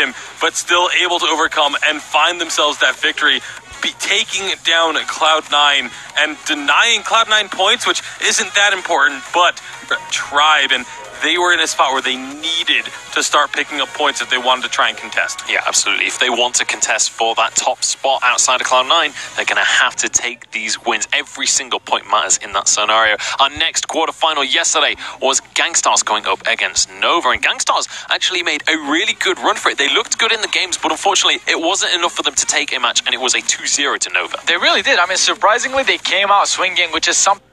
him, but still able to overcome and find themselves that victory, taking down Cloud9 and denying Cloud9 points, which isn't that important, but Tribe, and they were in a spot where they needed to start picking up points if they wanted to try and contest. Yeah, absolutely. If they want to contest for that top spot outside of Cloud9, they're going to have to take these wins. Every single point matters in that scenario. Our next quarterfinal yesterday was Gangstars going up against Nova, and Gangstars actually made a really good run for it. They looked good in the games, but unfortunately, it wasn't enough for them to take a match, and it was a 2-0 to Nova. They really did. I mean, surprisingly, they came out swinging, which is something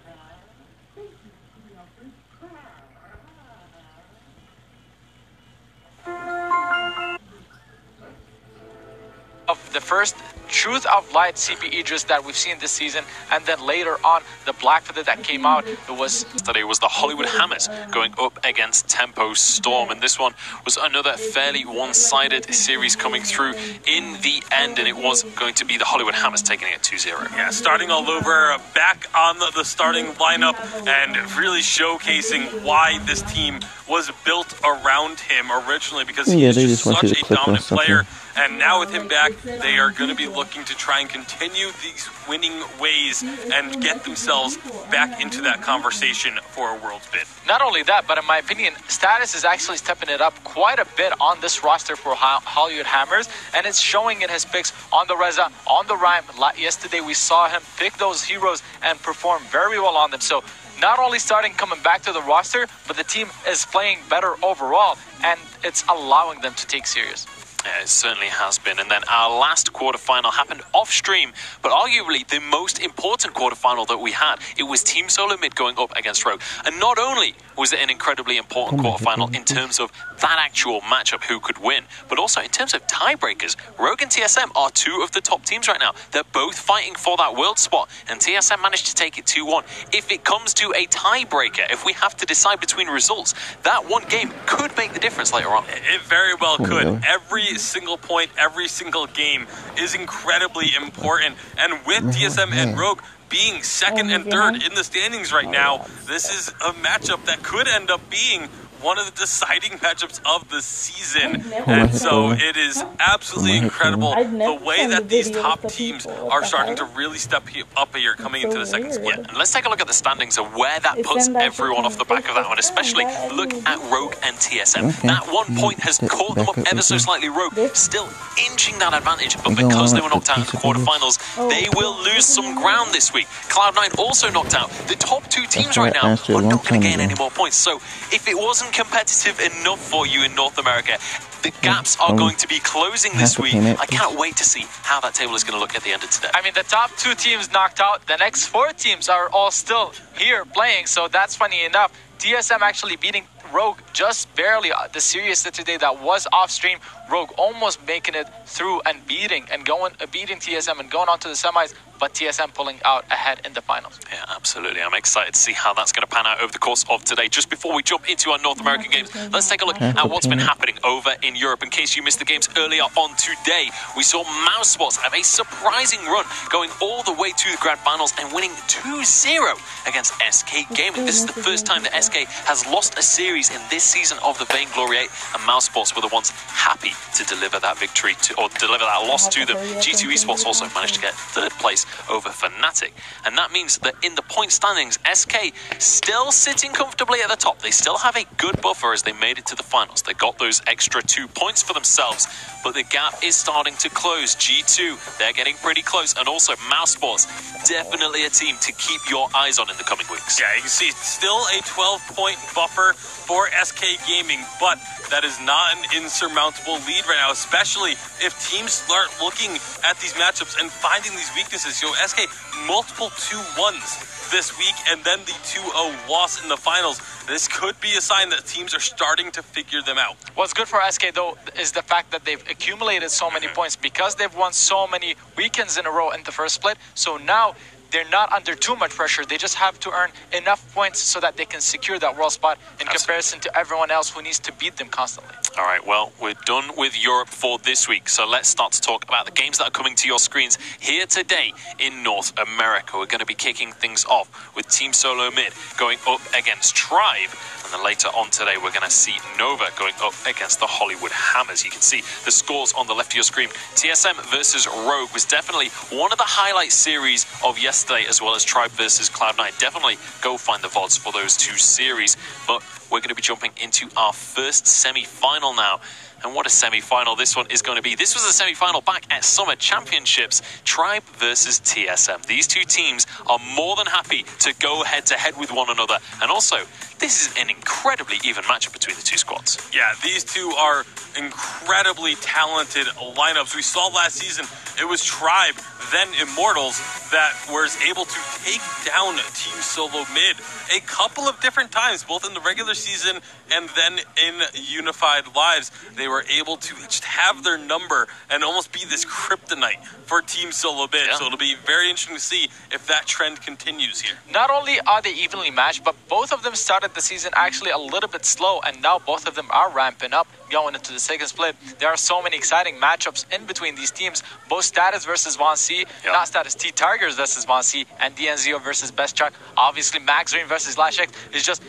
of the first Truth of Light CP Idris that we've seen this season, and then later on the Blackfeather that came out. Today was the Hollywood Hammers going up against Tempo Storm, and this one was another fairly one-sided series coming through in the end, and it was going to be the Hollywood Hammers taking it 2-0. Yeah, starting all over, back on the starting lineup, and really showcasing why this team was built around him originally, because he is just such a dominant player. And now with him back, they are going to be looking to try and continue these winning ways and get themselves back into that conversation for a world's bid. Not only that, but in my opinion, Status is actually stepping it up quite a bit on this roster for Hollywood Hammers, and it's showing in his picks on the Reza, on the Rhyme. Yesterday we saw him pick those heroes and perform very well on them. So not only starting coming back to the roster, but the team is playing better overall, and it's allowing them to take serious. Yeah, it certainly has been. And then our last quarterfinal happened off stream, but arguably the most important quarterfinal that we had. It was Team Solo Mid going up against Rogue. And not only was it an incredibly important quarterfinal in terms of that actual matchup, who could win, but also in terms of tiebreakers. Rogue and TSM are two of the top teams right now. They're both fighting for that world spot, and TSM managed to take it 2-1. If it comes to a tiebreaker, if we have to decide between results, that one game could make the difference later on. It very well could. Every single point, every single game is incredibly important, and with TSM and Rogue being second and third in the standings right now, this is a matchup that could end up being one of the deciding matchups of the season. And so it is absolutely incredible the way that these top teams are starting to really step up here coming into the second split. Yeah, and let's take a look at the standings and where that puts everyone off the back of that one, especially look at Rogue and TSM. That 1 point has caught them up ever so slightly. Rogue still inching that advantage, but because they were knocked out in the quarterfinals, they will lose some ground this week. Cloud9 also knocked out. The top two teams right now are not going to gain any more points. So if it wasn't competitive enough for you in North America, the gaps are going to be closing this week. I can't wait to see how that table is going to look at the end of today. I mean, the top two teams knocked out. The next four teams are all still here playing, so that's funny enough. TSM actually beating Rogue just barely. The series today that was off stream, Rogue almost making it through and beating TSM and going on to the semis, but TSM pulling out ahead in the finals. Yeah, absolutely. I'm excited to see how that's going to pan out over the course of today. Just before we jump into our North American games, let's take a look at what's been happening over in Europe. In case you missed the games earlier on today, we saw Mousebots have a surprising run, going all the way to the grand finals and winning 2-0 against SK Gaming. This is the first time that SK has lost a series in this season of the Vainglory 8, and Mousebots were the ones happy to deliver that victory or deliver that loss to them. G2 Esports also managed to get third place over Fnatic, and that means that in the point standings, SK still sitting comfortably at the top. They still have a good buffer as they made it to the finals. They got those extra 2 points for themselves, but the gap is starting to close. G2, they're getting pretty close, and also Mousebots, definitely a team to keep your eyes on in the coming weeks. Yeah, you can see still a 12-point buffer for SK Gaming, but that is not an insurmountable lead right now, especially if teams start looking at these matchups and finding these weaknesses. SK multiple 2-1s this week, and then the 2-0 loss in the finals. This could be a sign that teams are starting to figure them out. What's good for SK, though, is the fact that they've accumulated so many points because they've won so many weekends in a row in the first split. So now they're not under too much pressure. They just have to earn enough points so that they can secure that world spot in comparison to everyone else who needs to beat them constantly. All right, well, we're done with Europe for this week, so let's start to talk about the games that are coming to your screens here today in North America. We're going to be kicking things off with Team Solo Mid going up against Tribe, and then later on today we're going to see Nova going up against the Hollywood Hammers. You can see the scores on the left of your screen. TSM versus Rogue was definitely one of the highlight series of yesterday, as well as Tribe versus Cloud9. Definitely go find the VODs for those two series, but we're going to be jumping into our first semi-final now. And what a semi-final this one is going to be. This was a semi-final back at Summer Championships. Tribe versus TSM. These two teams are more than happy to go head-to-head with one another. And also, this is an incredibly even matchup between the two squads. Yeah, these two are incredibly talented lineups. We saw last season it was Tribe, then Immortals, that was able to take down Team Solo Mid a couple of different times, both in the regular season and then in Unified Lives. They were able to just have their number and almost be this kryptonite for Team Solo Mid. Yeah. So it'll be very interesting to see if that trend continues here. Not only are they evenly matched, but both of them started the season actually a little bit slow, and now both of them are ramping up going into the second split. There are so many exciting matchups in between these teams. Both Status versus Von C, not Status, T-Tigers versus Von C, and DNZO versus Best Chuck. Obviously, Max Green versus Lash X is just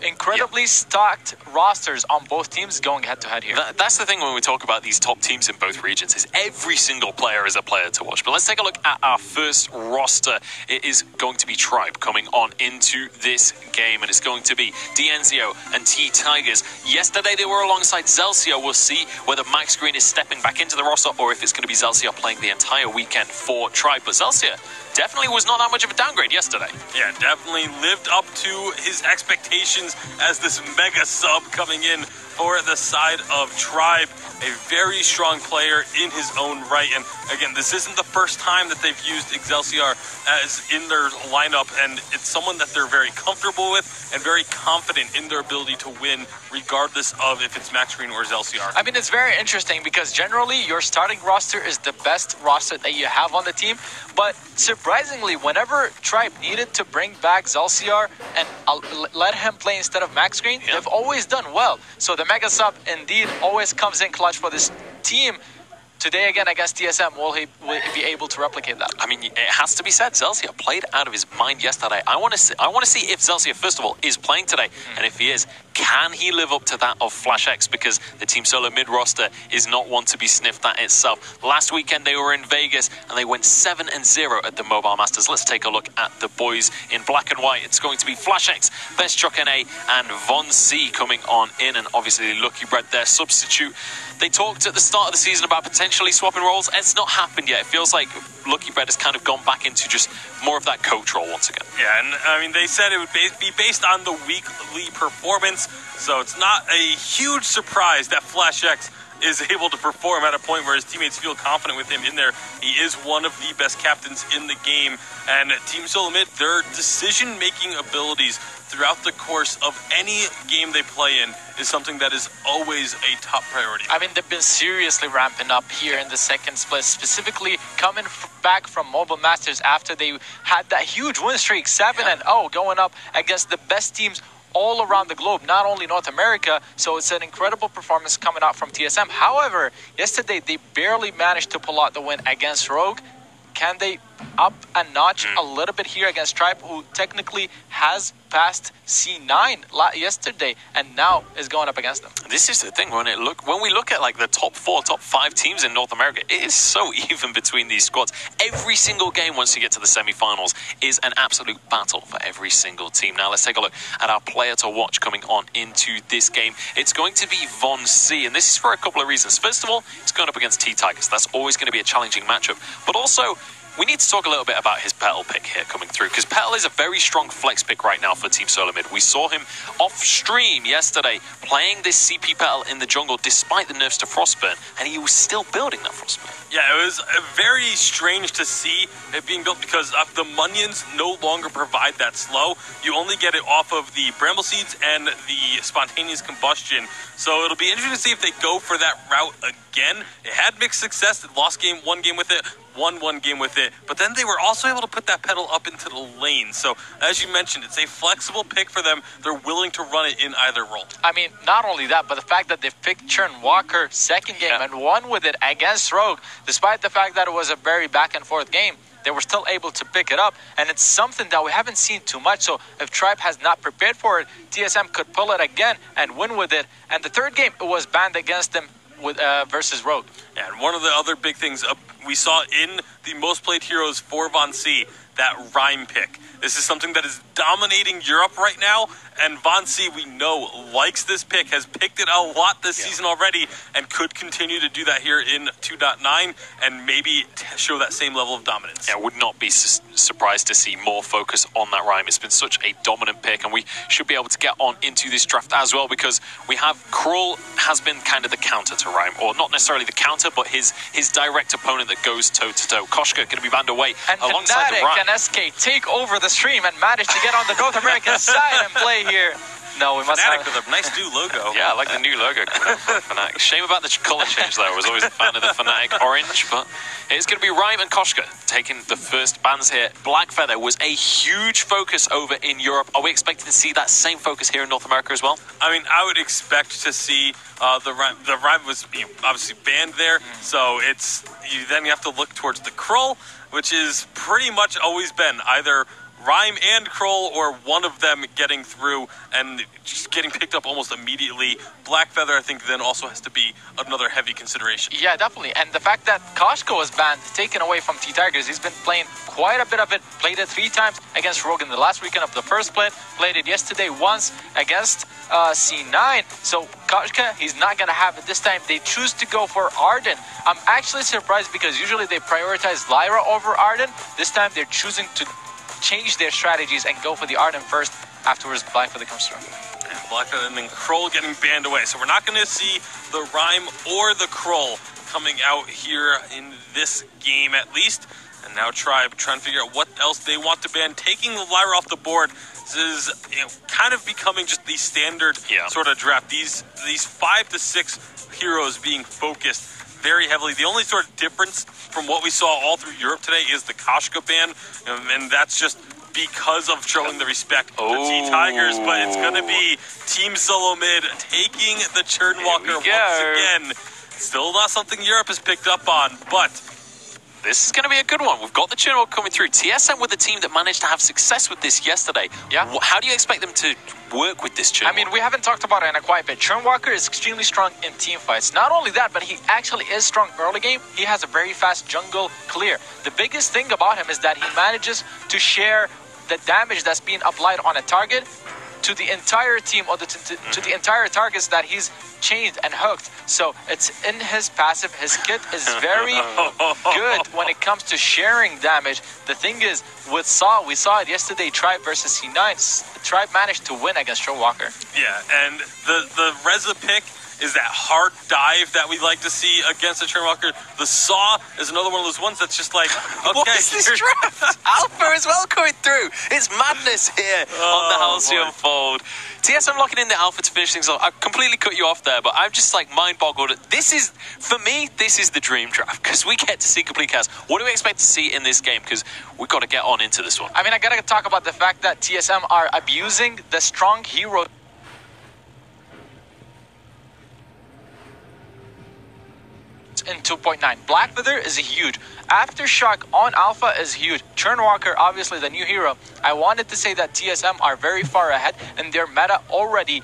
incredibly stocked rosters on both teams going head-to-head here. That's the thing when we talk about these top teams in both regions, is every single player is a player to watch. But let's take a look at our first roster. It is going to be Tribe coming on into this game, and it's going to be DNZO and T-Tigers. Yesterday they were alongside Zelsia. We'll see whether Max Green is stepping back into the roster or if it's going to be Zelsia playing the entire weekend for Tribe. But Zelsia definitely was not that much of a downgrade yesterday. Yeah, definitely lived up to his expectations as this mega sub coming in for the side of Tribe. A very strong player in his own right. And again, this isn't the first time that they've used Excelsior as in their lineup, and it's someone that they're very comfortable with and very confident in their ability to win, regardless of if it's Max Green or Excelsior. I mean, it's very interesting because generally your starting roster is the best roster that you have on the team, but surprisingly, whenever Tribe needed to bring back Zelsiar and let him play instead of Max Green, they've always done well. So the mega sub indeed always comes in clutch for this team. Today again against TSM, will he be able to replicate that? I mean, it has to be said, Zelsia played out of his mind yesterday. I want to see if Zelsia, first of all, is playing today, and if he is, can he live up to that of Flash X? Because the Team Solo mid roster is not one to be sniffed at itself. Last weekend they were in Vegas and they went 7-0 at the Mobile Masters. Let's take a look at the boys in black and white. It's going to be Flash X, Best Chuck NA, and Von C coming on in, and obviously Lucky Bread, their substitute. They talked at the start of the season about potentially swapping roles. It's not happened yet. It feels like Lucky Bread has kind of gone back into just more of that coach role once again. Yeah, and I mean, they said it would be based on the weekly performance, so it's not a huge surprise that Flash X is able to perform at a point where his teammates feel confident with him in there. He is one of the best captains in the game, and Team Solo Mid, their decision-making abilities throughout the course of any game they play in is something that is always a top priority. I mean, they've been seriously ramping up here in the second split, specifically coming back from Mobile Masters after they had that huge win streak, 7-0, going up against the best teams all around the globe, not only North America. So it's an incredible performance coming out from TSM. However, yesterday they barely managed to pull out the win against Rogue. Can they up a notch a little bit here against Tribe, who technically has passed C9 yesterday and now is going up against them? This is the thing, when we look at like the top 4, top 5 teams in North America, it is so even between these squads. Every single game once you get to the semi-finals is an absolute battle for every single team. Now let's take a look at our player to watch coming on into this game. It's going to be Von C, and this is for a couple of reasons. First of all, it's going up against T-Tigers. That's always going to be a challenging matchup, but also we need to talk a little bit about his Petal pick here coming through, because Petal is a very strong flex pick right now for Team Solo Mid. We saw him off stream yesterday playing this CP Petal in the jungle despite the nerfs to Frostburn, and he was still building that Frostburn. Yeah, it was very strange to see it being built because the Munions no longer provide that slow. You only get it off of the Bramble Seeds and the Spontaneous Combustion. So it'll be interesting to see if they go for that route again. It had mixed success. It lost one game with it, won one game with it, but then they were also able to put that pedal up into the lane. So, as you mentioned, it's a flexible pick for them. They're willing to run it in either role. I mean, not only that, but the fact that they picked Churn Walker second game and won with it against Rogue, despite the fact that it was a very back-and-forth game, they were still able to pick it up, and it's something that we haven't seen too much. So if Tribe has not prepared for it, TSM could pull it again and win with it. And the third game, it was banned against them with versus Rogue. Yeah, and one of the other big things we saw in the most played heroes for Von C, that Rhyme pick. This is something that is dominating Europe right now, and Von C, we know, likes this pick, has picked it a lot this season already, and could continue to do that here in 2.9, and maybe show that same level of dominance. Yeah, I would not be surprised to see more focus on that Rhyme. It's been such a dominant pick, and we should be able to get on into this draft as well, because we have Krull has been kind of the counter to Rhyme, or not necessarily the counter, but his direct opponent that goes toe-to-toe. Koshka going to be banned away and alongside the Rhyme. And SK take over the stream and manage to get on the North American side and play here. No, we must Fnatic with a nice new logo. Yeah, I like the new logo coming out from Fnatic. Shame about the colour change there. I was always a fan of the Fnatic orange, but it's going to be Rhyme and Koshka taking the first bans here. Blackfeather was a huge focus over in Europe. Are we expecting to see that same focus here in North America as well? I mean, I would expect to see the Rhyme was obviously banned there, so then you have to look towards the Krull, which is pretty much always been either Rhyme and Krull, or one of them getting through and just getting picked up almost immediately. Blackfeather, I think, then also has to be another heavy consideration. Yeah, definitely. And the fact that Koshka was banned, taken away from T-Tigers, he's been playing quite a bit of it. Played it 3 times against Rogue in the last weekend of the first split. Played it yesterday once against C9. So Koshka, he's not going to have it this time. They choose to go for Arden. I'm actually surprised because usually they prioritize Lyra over Arden. This time they're choosing to change their strategies and go for the Arden first. Afterwards, Blackfeather comes through. And Blackfeather and then Krull getting banned away. So we're not going to see the Rhyme or the Krull coming out here in this game at least. And now Tribe trying to figure out what else they want to ban. Taking the Lyra off the board. This is kind of becoming just the standard sort of draft. These 5 to 6 heroes being focused very heavily. The only sort of difference from what we saw all through Europe today is the Koshka ban, and that's just because of showing the respect to T-Tigers, but it's going to be Team Solo Mid taking the Churnwalker once again. Still not something Europe has picked up on, but this is going to be a good one. We've got the Churnwalker coming through. TSM with a team that managed to have success with this yesterday. Yeah. How do you expect them to work with this Churnwalker? I mean, we haven't talked about it in a quiet bit. Churnwalker is extremely strong in team fights. Not only that, but he actually is strong early game. He has a very fast jungle clear. The biggest thing about him is that he manages to share the damage that's being applied on a target to the entire team, or to the entire targets that he's chained and hooked. So it's in his passive. His kit is very good when it comes to sharing damage. The thing is, we saw it yesterday, Tribe versus C9. Tribe managed to win against Churnwalker. Yeah, and the Reza pick is that hard dive that we like to see against the Churnwalker. The Saw is another one of those ones that's just like, okay. What is this draft? Alpha as well coming through. It's madness here on the Halcyon Fold. TSM locking in the Alpha to finish things off. I completely cut you off there, but I'm just like mind-boggled. For me, this is the dream draft, because we get to see complete chaos. What do we expect to see in this game? Because we've got to get on into this one. I mean, I gotta talk about the fact that TSM are abusing the strong hero in 2.9. Blackfeather is huge. Aftershock on Alpha is huge. Churnwalker, obviously the new hero. I wanted to say that TSM are very far ahead in their meta already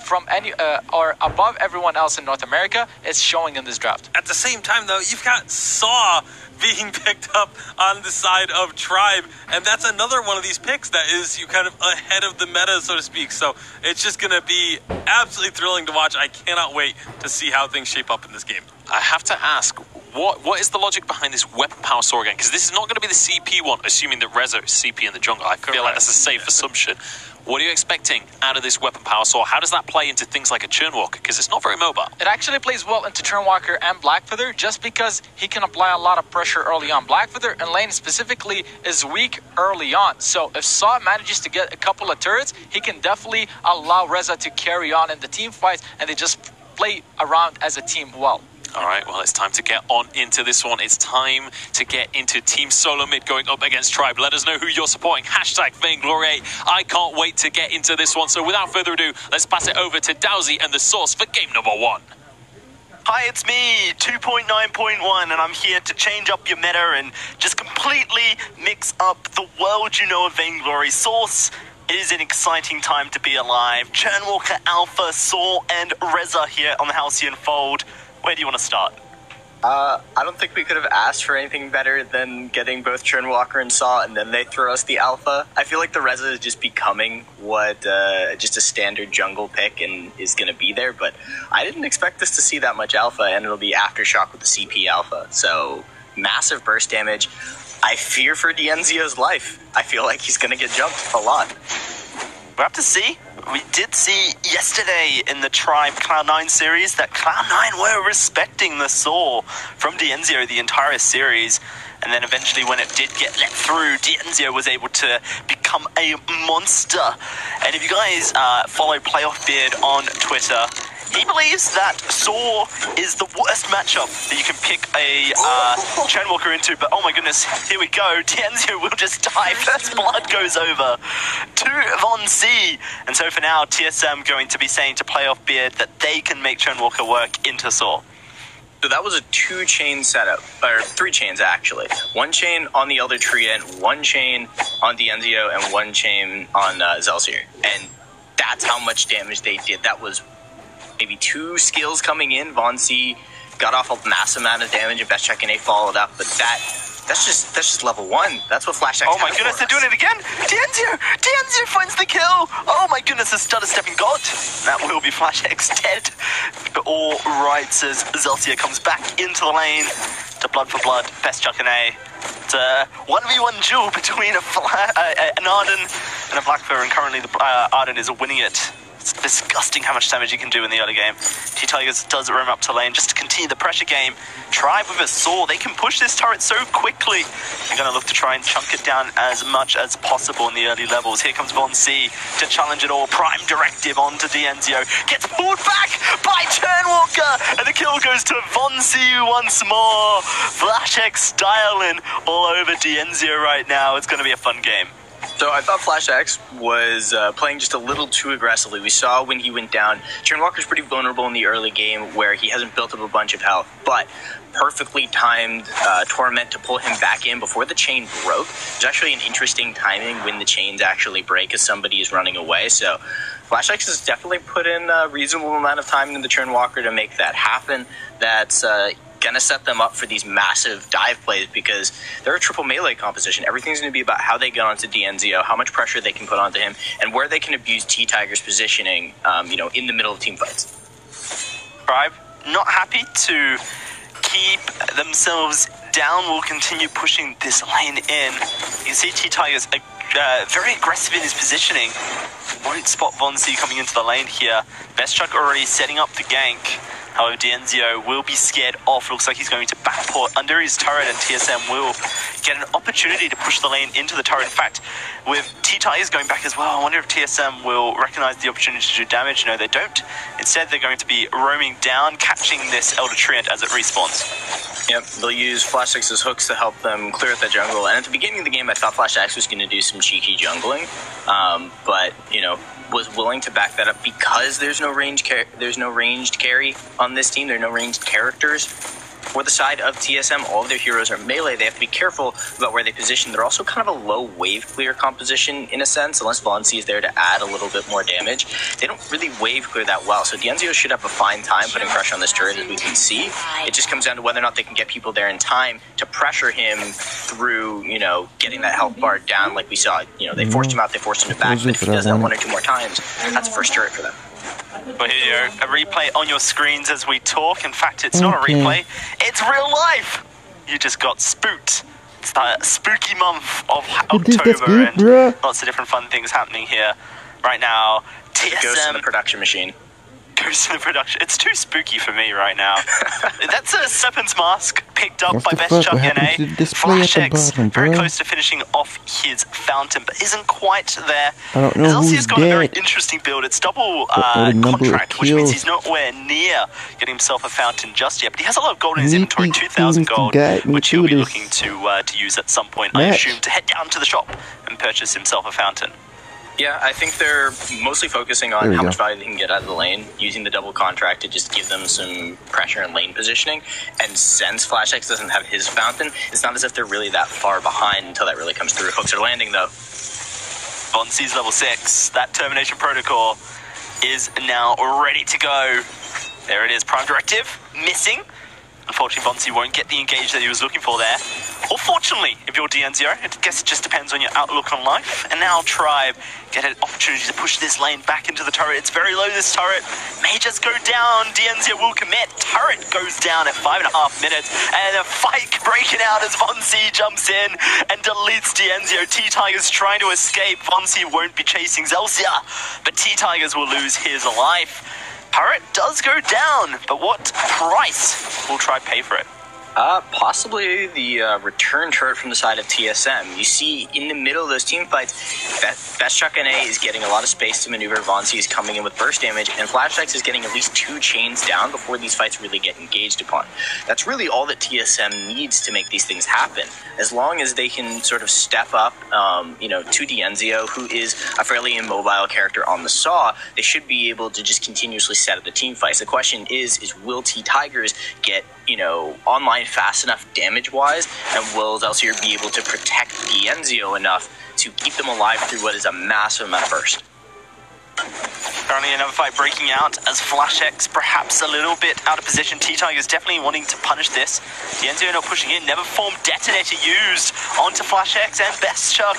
from any or above everyone else in North America. It's showing in this draft. At the same time, though, you've got Saw being picked up on the side of Tribe, and that's another one of these picks that is you kind of ahead of the meta, so to speak. So it's just going to be absolutely thrilling to watch. I cannot wait to see how things shape up in this game. I have to ask, what is the logic behind this weapon power saw again? Because this is not going to be the CP one, assuming that Reza is CP in the jungle. I feel like that's a safe assumption. What are you expecting out of this weapon power saw? How does that play into things like a Churnwalker? Because it's not very mobile. It actually plays well into Churnwalker and Blackfeather just because he can apply a lot of pressure early on. Blackfeather in lane specifically is weak early on. So if Saw manages to get a couple of turrets, he can definitely allow Reza to carry on in the team fights, and they just play around as a team well. All right, well, it's time to get on into this one. It's time to get into Team Solo Mid going up against Tribe. Let us know who you're supporting. Hashtag Vainglory. I can't wait to get into this one. So without further ado, let's pass it over to Dowsy and the Source for game number 1. Hi, it's me, 2.9.1, and I'm here to change up your meta and just completely mix up the world you know of Vainglory. Source, it is an exciting time to be alive. Churnwalker, Alpha, Saw, and Reza here on the Halcyon Fold. Where do you want to start? I don't think we could have asked for anything better than getting both Churnwalker and Saw, and then they throw us the Alpha. I feel like the Reza is just becoming what just a standard jungle pick and is going to be there, but I didn't expect us to see that much Alpha, and it'll be Aftershock with the CP Alpha. So, massive burst damage. I fear for Dienzio's life. I feel like he's going to get jumped a lot. We'll have to see. We did see yesterday in the Tribe Cloud9 series that Cloud9 were respecting the Saw from Dienzio the entire series. And then eventually when it did get let through, Dienzio was able to become a monster. And if you guys follow Playoff Beard on Twitter, he believes that Saw is the worst matchup that you can pick a Churnwalker into, but oh my goodness, here we go. Dienzio will just die. First blood goes over to Von C. And so for now, TSM going to be saying to Playoff Beard that they can make Churnwalker work into Saw. So that was a 2-chain setup, or 3 chains actually. 1 chain on the Elder Treant, 1 chain on Dienzio, and 1 chain on Zelsier. And that's how much damage they did. That was maybe 2 skills coming in. Von C got off a massive amount of damage, and Best Check and A followed up, but that's just level 1. That's what Flash X. Oh my goodness, they're doing it again! Dienzio finds the kill! Oh my goodness, the stutter stepping god! That will be Flash X dead. But all right, says Zelsier comes back into the lane to blood for blood, Best Chuck and A. It's a 1v1 duel between an Arden and a Blackfur, and currently the Arden is winning it. It's disgusting how much damage you can do in the early game. T-Tigers does roam up to lane just to continue the pressure game. Tribe with a Saw, they can push this turret so quickly. They're going to look to try and chunk it down as much as possible in the early levels. Here comes Von C to challenge it all. Prime directive onto Dienzio. Gets pulled back by Churnwalker, and the kill goes to Von C once more. Flash X styling all over Dienzio right now. It's going to be a fun game. So I thought Flash X was playing just a little too aggressively. We saw when he went down, Churnwalker's pretty vulnerable in the early game where he hasn't built up a bunch of health, but perfectly timed Torment to pull him back in before the chain broke. It's actually an interesting timing when the chains actually break as somebody is running away. So Flash X has definitely put in a reasonable amount of time in the Churnwalker to make that happen. That's gonna set them up for these massive dive plays because they're a triple melee composition. Everything's gonna be about how they get onto Dienzio, how much pressure they can put onto him, and where they can abuse T-Tiger's positioning, in the middle of team fights. Tribe, not happy to keep themselves down, will continue pushing this lane in. You can see T-Tiger's very aggressive in his positioning. Won't spot Von C coming into the lane here. Best Chuck already setting up the gank. However, Dienzio will be scared off. Looks like he's going to backport under his turret, and TSM will get an opportunity to push the lane into the turret. In fact, with T-Tigers going back as well, I wonder if TSM will recognize the opportunity to do damage. No, they don't. Instead, they're going to be roaming down, catching this Elder Treant as it respawns. Yep, they'll use Flash X's hooks to help them clear out the jungle. And at the beginning of the game, I thought Flash X was going to do some cheeky jungling, but was willing to back that up because there's no ranged carry on this team. There are no ranged characters. For the side of TSM, all of their heroes are melee. They have to be careful about where they position. They're also kind of a low wave clear composition in a sense, unless Von C is there to add a little bit more damage. They don't really wave clear that well, so Dienzio should have a fine time putting pressure on this turret, as we can see. It just comes down to whether or not they can get people there in time to pressure him through, getting that health bar down like we saw. They forced him out, they forced him to back, but if he does that 1 or 2 more times, that's a first turret for them. But here, a replay on your screens as we talk. In fact, it's not a replay, it's real life. You just got spooked. It's the spooky month of October, and lots of different fun things happening here. Right now, TSM... Ghost in the production machine. goes to the production. It's too spooky for me right now. That's a Serpent's Mask picked up by Best Chuck NA. Flash X very close to finishing off his fountain, but isn't quite there. I don't know who's got dead. a very interesting build. It's double contract, which means he's nowhere near getting himself a fountain just yet. But he has a lot of gold in his inventory, 2,000 gold, which he'll be looking to use at some point, I assume, to head down to the shop and purchase himself a fountain. Yeah, I think they're mostly focusing on how much value they can get out of the lane, using the double contract to just give them some pressure and lane positioning. And since Flash X doesn't have his fountain, it's not as if they're really that far behind until that really comes through. Hooks are landing, though. Vonsi's level 6. That termination protocol is now ready to go. There it is. Prime Directive missing. Unfortunately, Vonsi won't get the engage that he was looking for there. Or fortunately, if you're DNZO, I guess it just depends on your outlook on life. And now Tribe get an opportunity to push this lane back into the turret. It's very low, this turret. May just go down. DNZO will commit. Turret goes down at 5.5 minutes. And a fight breaking out as Vonsi jumps in and deletes DNZO. T-Tigers trying to escape. Vonsi won't be chasing Zelsia, but T-Tigers will lose his life. Turret does go down, but what price will Tribe pay for it? Possibly the return turret from the side of TSM. You see, in the middle of those team fights, Best Chuck NA is getting a lot of space to maneuver. Vonsi is coming in with burst damage, and Flash X is getting at least 2 chains down before these fights really get engaged upon. That's really all that TSM needs to make these things happen. As long as they can sort of step up, to DNZO, who is a fairly immobile character on the Saw, they should be able to just continuously set up the team fights. The question is will T-Tigers get, online fast enough damage-wise, and will Zelsier be able to protect DNZO enough to keep them alive through what is a massive amount of burst? Currently another fight breaking out as Flash X perhaps a little bit out of position. T-Tigers definitely wanting to punish this. DNZO not pushing in. Never formed detonator used onto Flash X and Best Chuck.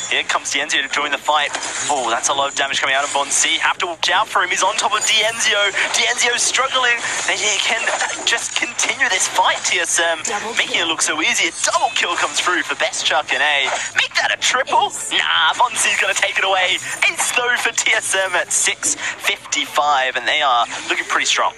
Here comes DNZO to join the fight. Oh, that's a lot of damage coming out of Vonsi. Have to watch out for him. He's on top of DNZO. DNZO struggling. They can just continue this fight, TSM. Making it look so easy. A double kill comes through for Best Chuck and A. Make that a triple? Nah, Vonsi's going to take it away. Ace though for TSM at 6:55, and they are looking pretty strong.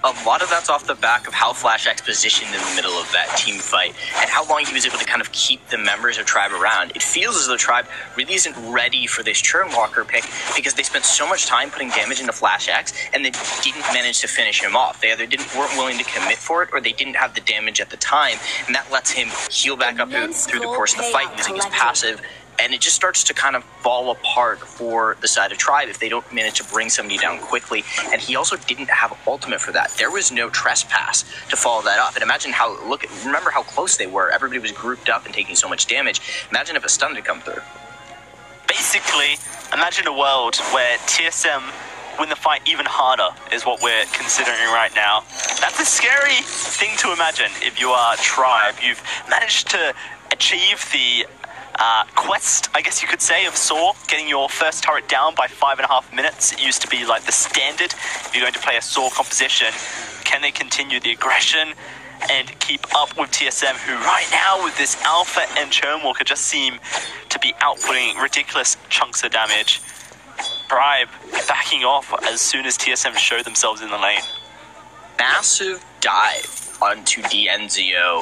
A lot of that's off the back of how Flash X positioned in the middle of that team fight and how long he was able to kind of keep the members of Tribe around. It feels as though Tribe really isn't ready for this Churnwalker pick because they spent so much time putting damage into Flash X and they didn't manage to finish him off. They either weren't willing to commit for it or they didn't have the damage at the time, and that lets him heal back up through the course of the fight using his passive. And it just starts to kind of fall apart for the side of Tribe if they don't manage to bring somebody down quickly. And he also didn't have ultimate for that. There was no trespass to follow that up. And imagine remember how close they were. Everybody was grouped up and taking so much damage. Imagine if a stun had come through. Basically, imagine a world where TSM win the fight even harder is what we're considering right now. That's a scary thing to imagine if you are Tribe. You've managed to achieve the quest, I guess you could say, of Saw, getting your first turret down by 5.5 minutes. It used to be like the standard if you're going to play a Saw composition. Can they continue the aggression and keep up with TSM, who right now with this Alpha and Churnwalker just seem to be outputting ridiculous chunks of damage? Tribe backing off as soon as TSM show themselves in the lane. Massive dive onto DNZO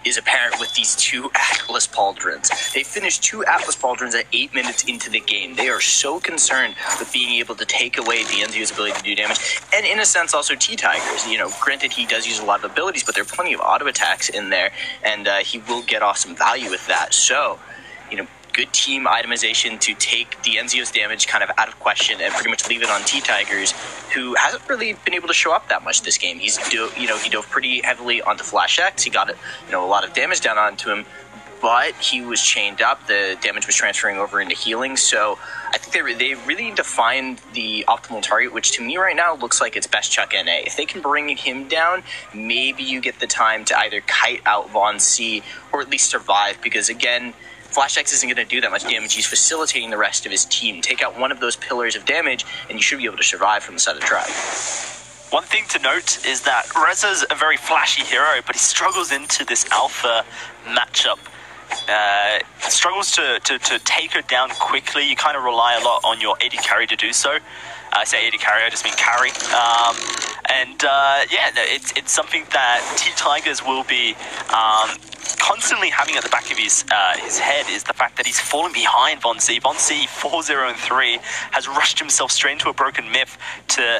is apparent with these 2 Atlas Pauldrons. They finished 2 Atlas Pauldrons at 8 minutes into the game. They are so concerned with being able to take away DNZO's ability to do damage, and in a sense also T-Tigers. Granted he does use a lot of abilities, but there are plenty of auto attacks in there, and he will get off some value with that. So, good team itemization to take DNZO's damage kind of out of question and pretty much leave it on T-Tigers, who hasn't really been able to show up that much this game. He dove pretty heavily onto Flash X. He got a lot of damage down onto him, but he was chained up. The damage was transferring over into healing. So I think they really need to find the optimal target, which to me right now looks like it's Best Chuck NA. If they can bring him down, maybe you get the time to either kite out Vonsi or at least survive, because again, Flash X isn't going to do that much damage. He's facilitating the rest of his team. Take out one of those pillars of damage, and you should be able to survive from the side of the Tribe. One thing to note is that Reza's a very flashy hero, but he struggles into this Alpha matchup. Struggles to take her down quickly. You kind of rely a lot on your AD carry to do so. I say AD carry, I just mean carry. Yeah, no, it's something that T-Tigers will be constantly having at the back of his head, is the fact that he's fallen behind Vainglory. Vainglory 4-0-3 has rushed himself straight into a broken myth to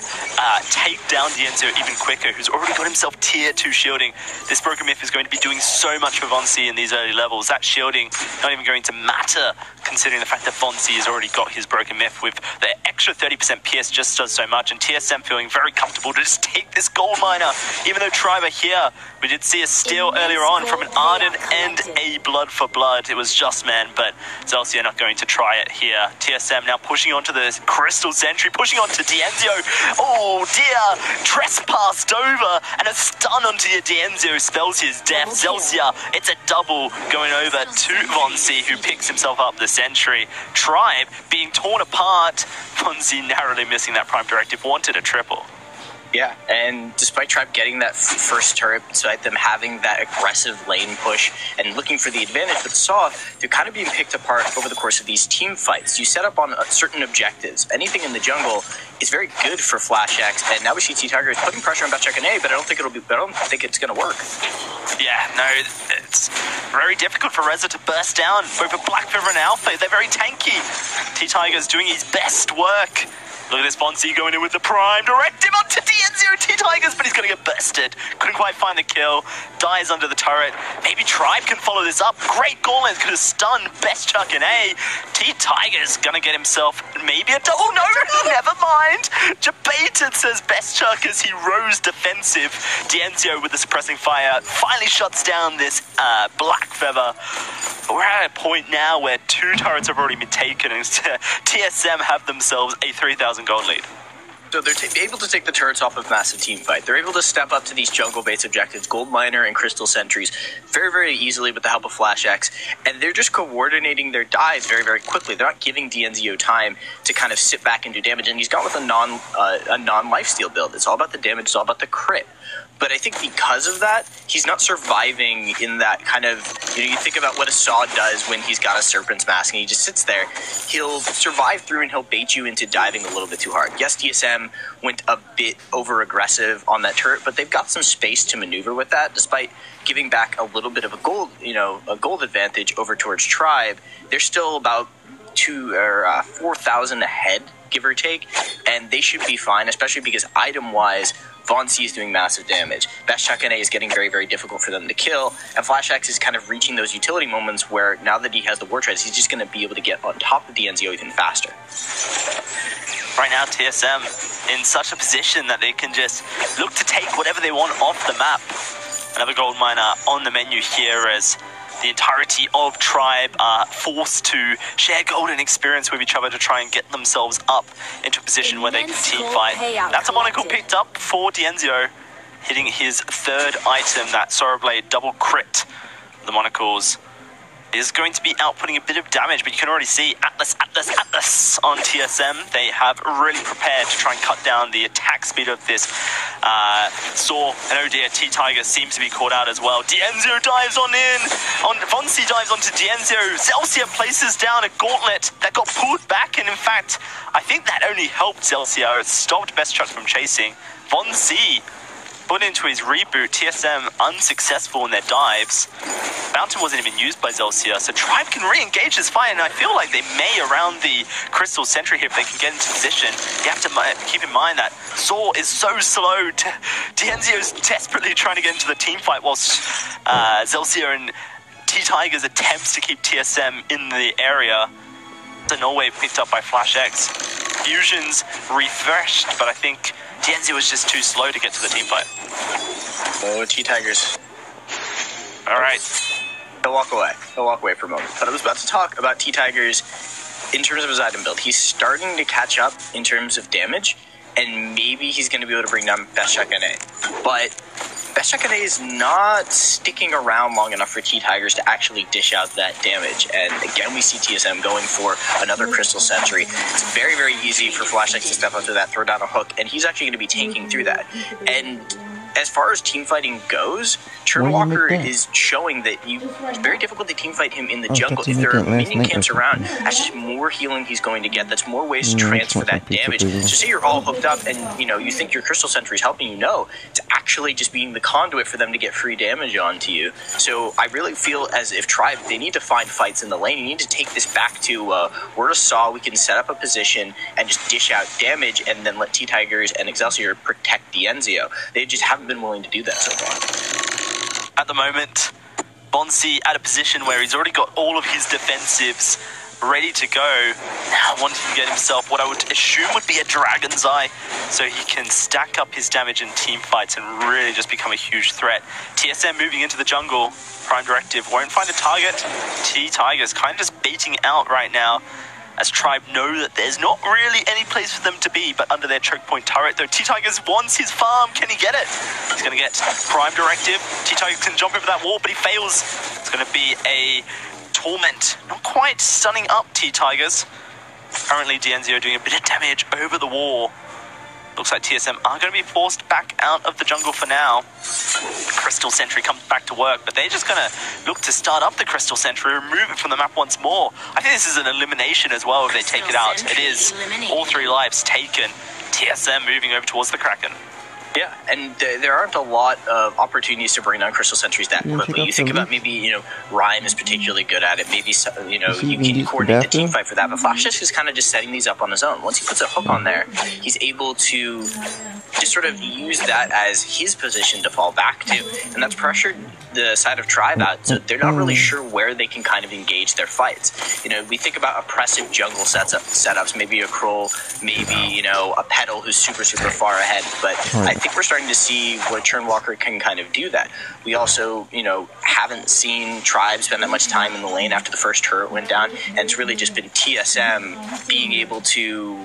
take down Dienzio even quicker, who's already got himself tier 2 shielding. This broken myth is going to be doing so much for Vainglory in these early levels. That shielding not even going to matter, considering the fact that Vainglory has already got his broken myth. With the extra 30% PS just does so much, and TSM feeling very comfortable to just take this gold miner. Even though Tribe are here, we did see a steal earlier on from an Arden and a Blood for Blood. It was just man, but Zelsia not going to try it here. TSM now pushing onto the Crystal Sentry, pushing onto Dienzio. Oh dear, trespassed over, and a stun onto your Dienzio spells his death. Zelsia, it's a double going over to Vainglory, who picks himself up the Sentry. Tribe being torn apart. Vainglory narrowly missing that prime directive, wanted a triple. Yeah, and despite Tribe getting that first turret, despite them having that aggressive lane push and looking for the advantage, but Saw, they're kind of being picked apart over the course of these team fights. You set up on certain objectives. Anything in the jungle is very good for FlashX, and now we see T-Tigers putting pressure on Best A, but I don't think it's going to work. Yeah, no, it's very difficult for Reza to burst down. Both a Black Feather and Alpha, they're very tanky. T-Tigers doing his best work. Look at this Vainglory going in with the prime directive onto Dienzio T-Tigers, but he's going to get bested. Couldn't quite find the kill. Dies under the turret. Maybe Tribe can follow this up. Great goal line, could have stunned Best Chuck and A. T-Tigers going to get himself maybe a double. No, never mind. Debated, says Best Chuck as he rose defensive. Dienzio with the suppressing fire finally shuts down this Black Feather. But we're at a point now where 2 turrets have already been taken, and TSM have themselves a 3,000 gold lead. So they're able to take the turrets off of massive team fight. They're able to step up to these jungle-based objectives, Gold Miner and Crystal Sentries, very, very easily with the help of FlashX, and they're just coordinating their dives very, very quickly. They're not giving Dienzio time to kind of sit back and do damage, and he's gone with a non-lifesteal build. It's all about the damage, it's all about the crit. But I think because of that, he's not surviving in that kind of, you think about what a Saw does when he's got a Serpent's Mask and he just sits there. He'll survive through and he'll bait you into diving a little bit too hard. Yes, DSM went a bit over-aggressive on that turret, but they've got some space to maneuver with that, despite giving back a little bit of a gold advantage over towards Tribe. They're still about 4,000 ahead, give or take, and they should be fine, especially because item-wise, Vainglory is doing massive damage. Best Chuck and A is getting very, very difficult for them to kill, and FlashX is kind of reaching those utility moments where now that he has the War Treads, he's just going to be able to get on top of Dienzio even faster. Right now, TSM in such a position that they can just look to take whatever they want off the map. Another gold miner on the menu here as the entirety of Tribe are forced to share golden experience with each other to try and get themselves up into a position where they can team fight. That's a monocle picked up for Dienzio, hitting his 3rd item, that Sorrowblade double crit. The monocles is going to be outputting a bit of damage, but you can already see Atlas on TSM. They have really prepared to try and cut down the attack speed of this Saw, and oh dear, T-Tiger seems to be caught out as well. Dienzio dives on in, Vainglory dives onto Dienzio. Zelsia places down a gauntlet that got pulled back, and in fact, I think that only helped Zelsia. It stopped Best Chuck from chasing. Vainglory put into his reboot. TSM unsuccessful in their dives. Fountain wasn't even used by Zelsia, so Tribe can re-engage this fight, and I feel like they may around the Crystal Sentry here if they can get into position. You have to keep in mind that Saw is so slow. Dienzio's desperately trying to get into the team fight, whilst Zelsia and T-Tigers attempts to keep TSM in the area. The null wave picked up by FlashX. Fusion's refreshed, but I think Dienzio was just too slow to get to the team fight. Oh, T-Tigers. Alright. He'll walk away. He'll walk away for a moment. But I was about to talk about T-Tigers in terms of his item build. He's starting to catch up in terms of damage, and maybe he's going to be able to bring down Best Chuck NA. But Best Chuck NA is not sticking around long enough for T-Tigers to actually dish out that damage. And again, we see TSM going for another Crystal Sentry. It's very, very easy for FlashX to step up to that, throw down a hook, and he's actually going to be tanking through that. And as far as team fighting goes, Churnwalker is showing that it's very difficult to team fight him in the jungle. If there are minion camps around, that's just more healing he's going to get. That's more ways to transfer that damage. So say you're all hooked up and you think your Crystal Sentry is helping it's actually just being the conduit for them to get free damage onto you. So I really feel as if Tribe, they need to find fights in the lane. You need to take this back to we're a Saw, we can set up a position and just dish out damage and then let T-Tigers and Excelsior protect Dienzio. They just haven't been willing to do that so far. At the moment, Bonsi at a position where he's already got all of his defensives ready to go, now wanting to get himself what I would assume would be a Dragon's Eye, so he can stack up his damage in team fights and really just become a huge threat. TSM moving into the jungle, Prime Directive won't find a target. T-Tigers kind of just baiting out right now, as Tribe know that there's not really any place for them to be but under their choke point turret, though T-Tigers wants his farm. Can he get it? He's going to get Prime Directive. T-Tigers can jump over that wall, but he fails. It's going to be a Torment. Not quite stunning up T-Tigers. Currently Dienzio doing a bit of damage over the wall. Looks like TSM are going to be forced back out of the jungle for now. The Crystal Sentry comes back to work, but they're just going to look to start up the Crystal Sentry, remove it from the map once more. I think this is an elimination as well if they take it out. It is. All 3 lives taken. TSM moving over towards the Kraken. Yeah, and there aren't a lot of opportunities to bring down Crystal Sentries that quickly. You think about maybe, Rhyme is particularly good at it. Maybe, you can coordinate the team fight for that. But FlashX is kind of just setting these up on his own. Once he puts a hook on there, he's able to just sort of use that as his position to fall back to. And that's pressured the side of Tribe out, so they're not really sure where they can kind of engage their fights. We think about oppressive jungle setups, maybe a Kroll, maybe, a Petal who's super, super far ahead. But I think we're starting to see where Churnwalker can kind of do that. We also, haven't seen Tribe spend that much time in the lane after the first turret went down, and it's really just been TSM being able to,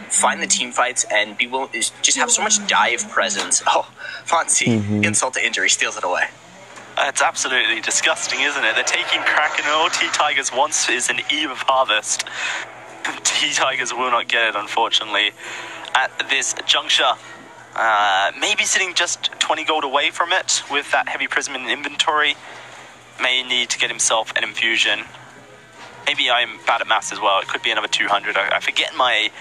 find the team fights and be willing, just have so much dive presence. Oh, Fonzie, insult to injury, steals it away. It's absolutely disgusting, isn't it? They're taking Kraken, all T-Tigers wants is an Eve of Harvest. T-Tigers will not get it, unfortunately, at this juncture. Maybe sitting just 20 gold away from it with that heavy prism in inventory. May need to get himself an infusion. Maybe I'm bad at maths as well. It could be another 200. I forget my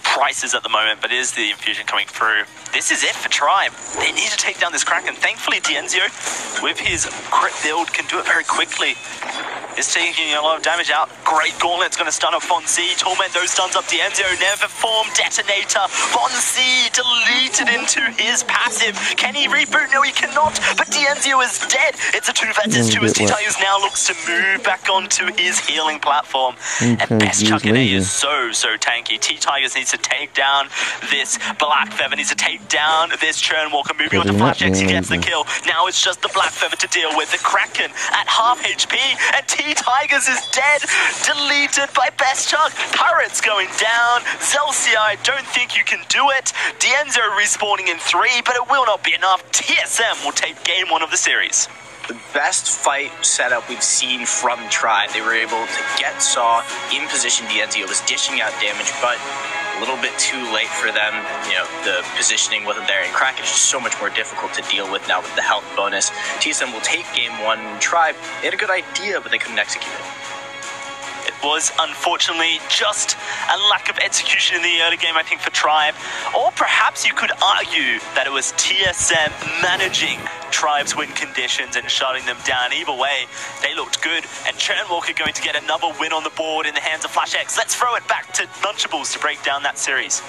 prices at the moment, but it is the infusion coming through. This is it for Tribe. They need to take down this Kraken. Thankfully, Dienzio, with his crit build, can do it very quickly. Is taking a lot of damage out. Great Gauntlet's going to stun up Fonzie. Torment those stuns up Dienzio. Never form Detonator. Fonzie deleted into his passive. Can he reboot? No, he cannot. But Dienzio is dead. It's a 2 versus 2 as T-Tigers now looks to move back onto his healing platform. And Best Chuckina is so tanky. T-Tigers needs to take down this Black Feather. Needs to take down this Churnwalker. Moving on to FlashX. He gets the kill. Now it's just the Black Feather to deal with. The Kraken at half HP. And T-Tigers is dead, deleted by Best Chuck. Turret's going down. Zelsia, I don't think you can do it. Dienzio respawning in 3, but it will not be enough. TSM will take game 1 of the series. The best fight setup we've seen from Tribe. They were able to get Saw in position. Dienzio was dishing out damage, but a little bit too late for them. The positioning wasn't there, and Kraken is just so much more difficult to deal with now with the health bonus. TSM will take game 1. Tribe, they had a good idea, but they couldn't execute it. It was unfortunately just a lack of execution in the early game, I think, for Tribe. Or perhaps you could argue that it was TSM managing Tribe's win conditions and shutting them down. Either way, they looked good, and Churnwalker going to get another win on the board in the hands of FlashX. Let's throw it back to Lunchables to break down that series.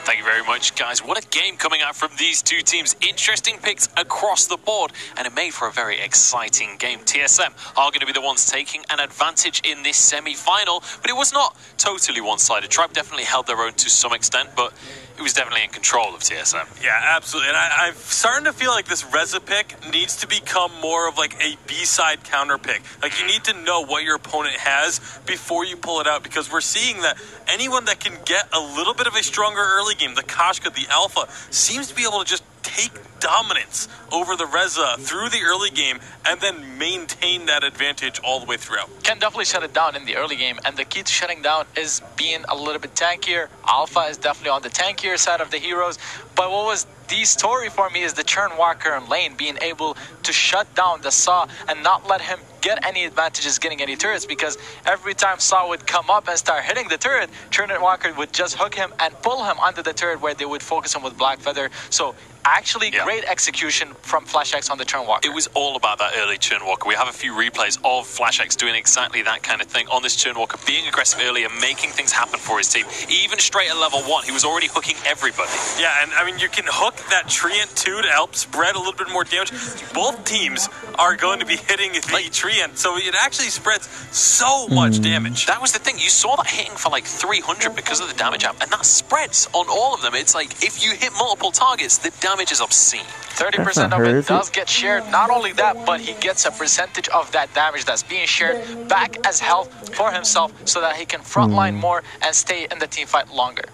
Thank you very much, guys. What a game coming out from these two teams. Interesting picks across the board, and it made for a very exciting game. TSM are going to be the ones taking an advantage in this semi-final, but it was not totally one-sided. Tribe definitely held their own to some extent, but it was definitely in control of TSM. Yeah, absolutely. And I'm starting to feel like this Reza pick needs to become more of like a B-side counter pick. Like, you need to know what your opponent has before you pull it out, because we're seeing that anyone that can get a little bit of a stronger early game, the Kashka, the Alpha, seems to be able to just take dominance over the Reza through the early game and then maintain that advantage all the way throughout. Can definitely shut it down in the early game, and the key to shutting down is being a little bit tankier. Alpha is definitely on the tankier side of the heroes, but what was the story for me is the Churn Walker and Lane being able to shut down the Saw and not let him get any advantages getting any turrets, because every time Saw would come up and start hitting the turret, Churn Walker would just hook him and pull him under the turret where they would focus him with Black Feather. So actually great execution from FlashX on the Churn Walker. It was all about that early Churn Walker. We have a few replays of FlashX doing exactly that kind of thing on this Churn Walker, being aggressive early and making things happen for his team. Even straight at level 1, he was already hooking everybody. Yeah, and I mean, you can hook that Treant too to help spread a little bit more damage. Both teams are going to be hitting the Treant, so it actually spreads so much damage. That was the thing. You saw that hitting for like 300 because of the damage up, and that spreads on all of them. It's like if you hit multiple targets, the damage is obscene. 30% of it does get shared. Not only that, but he gets a percentage of that damage that's being shared back as health for himself so that he can frontline more and stay in the team fight longer.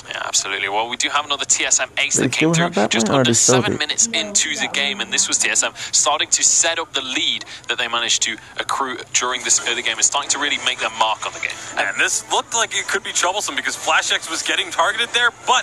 Yeah, absolutely. Well, we do have another TSM ace that came through just under 7 minutes into the game, and this was TSM starting to set up the lead that they managed to accrue during this early game and starting to really make their mark on the game. And this looked like it could be troublesome because FlashX was getting targeted there, but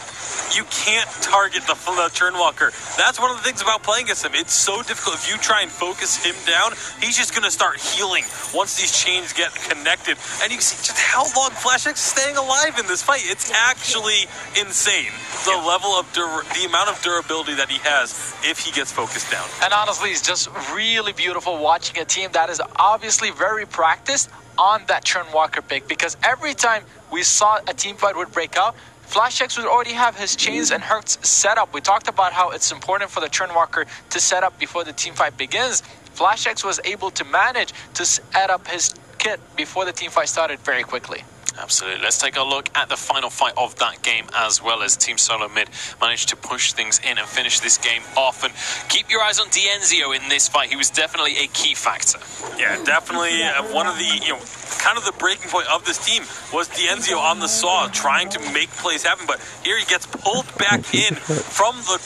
you can't target the Churn Walker. That's one of the things about playing against him. It's so difficult. If you try and focus him down, he's just going to start healing once these chains get connected. And you can see just how long FlashX is staying alive in this fight. It's actually insane, the level of the amount of durability that he has if he gets focused down. And honestly, it's just really beautiful watching a team that is obviously very practiced on that Churn Walker pick, because every time we saw a team fight would break out, FlashX would already have his chains and hooks set up. We talked about how it's important for the Churn Walker to set up before the team fight begins. FlashX was able to manage to set up his kit before the team fight started very quickly. Absolutely. Let's take a look at the final fight of that game, as well as Team Solo Mid managed to push things in and finish this game off. And keep your eyes on Dienzio in this fight. He was definitely a key factor. Yeah, definitely one of the, kind of the breaking point of this team was Dienzio on the Saw trying to make plays happen, but here he gets pulled back in from the,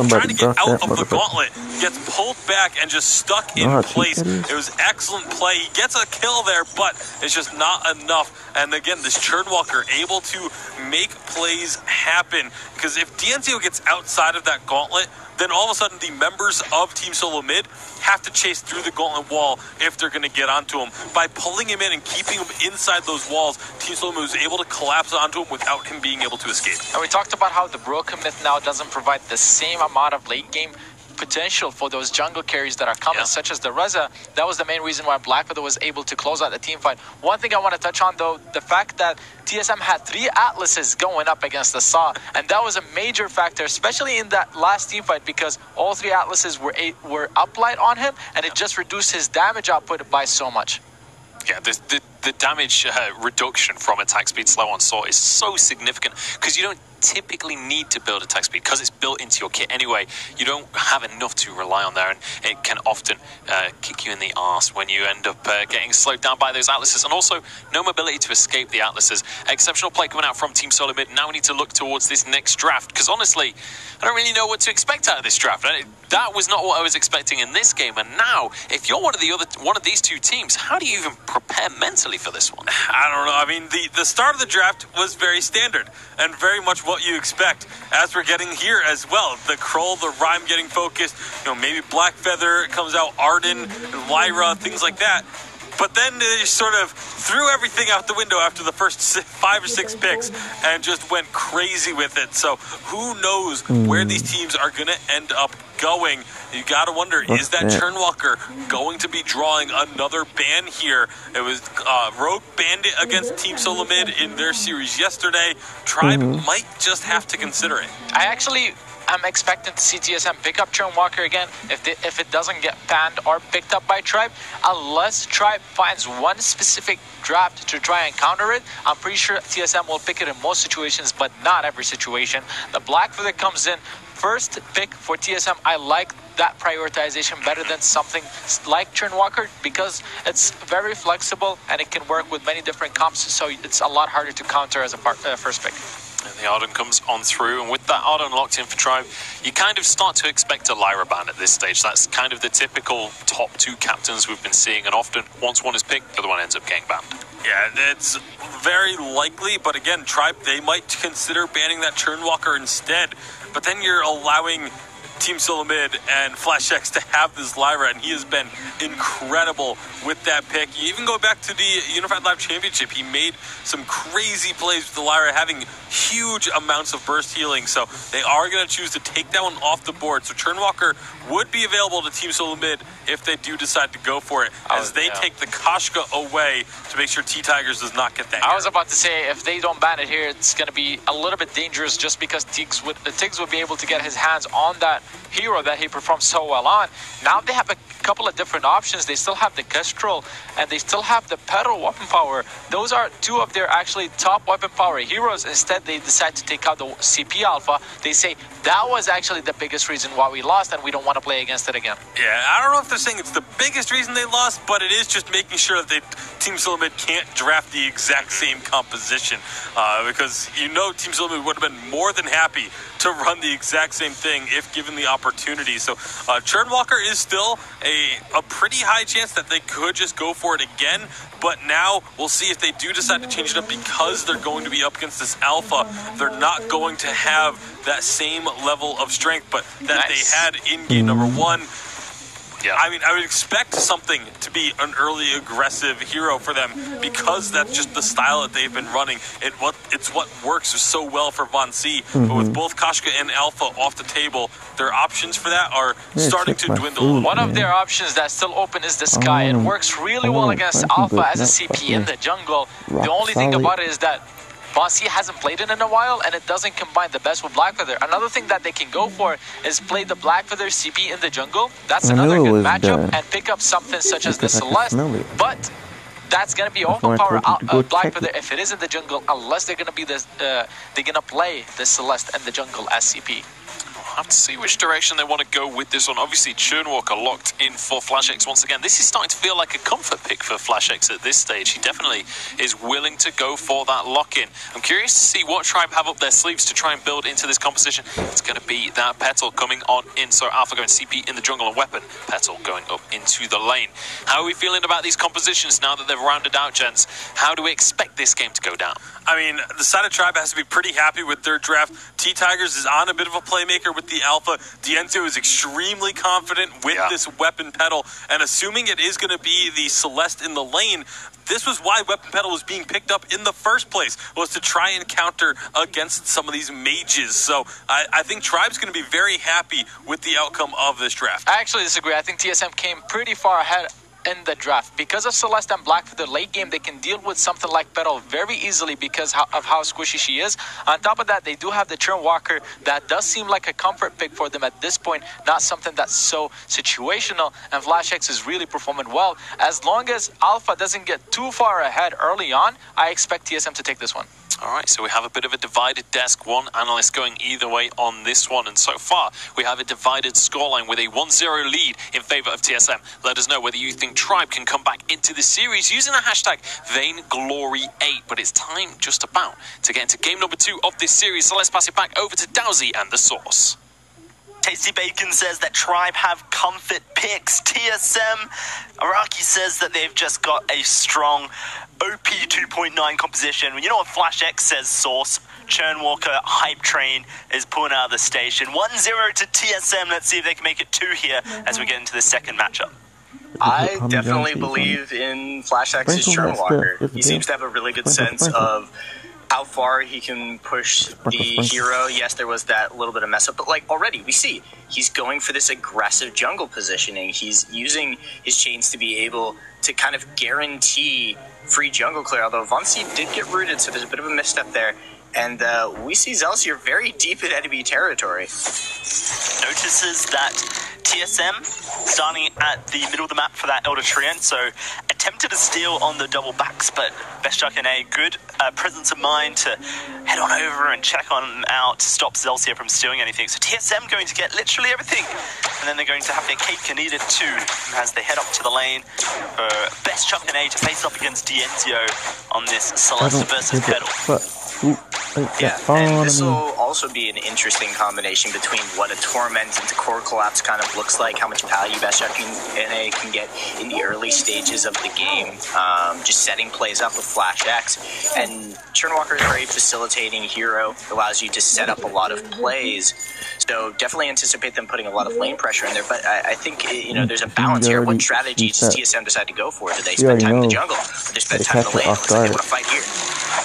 trying to get out of the gauntlet, gets pulled back and just stuck in place. It was excellent play. He gets a kill there, but it's just not enough. And again, this Churn Walker able to make plays happen, because if Dienzio gets outside of that gauntlet, then all of a sudden the members of Team Solo Mid have to chase through the gauntlet wall if they're going to get onto him. By pulling him in and keeping him inside those walls, Team Solo Mid was able to collapse onto him without him being able to escape. And we talked about how the broken myth now doesn't provide the same amount of late game potential for those jungle carries that are coming, such as the Reza. That was the main reason why Black Feather was able to close out the team fight. One thing I want to touch on, though, the fact that TSM had 3 Atlases going up against the Saw, and that was a major factor, especially in that last team fight, because all 3 Atlases were uplight on him, and it just reduced his damage output by so much. Yeah, the damage reduction from attack speed slow on Saw is so significant, because you don't typically need to build attack speed because it's built into your kit anyway. You don't have enough to rely on there, and it can often kick you in the arse when you end up getting slowed down by those Atlases, and also no mobility to escape the Atlases. Exceptional play coming out from Team Solo Mid. Now we need to look towards this next draft, because honestly, I don't really know what to expect out of this draft. That was not what I was expecting in this game, and now if you're one of these two teams, how do you even prepare mentally for this one? I don't know. I mean, the start of the draft was very standard and very much what you expect, as we're getting here as well. The Kroll, the Rhyme getting focused, maybe Black Feather comes out, Arden, Lyra, things like that. But then they sort of threw everything out the window after the first 5 or 6 picks and just went crazy with it. So who knows where these teams are going to end up going. You got to wonder, is that Churn Walker going to be drawing another ban here? It was Rogue banned it against Team Solo Mid in their series yesterday. Tribe might just have to consider it. I'm expecting to see TSM pick up Churn Walker again if it doesn't get banned or picked up by Tribe. Unless Tribe finds one specific draft to try and counter it, I'm pretty sure TSM will pick it in most situations, but not every situation. The Black Feather comes in first pick for TSM. I like that prioritization better than something like Churn Walker, because it's very flexible and it can work with many different comps, so it's a lot harder to counter as a first pick. The Arden comes on through, and with that Arden locked in for Tribe, you kind of start to expect a Lyra ban at this stage. That's kind of the typical top 2 captains we've been seeing, and often, once one is picked, the other one ends up getting banned. Yeah, it's very likely, but again, Tribe, they might consider banning that Churnwalker instead, but then you're allowing Team Solo Mid and Flash X to have this Lyra, and he has been incredible with that pick. You even go back to the Unified Live Championship, he made some crazy plays with the Lyra, having huge amounts of burst healing, so they are going to choose to take that one off the board. So Churnwalker would be available to Team Solo Mid if they do decide to go for it, as they take the Koshka away to make sure T-Tigers does not get that. I was about to say, if they don't ban it here, it's going to be a little bit dangerous, just because Tiggs would be able to get his hands on that hero that he performed so well on. Now they have a couple of different options. They still have the Kestrel, and they still have the Petal weapon power. Those are 2 of their actually top weapon power heroes. Instead, they decide to take out the CP Alpha. They say that was actually the biggest reason why we lost, and we don't want to play against it again. Yeah, I don't know if they're saying it's the biggest reason they lost, but it is just making sure that Team Solo Mid can't draft the exact same composition, because Team Solo Mid would have been more than happy to run the exact same thing if given the opportunity. So Churnwalker is still a pretty high chance that they could just go for it again, but now we'll see if they do decide to change it up, because they're going to be up against this Alpha. They're not going to have that same level of strength, but that they had in game number 1. Yeah, I mean, I would expect something to be an early aggressive hero for them, because that's just the style that they've been running. It's what works so well for Von C. But with both Koshka and Alpha off the table, their options for that are starting to dwindle. One of their options that's still open is the Sky. It works really well against Alpha as a CP in the jungle. The only thing about it is that Von C hasn't played it in a while, and it doesn't combine the best with Blackfeather. Another thing that they can go for is play the Blackfeather CP in the jungle. That's another good matchup, and pick up something such as the Celeste. But that's gonna be overpower Blackfeather if it is in the jungle, unless they're gonna be play the Celeste in the jungle as CP. We'll have to see which direction they want to go with this one. Obviously, Churnwalker locked in for Flash X once again. This is starting to feel like a comfort pick for Flash X at this stage. He definitely is willing to go for that lock-in. I'm curious to see what Tribe have up their sleeves to try and build into this composition. It's going to be that Petal coming on in. So Alpha going CP in the jungle and weapon. Petal going up into the lane. How are we feeling about these compositions now that they've rounded out, gents? How do we expect this game to go down? I mean, the side of Tribe has to be pretty happy with their draft. T-Tigers is on a bit of a playmaker with the Alpha. Dienzio is extremely confident with this weapon Petal, and assuming it is going to be the Celeste in the lane, this was why weapon Petal was being picked up in the first place, was to try and counter against some of these mages. So I think Tribe's going to be very happy with the outcome of this draft. I actually disagree. I think TSM came pretty far ahead in the draft. Because of Celeste and Black, for the late game, they can deal with something like Petal very easily because of how squishy she is. On top of that, they do have the Churnwalker that does seem like a comfort pick for them at this point, not something that's so situational, and Flash X is really performing well. As long as Alpha doesn't get too far ahead early on, I expect TSM to take this one. All right, so we have a bit of a divided desk. One analyst going either way on this one. And so far, we have a divided scoreline with a 1-0 lead in favor of TSM. Let us know whether you think Tribe can come back into the series using the hashtag Vainglory8. But it's time just about to get into game number 2 of this series. So let's pass it back over to Dowsy and the Source. Tasty Bacon says that Tribe have comfort picks. TSM, Araki says that they've just got a strong OP 2.9 composition. You know what Flash X says, Source? Churnwalker Hype Train is pulling out of the station. 1-0 to TSM. Let's see if they can make it 2 here as we get into the second matchup. I definitely believe in Flash X's Churnwalker. He seems to have a really good sense of how far he can push the hero. Yes, there was that little bit of mess up, but like already we see he's going for this aggressive jungle positioning. He's using his chains to be able to kind of guarantee free jungle clear, although Von C did get rooted, so there's a bit of a misstep there. And we see Zelsier very deep in enemy territory. Notices that TSM starting at the middle of the map for that Elder Treant, so attempted a steal on the double backs, but Bestchuck and a good presence of mind to head on over and check on him out to stop Zelsier from stealing anything. So TSM going to get literally everything, and then they're going to have their cake and eat it too as they head up to the lane for Bestchuck and A to face up against Dienzio on this Celeste versus Petal. Yeah, and this will also be an interesting combination between what a Torment into Core Collapse kind of looks like, how much value Beshak and NA can get in the early stages of the game, just setting plays up with Flash X. And Churnwalker is a very facilitating hero, allows you to set up a lot of plays. So definitely anticipate them putting a lot of lane pressure in there, but I think, you know, there's a balance here. What strategy does TSM decide to go for? Do they spend time in the jungle? Or do they spend time in the lane? It looks like they want to fight here.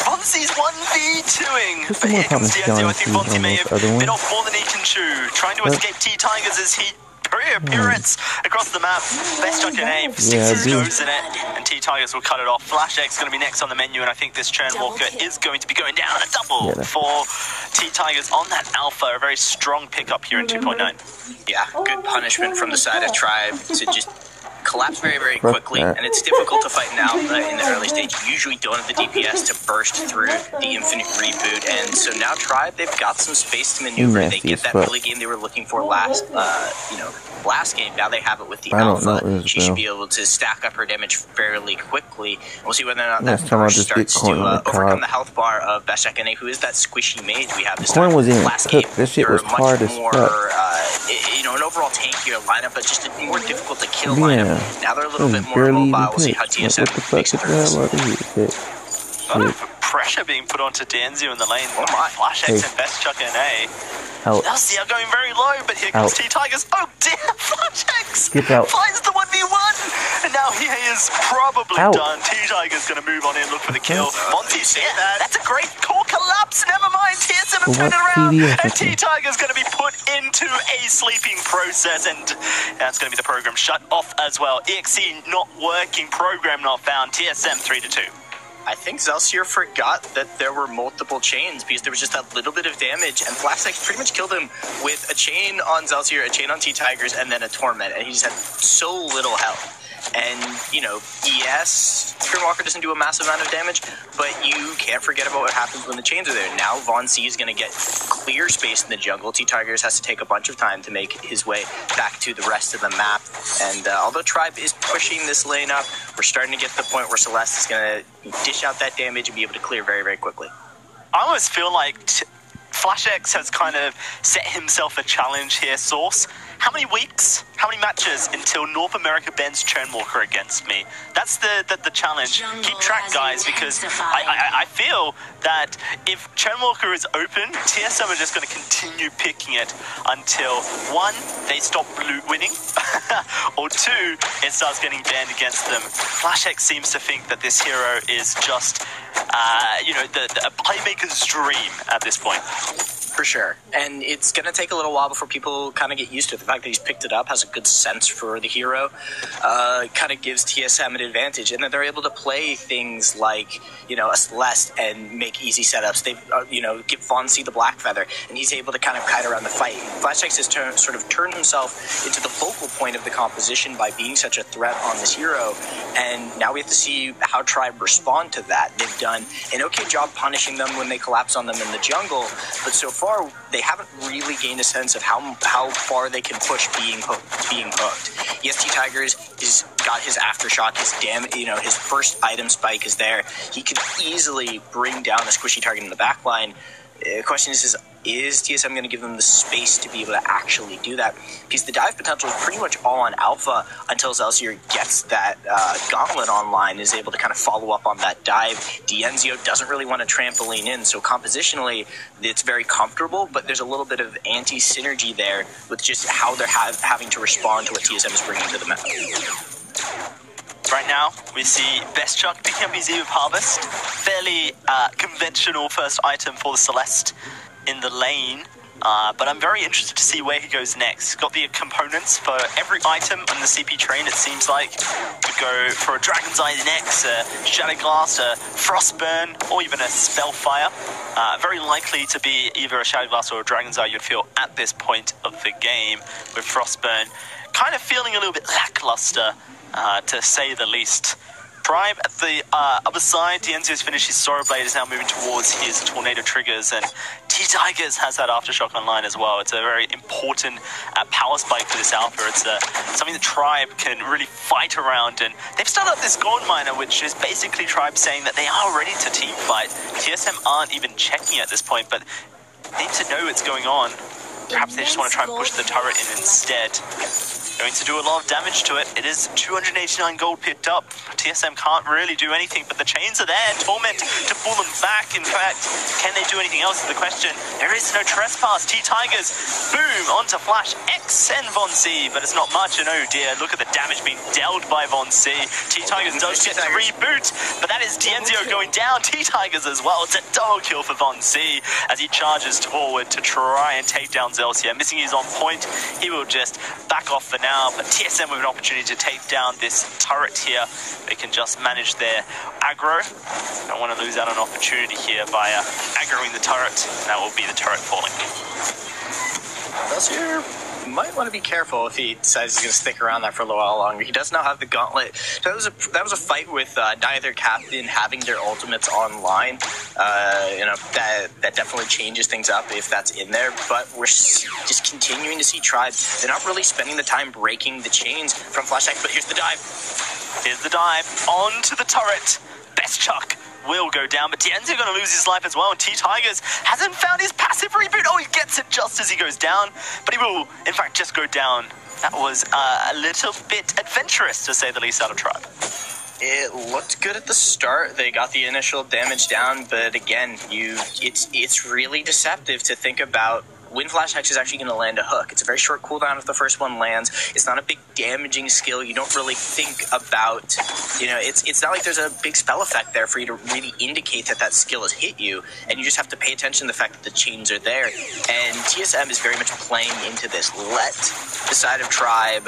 Vonzi's 1v2ing, but here comes Dienzio. I think Vonzi may have bit off more than he can chew. Trying to escape T-Tigers as he pirouettes across the map. Best Chuck and aim, sticks his nose in it, and T-Tigers will cut it off. Flash X is going to be next on the menu, and I think this Churnwalker is going to be going down. A double for T-Tigers on that Alpha. A very strong pickup here in 2.9. Yeah, good punishment from the side of Tribe to just collapse very, very quickly, and it's difficult to fight an Alpha in the early stage. You usually don't have the DPS to burst through the infinite reboot, and so now Tribe, they've got some space to maneuver. They get that early game they were looking for last game. Now they have it with the Alpha. She should be able to stack up her damage fairly quickly. We'll see whether or not that burst starts to overcome the health bar of Beshak Ene, who is that squishy mage we have this time. Last game, they were much more, an overall tankier lineup, but just a more difficult to kill lineup. Now they're a little bit more mobile. We'll see how TSM makes it through this. A lot of pressure being put onto Dienzio in the lane. Oh my. Flash X and Best Chuck and A. Elsie are going very low, but here comes T-Tigers. Oh dear, Flash X finds the 1v1. And now he is probably done. T-Tiger's going to move on in, look for the kill. Monty, that's a great core collapse. Never mind, TSM have turned it around. And T-Tiger's going to be put into a sleeping process. And that's going to be the program shut off as well. EXE not working, program not found. TSM 3-2. I think Zelsier forgot that there were multiple chains because there was just that little bit of damage, and Flash X pretty much killed him with a chain on Zelsier, a chain on T-Tigers, and then a Torment, and he just had so little health. And, you know, yes, Churnwalker doesn't do a massive amount of damage, but you can't forget about what happens when the chains are there. Now Von C is going to get clear space in the jungle. T-Tigers has to take a bunch of time to make his way back to the rest of the map. And although Tribe is pushing this lane up, we're starting to get to the point where Celeste is going to dish out that damage and be able to clear very, very quickly. I almost feel like Flash X has kind of set himself a challenge here, Source. How many weeks, how many matches until North America bans Churnwalker against me? That's the challenge. Keep track, guys, because I feel that if Churnwalker is open, TSM are just going to continue picking it until, one, they stop winning, or two, it starts getting banned against them. Flash X seems to think that this hero is just, a playmaker's dream at this point. For sure. And it's going to take a little while before people kind of get used to it. The fact that he's picked it up, has a good sense for the hero, kind of gives TSM an advantage. And then they're able to play things like, a Celeste and make easy setups. They, give Fonzie the Black Feather, and he's able to kind of kite around the fight. Flash X has sort of turned himself into the focal point of the composition by being such a threat on this hero. And now we have to see how Tribe respond to that. They've done an okay job punishing them when they collapse on them in the jungle, but so far they haven't really gained a sense of how far they can push being hooked. Yes, T-Tigers has got his aftershock, his first item spike is there. He could easily bring down a squishy target in the backline. The question is TSM going to give them the space to be able to actually do that? Because the dive potential is pretty much all on Alpha until Zelsier gets that gauntlet online, is able to kind of follow up on that dive. Dienzio doesn't really want to trampoline in, so compositionally it's very comfortable, but there's a little bit of anti-synergy there with just how they're having to respond to what TSM is bringing to the map. Right now, we see Best Chuck picking up his Eve of Harvest. Fairly conventional first item for the Celeste in the lane. But I'm very interested to see where he goes next. Got the components for every item on the CP train, it seems like. Could go for a Dragon's Eye next, a Shadow Glass, a Frostburn, or even a Spellfire. Very likely to be either a Shadow Glass or a Dragon's Eye, you'd feel, at this point of the game, with Frostburn kind of feeling a little bit lackluster, to say the least. Tribe at the other side, Dienzio's finished his Sorrow Blade, is now moving towards his Tornado Triggers, and T-Tigers has that Aftershock online as well. It's a very important power spike for this alpha. It's something the Tribe can really fight around, and they've started up this gold miner, which is basically Tribe saying that they are ready to team fight. TSM aren't even checking at this point, but they need to know what's going on. Perhaps they just want to try and push the turret in instead. Going to do a lot of damage to it. It is 289 gold picked up. TSM can't really do anything, but the chains are there. Torment to pull them back. In fact, can they do anything else is the question. There is no trespass. T-Tigers, boom, onto Flash X and Von C, but it's not much, and oh dear, look at the damage being dealt by Von C. T-Tigers does get to reboot, but that is Dienzio going down. T-Tigers as well. It's a double kill for Von C as he charges forward to try and take down Zelsia. Missing is on point. He will just back off for now, but TSM with an opportunity to take down this turret here. They can just manage their aggro. Don't want to lose out on an opportunity here by aggroing the turret. That will be the turret falling. Zelsia might want to be careful if he decides he's going to stick around that for a little while longer. He does now have the gauntlet. That was a fight with neither captain having their ultimates online. That definitely changes things up if that's in there. But we're just continuing to see Tribe. They're not really spending the time breaking the chains from Flash X. But here's the dive. Here's the dive onto the turret. Best Chuck will go down, but Dienzio going to lose his life as well, and T-Tigers hasn't found his passive reboot. Oh, he gets it just as he goes down, but he will, in fact, just go down. That was a little bit adventurous, to say the least, out of Tribe. It looked good at the start. They got the initial damage down, but again, it's really deceptive to think about when Flash X is actually going to land a hook. It's a very short cooldown if the first one lands. It's not a big damaging skill. You don't really think about, it's not like there's a big spell effect there for you to really indicate that skill has hit you, and you just have to pay attention to the fact that the chains are there. And TSM is very much playing into this. Let the side of Tribe,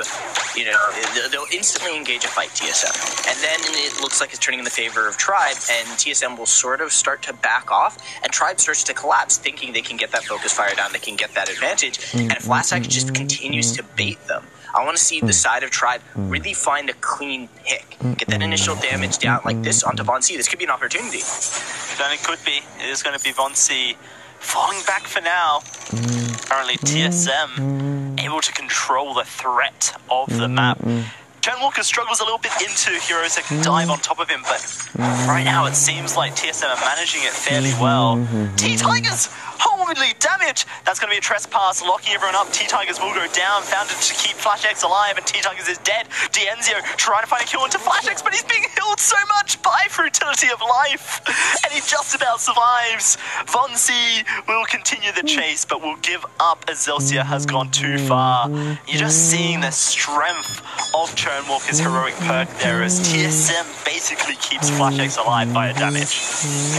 they'll instantly engage a fight, TSM. And then it looks like it's turning in the favor of Tribe, and TSM will sort of start to back off, and Tribe starts to collapse, thinking they can get that focus fire down, they can get that advantage, and if Flash X just continues to bait them. I want to see the side of Tribe really find a clean pick, get that initial damage down like this onto Von C. This could be an opportunity. Then it could be. It is going to be Von C falling back for now. Currently TSM able to control the threat of the map. Chen Walker struggles a little bit into heroes that can dive on top of him, but right now it seems like TSM are managing it fairly well. T-Tigers! Holy damage! That's going to be a trespass, locking everyone up. T-Tigers will go down, found it to keep Flash X alive, and T-Tigers is dead. Dienzio trying to find a kill into Flash X, but he's being healed so much by Frutility of Life, and he just about survives. Von C will continue the chase, but will give up as Zelsia has gone too far. You're just seeing the strength of Chernwalker's heroic perk there as TSM basically keeps Flash X alive via damage.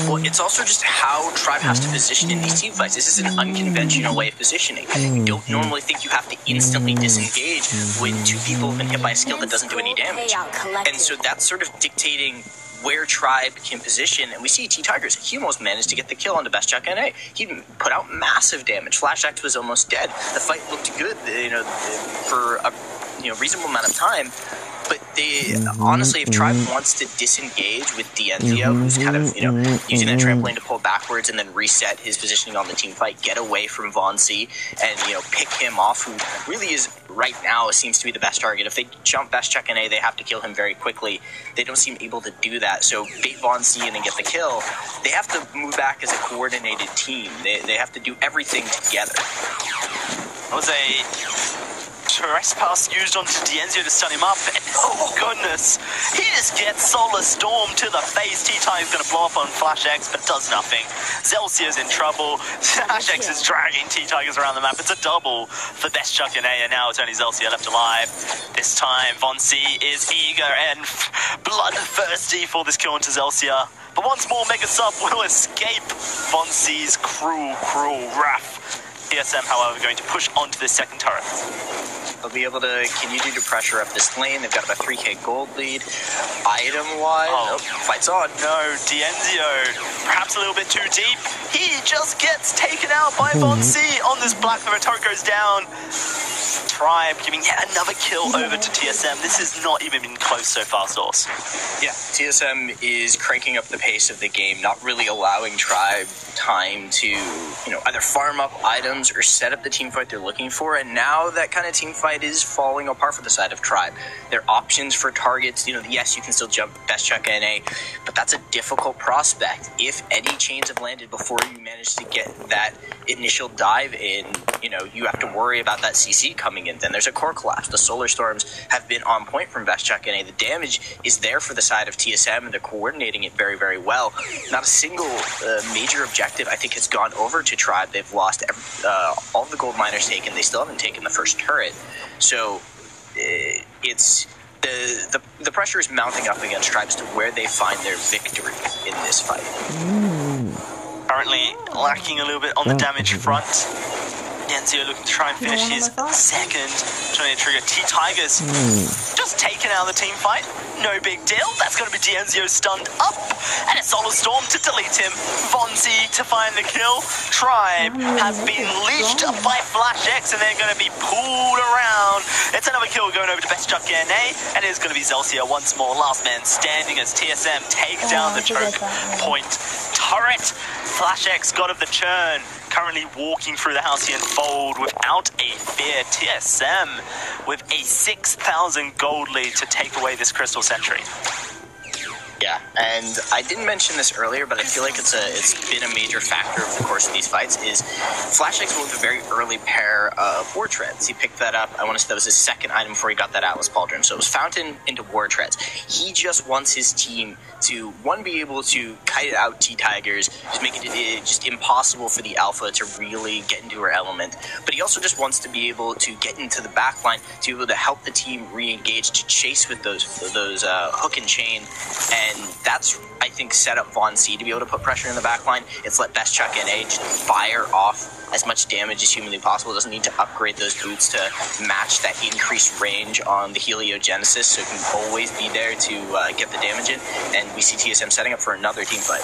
Well, it's also just how Tribe has to position in these team fights. This is an unconventional way of positioning. We don't normally think you have to instantly disengage when two people have been hit by a skill that doesn't do any damage. And so that's sort of dictating where Tribe can position, and we see T-Tigers, he almost managed to get the kill onto Best Chuck NA. He put out massive damage. Flash X was almost dead. The fight looked good, for a reasonable amount of time. But honestly, if Tribe wants to disengage with Dienzio, who's kind of, using that trampoline to pull backwards and then reset his positioning on the team fight, get away from Von C and, pick him off, who really is, right now, seems to be the best target. If they jump Best Check NA, they have to kill him very quickly. They don't seem able to do that. So bait Von C in and get the kill. They have to move back as a coordinated team. They have to do everything together. That was a trespass used onto Dienzio to stun him up, and oh goodness, he just gets Solar Storm to the face. T-Time's going to blow up on Flash X, but does nothing. Zelsia's in trouble. Flash X is dragging T-Tigers around the map. It's a double for Best Chuck and A, and now it's only Zelsia left alive. This time, Von C is eager and bloodthirsty for this kill onto Zelsia. But once more, Mega Sub will escape Von C's cruel wrath. TSM, however, going to push onto this second turret. They'll be able to continue to pressure up this lane. They've got about 3k gold lead. Item-wise, fight's on. No, Dienzio, perhaps a little bit too deep. He just gets taken out by Von C on this black. The turret goes down. Tribe giving yet another kill over to TSM. This has not even been close so far, Source. Yeah, TSM is cranking up the pace of the game, not really allowing Tribe time to, either farm up items or set up the team fight they're looking for, and now that kind of team fight is falling apart for the side of Tribe. Their options for targets, yes, you can still jump Best Chuck NA, but that's a difficult prospect. If any chains have landed before you manage to get that initial dive in, you have to worry about that CC coming in. Then there's a core collapse. The Solar Storms have been on point from Best Chuck NA. The damage is there for the side of TSM, and they're coordinating it very, very well. Not a single major objective, I think, has gone over to Tribe. They've lost all of the gold miners taken. They still haven't taken the first turret. So it's the pressure is mounting up against Tribe as to where they find their victory in this fight. Currently lacking a little bit on the damage front. Denzio looking to try and finish his second, trying to trigger. T-Tigers just taken out of the team fight. No big deal. That's going to be Denzio stunned up. And a Solar Storm to delete him. Vonzi to find the kill. Tribe has been leashed by Flash X, and they're going to be pulled around. It's another kill going over to Best Chuck NA, and it is going to be Zelsia once more. Last man standing as TSM take down the choke point turret. Flash X got of the churn. Currently walking through the Halcyon Fold without a fear. TSM with a 6,000 gold lead to take away this Crystal Sentry. Yeah, and I didn't mention this earlier, but I feel like it's been a major factor over the course of these fights, is Flash X with a very early pair of War Treads. He picked that up, I want to say that was his second item before he got that Atlas Pauldron, so it was Fountain into War Treads. He just wants his team to, one, be able to kite out T-Tigers, just make it just impossible for the Alpha to really get into her element, but he also just wants to be able to get into the backline to be able to help the team re-engage, to chase with those hook and chain, and that's, I think, set up Von C to be able to put pressure in the backline. It's let Best Chuck NA just fire off as much damage as humanly possible. It doesn't need to upgrade those boots to match that increased range on the Heliogenesis, so it can always be there to get the damage in, and we see TSM setting up for another team fight.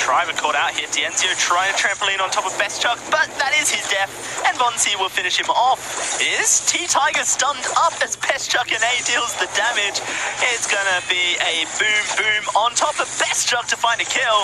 Tribe caught out here. Denzio trying to trampoline on top of Best Chuck, but that is his death, and Von C will finish him off. Is T-Tiger stunned up as Best Chuck NA deals the damage? It's gonna be a boom on top of Best Chuck to find a kill.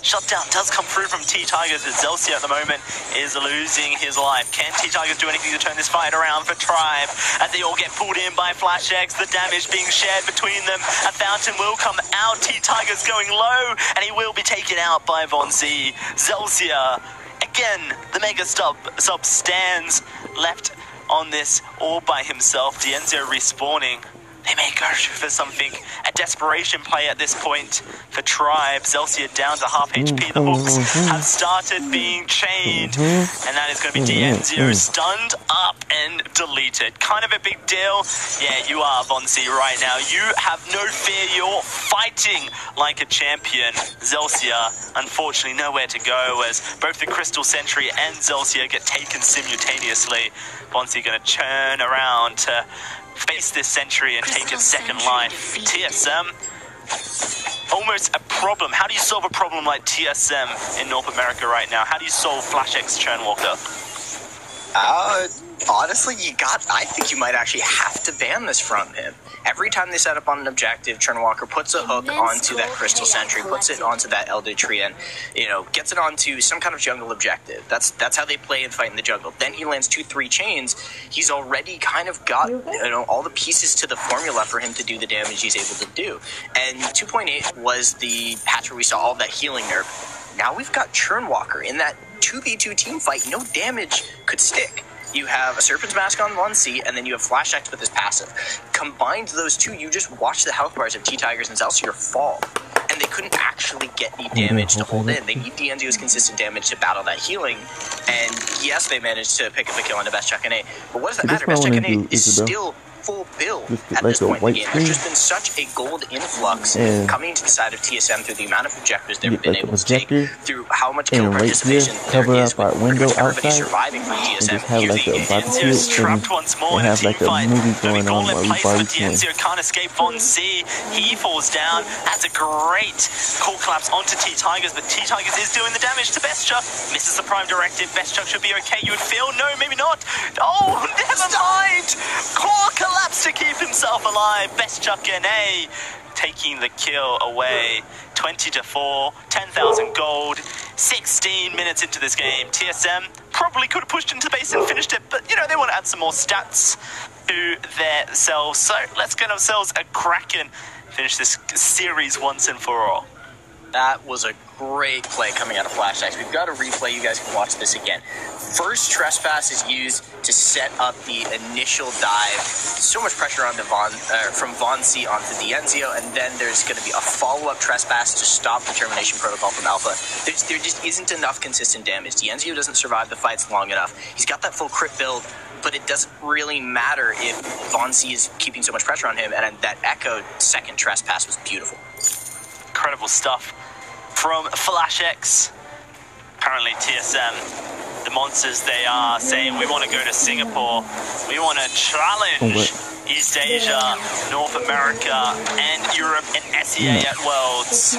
Shutdown does come through from T-Tigers, as Zelsia at the moment is losing his life. Can T-Tigers do anything to turn this fight around for Tribe? As they all get pulled in by Flash X, the damage being shared between them. A Fountain will come out, T-Tigers going low, and he will be taken out by Von Z. Zelsia, again, the Mega Sub stands left on this all by himself. Denzio respawning. They may go for something, a desperation play at this point for Tribe. Zelsia down to half HP. The hooks have started being chained, and that is going to be Denzio stunned up and deleted. Kind of a big deal. Yeah, you are, Vonzi, right now. You have no fear. You're fighting like a champion. Zelsia, unfortunately, nowhere to go, as both the Crystal Sentry and Zelsia get taken simultaneously. Vonzi going to churn around to face this Sentry and take its second life. TSM, almost a problem. How do you solve a problem like TSM in North America right now? How do you solve Flash X Churnwalker? Honestly, I think you might actually have to ban this from him. Every time they set up on an objective, Churnwalker puts a hook onto that Crystal Sentry, puts it onto that Elder Tree, and, gets it onto some kind of jungle objective. That's how they play and fight in the jungle. Then he lands 2-3 chains. He's already kind of got, all the pieces to the formula for him to do the damage he's able to do. And 2.8 was the patch where we saw all that healing nerf. Now we've got Churnwalker in that 2v2 team fight. No damage could stick. You have a Serpent's Mask on 1C, and then you have Flash X with his passive. Combined those two, you just watch the health bars of T-Tigers and Zelsia fall. And they couldn't actually get any damage to hold in. They need Denzio's consistent damage to battle that healing. And yes, they managed to pick up a kill on the Best Chuck NA. But what does that matter? Best Chuck NA is still full build Just at like this a point in the white game. There's screen. just been such a gold influx And coming into the side of TSM through the amount of objectives they've get been like a able to take, projector, through how much kill and right here, participation there cover is up our with window pretty much everybody outside, surviving from and TSM just have here like in a the game. barbecue Dianzio's and trapped once more in a have team like a fight. movie Gonna be going on gauntlet while we placed, but barbecuing. Dianzio can't escape Von C. He falls down. That's a great core collapse onto T-Tigers, but T-Tigers is doing the damage to Bestchuck. Misses the prime directive. Bestchuck should be okay, you would feel. No, maybe not. Oh, never mind. Core collapse to keep himself alive. Bestchuck NA taking the kill away. 20-4, 10,000 gold. 16 minutes into this game. TSM probably could have pushed into the base and finished it, but you know, they want to add some more stats to themselves. So let's get ourselves a Kraken. Finish this series once and for all. That was a great play coming out of Flash X. We've got a replay. You guys can watch this again. First trespass is used to set up the initial dive. So much pressure on from Von C onto Dianzio, and then there's going to be a follow-up trespass to stop the termination protocol from Alpha. There just isn't enough consistent damage. Dianzio doesn't survive the fights long enough. He's got that full crit build, but it doesn't really matter if Von C is keeping so much pressure on him, and that Echo second trespass was beautiful. Incredible stuff from Flash X. Apparently TSM, the monsters they are, saying we want to go to Singapore. We want to challenge East Asia, North America, and Europe and SEA at Worlds.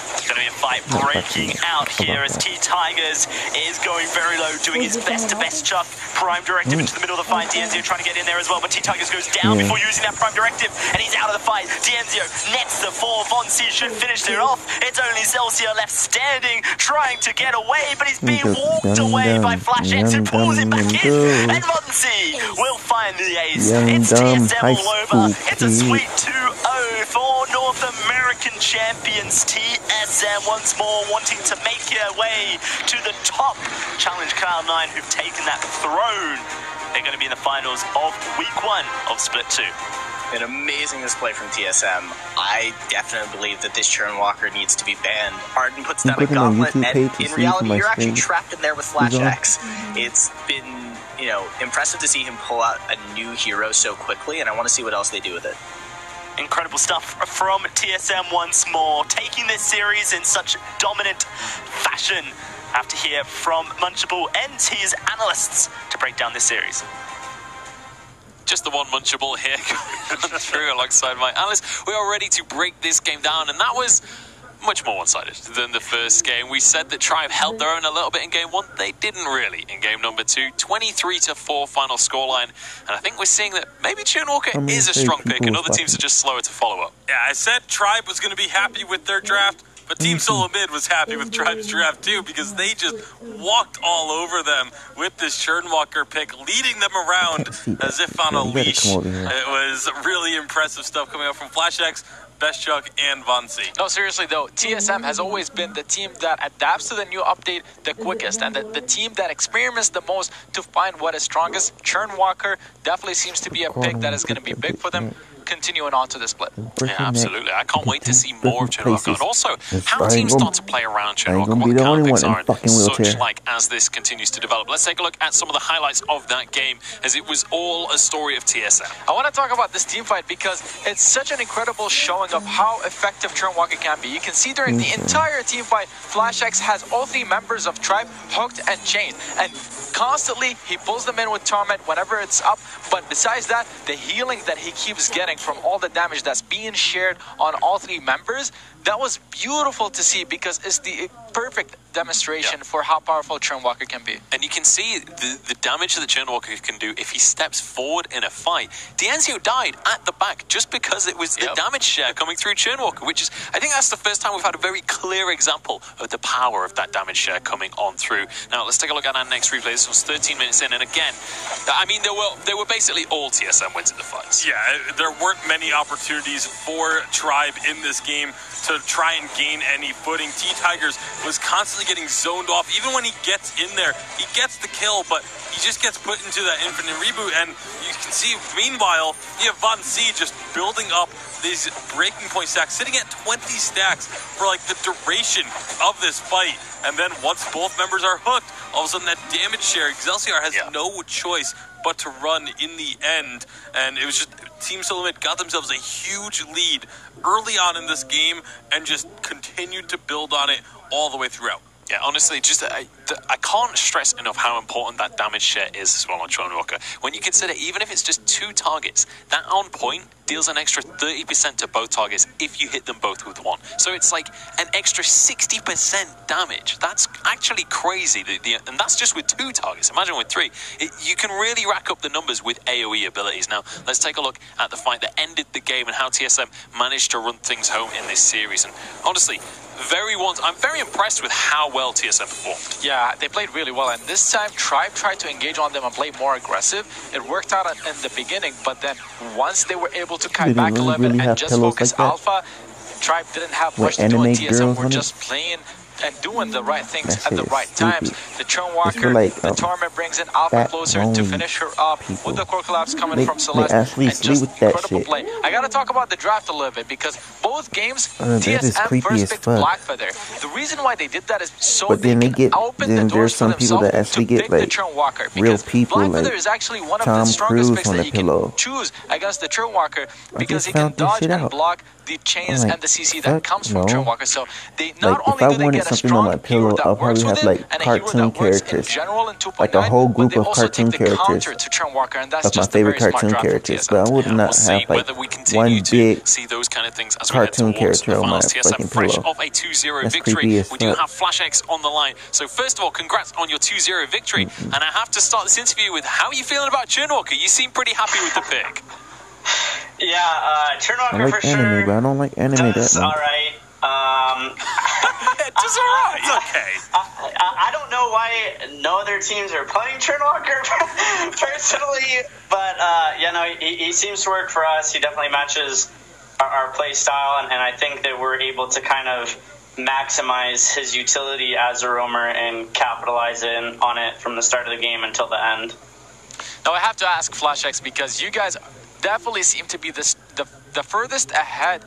It's going to be a fight breaking out here as T-Tigers is going very low, doing his best to Bestchuck. Prime directive into the middle of the fight. Dianzio trying to get in there as well, but T-Tigers goes down before using that prime directive, and he's out of the fight. Dianzio nets the 4. Von C should finish it off. It's only Celsius left standing, trying to get away, but he's being walked away by Flash X, who pulls him back in, and Von C will find the ace. It's TSM all over. It's a sweet 2-0 for North American champions TSM once more, wanting to make their way to the top. Challenge Cloud9, who've taken that throne. They're going to be in the finals of week 1 of Split 2. An amazing display from TSM. I definitely believe that this Churn Walker needs to be banned. Arden puts down a gauntlet, and in reality, you're actually trapped in there with Flash X. It's been, impressive to see him pull out a new hero so quickly, and I want to see what else they do with it. Incredible stuff from TSM once more, taking this series in such dominant fashion. Have to hear from Munchable and his analysts to break down this series. Just the one Munchable here going through alongside my analysts. We are ready to break this game down, and that was much more one-sided than the first game. We said that Tribe held their own a little bit in game 1. They didn't really in game number 2. 23-4 final scoreline, and I think we're seeing that maybe Churnwalker is a strong pick, and other teams are just slower to follow up. Yeah, I said Tribe was going to be happy with their draft, but Team Solo Mid was happy with Tribe's draft too, because they just walked all over them with this Churnwalker pick, leading them around as if on a leash. It was really impressive stuff coming out from Flash X, Bestchuck, and Von C. No, seriously though, TSM has always been the team that adapts to the new update the quickest, and the team that experiments the most to find what is strongest. Churnwalker definitely seems to be a pick that is going to be big for them, continuing on to the split. Yeah, absolutely. I can't wait to see more of Churnwalker. And also, how teams start to play around Churnwalker. What kind of picks are such like as this continues to develop. Let's take a look at some of the highlights of that game, as it was all a story of TSM. I want to talk about this team fight because it's such an incredible showing of how effective Churnwalker can be. You can see during the entire team fight, Flash X has all 3 members of Tribe hooked and chained, and constantly he pulls them in with Torment whenever it's up. But besides that, the healing that he keeps getting from all the damage that's being shared on all 3 members, that was beautiful to see, because it's the perfect demonstration for how powerful Churnwalker can be. And you can see the damage that Churnwalker can do if he steps forward in a fight. Dianzio died at the back just because it was the damage share coming through Churnwalker, which is, I think that's the first time we've had a very clear example of the power of that damage share coming on through. Now, let's take a look at our next replay. This was 13 minutes in, and again, I mean, they were basically all TSM wins in the fights. Yeah, there weren't many opportunities for Tribe in this game to try and gain any footing. T-Tigers was constantly getting zoned off. Even when he gets in there, he gets the kill, but he just gets put into that infinite reboot. And you can see, meanwhile, you have Von C just building up these breaking point stacks, sitting at 20 stacks for like the duration of this fight. And then once both members are hooked, all of a sudden that damage share, Excelsior has no choice but to run in the end. And it was just Team Solomid got themselves a huge lead early on in this game and just continued to build on it all the way throughout. Yeah, honestly, just I can't stress enough how important that damage share is as well on Tron Walker. When you consider, even if it's just 2 targets, that on point deals an extra 30% to both targets if you hit them both with 1. So it's like an extra 60% damage. That's actually crazy. And that's just with 2 targets. Imagine with 3. You can really rack up the numbers with AoE abilities. Now, let's take a look at the fight that ended the game and how TSM managed to run things home in this series. And honestly, I'm very impressed with how well TSM performed. Yeah, they played really well, and this time Tribe tried to engage on them and play more aggressive. It worked out in the beginning, but then once they were able to kite back a little bit and just focus like Alpha, Tribe didn't have much to do, and TSM were just playing and doing the right things at the right times. The Churn Walker, the Torment brings in Alpha closer to finish her up with the core collapse coming from Celeste, and just incredible play. I gotta talk about the draft a little bit because both games, TSM first picked Blackfeather. The reason why they did that is so they can open the doors for themselves to pick the Churn Walker, because Blackfeather is actually one of the strongest picks that you can choose against the Churn Walker because he can dodge and block the chains and the CC that comes from Churn Walker. So they not only do they get a strong hero that works with it and a hero that works in general in 2.9, but they also take the counter to Churn Walker, and that's just a very smart draft from TSM. But I would not have like one big see those kind of things as we head towards the finals. TSM fresh off a 2-0 victory. We do have Flash X on the line. So first of all, congrats on your 2-0 victory. And I have to start this interview with, how are you feeling about Churn Walker? You seem pretty happy with the pick. Yeah, Churn Walker I like for anime, sure. but I don't like anime that much. Alright. It does alright. It's okay. I don't know why no other teams are playing Churn Walker personally, but he seems to work for us. He definitely matches our play style, and I think that we're able to kind of maximize his utility as a roamer and capitalize on it from the start of the game until the end. Now I have to ask Flash X, because you guys definitely seem to be the furthest ahead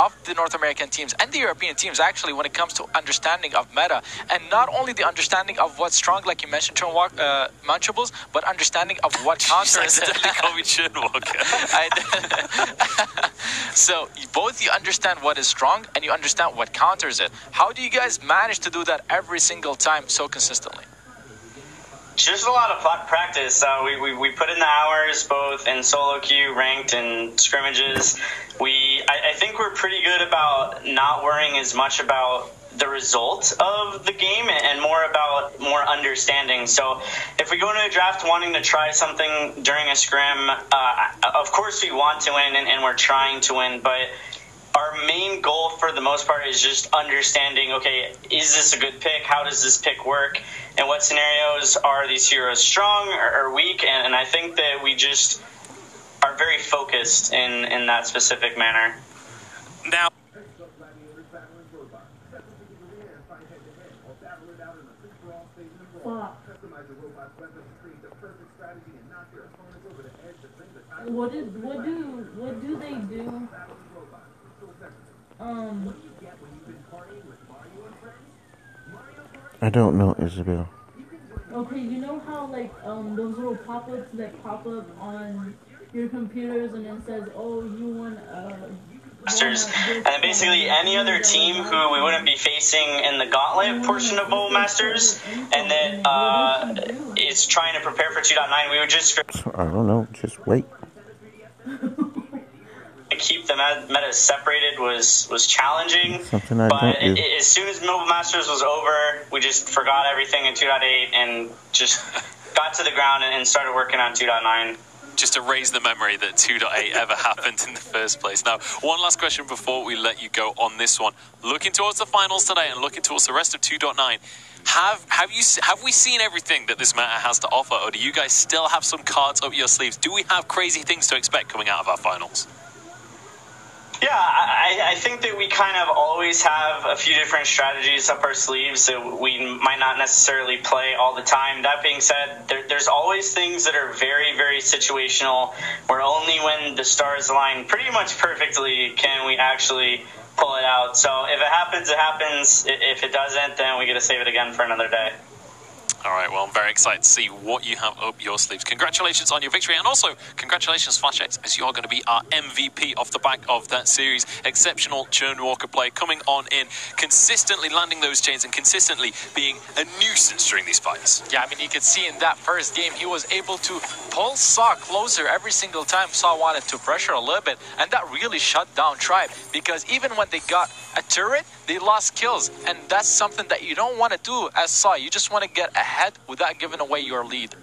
of the North American teams and the European teams, actually, when it comes to understanding of meta, and not only the understanding of what's strong, like you mentioned, Munchables, but understanding of what counters. Call me Churn Walker. So both you understand what is strong and you understand what counters it. How do you guys manage to do that every single time so consistently? Just a lot of practice. We put in the hours, both in solo queue, ranked, and scrimmages. I think we're pretty good about not worrying as much about the result of the game and more about more understanding. So if we go into a draft wanting to try something during a scrim, of course we want to win and we're trying to win, but our main goal for the most part is just understanding, okay, is this a good pick? How does this pick work? And what scenarios are these heroes strong or weak? And I think that we just are very focused in that specific manner. Now, what do they do? I don't know, Isabel. Okay, you know how like those little pop-ups that pop up on your computers and it says, oh, you want Masters, and basically any other team who we wouldn't be facing in the gauntlet portion of Bowl Masters, and that is trying to prepare for 2.9, we would just I don't know, just wait. Keep the meta separated was challenging, Something I but don't do. As soon as Mobile Masters was over, we just forgot everything in 2.8 and just got to the ground and started working on 2.9. Just to raise the memory that 2.8 ever happened in the first place. Now, one last question before we let you go on this one. Looking towards the finals today and looking towards the rest of 2.9, have we seen everything that this meta has to offer, or do you guys still have some cards up your sleeves? Do we have crazy things to expect coming out of our finals? Yeah, I think that we kind of always have a few different strategies up our sleeves that we might not necessarily play all the time. That being said, there's always things that are very, very situational, where only when the stars align pretty much perfectly can we actually pull it out. So if it happens, it happens. If it doesn't, then we get to save it again for another day. All right, well, I'm very excited to see what you have up your sleeves. Congratulations on your victory, and also congratulations, FlashX, as you're going to be our MVP off the back of that series. Exceptional Churn Walker play coming on in, consistently landing those chains and consistently being a nuisance during these fights. Yeah, I mean, you could see in that first game, he was able to pull Saw closer every single time Saw wanted to pressure a little bit, and that really shut down Tribe, because even when they got a turret, they lost kills, and that's something that you don't want to do as Saw. You just want to get ahead without giving away your lead.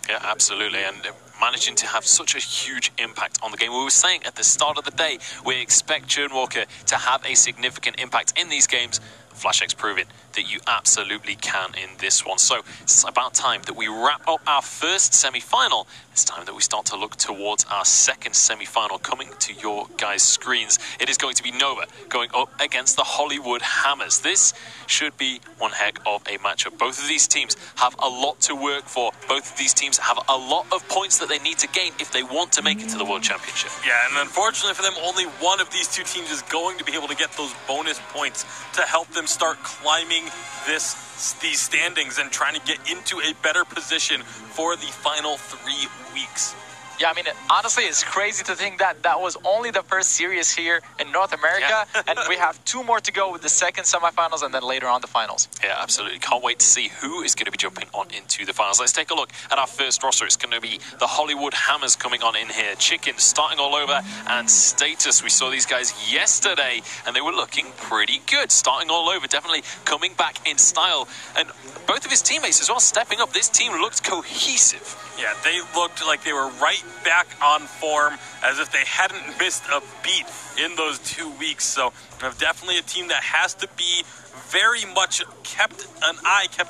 Yeah, absolutely, and managing to have such a huge impact on the game. We were saying at the start of the day, we expect Churn Walker to have a significant impact in these games. FlashX proving that you absolutely can in this one. So it's about time that we wrap up our first semi-final. It's time that we start to look towards our second semi-final coming to your guys' screens. It is going to be Nova going up against the Hollywood Hammers. This should be one heck of a matchup. Both of these teams have a lot to work for. Both of these teams have a lot of points that they need to gain if they want to make it to the World Championship. Yeah, and unfortunately for them, only one of these two teams is going to be able to get those bonus points to help them start climbing these standings and trying to get into a better position for the final 3 weeks. Yeah, I mean, honestly, it's crazy to think that that was only the first series here in North America, and we have 2 more to go with the second semifinals and then later on the finals. Yeah, absolutely. Can't wait to see who is going to be jumping on into the finals. Let's take a look at our first roster. It's going to be the Hollywood Hammers coming on in here. Chicken starting all over, and Status. We saw these guys yesterday, and they were looking pretty good. Starting all over, definitely coming back in style. And both of his teammates as well stepping up. This team looked cohesive. Yeah, they looked like they were right back on form, as if they hadn't missed a beat in those 2 weeks. So definitely a team that has to be very much kept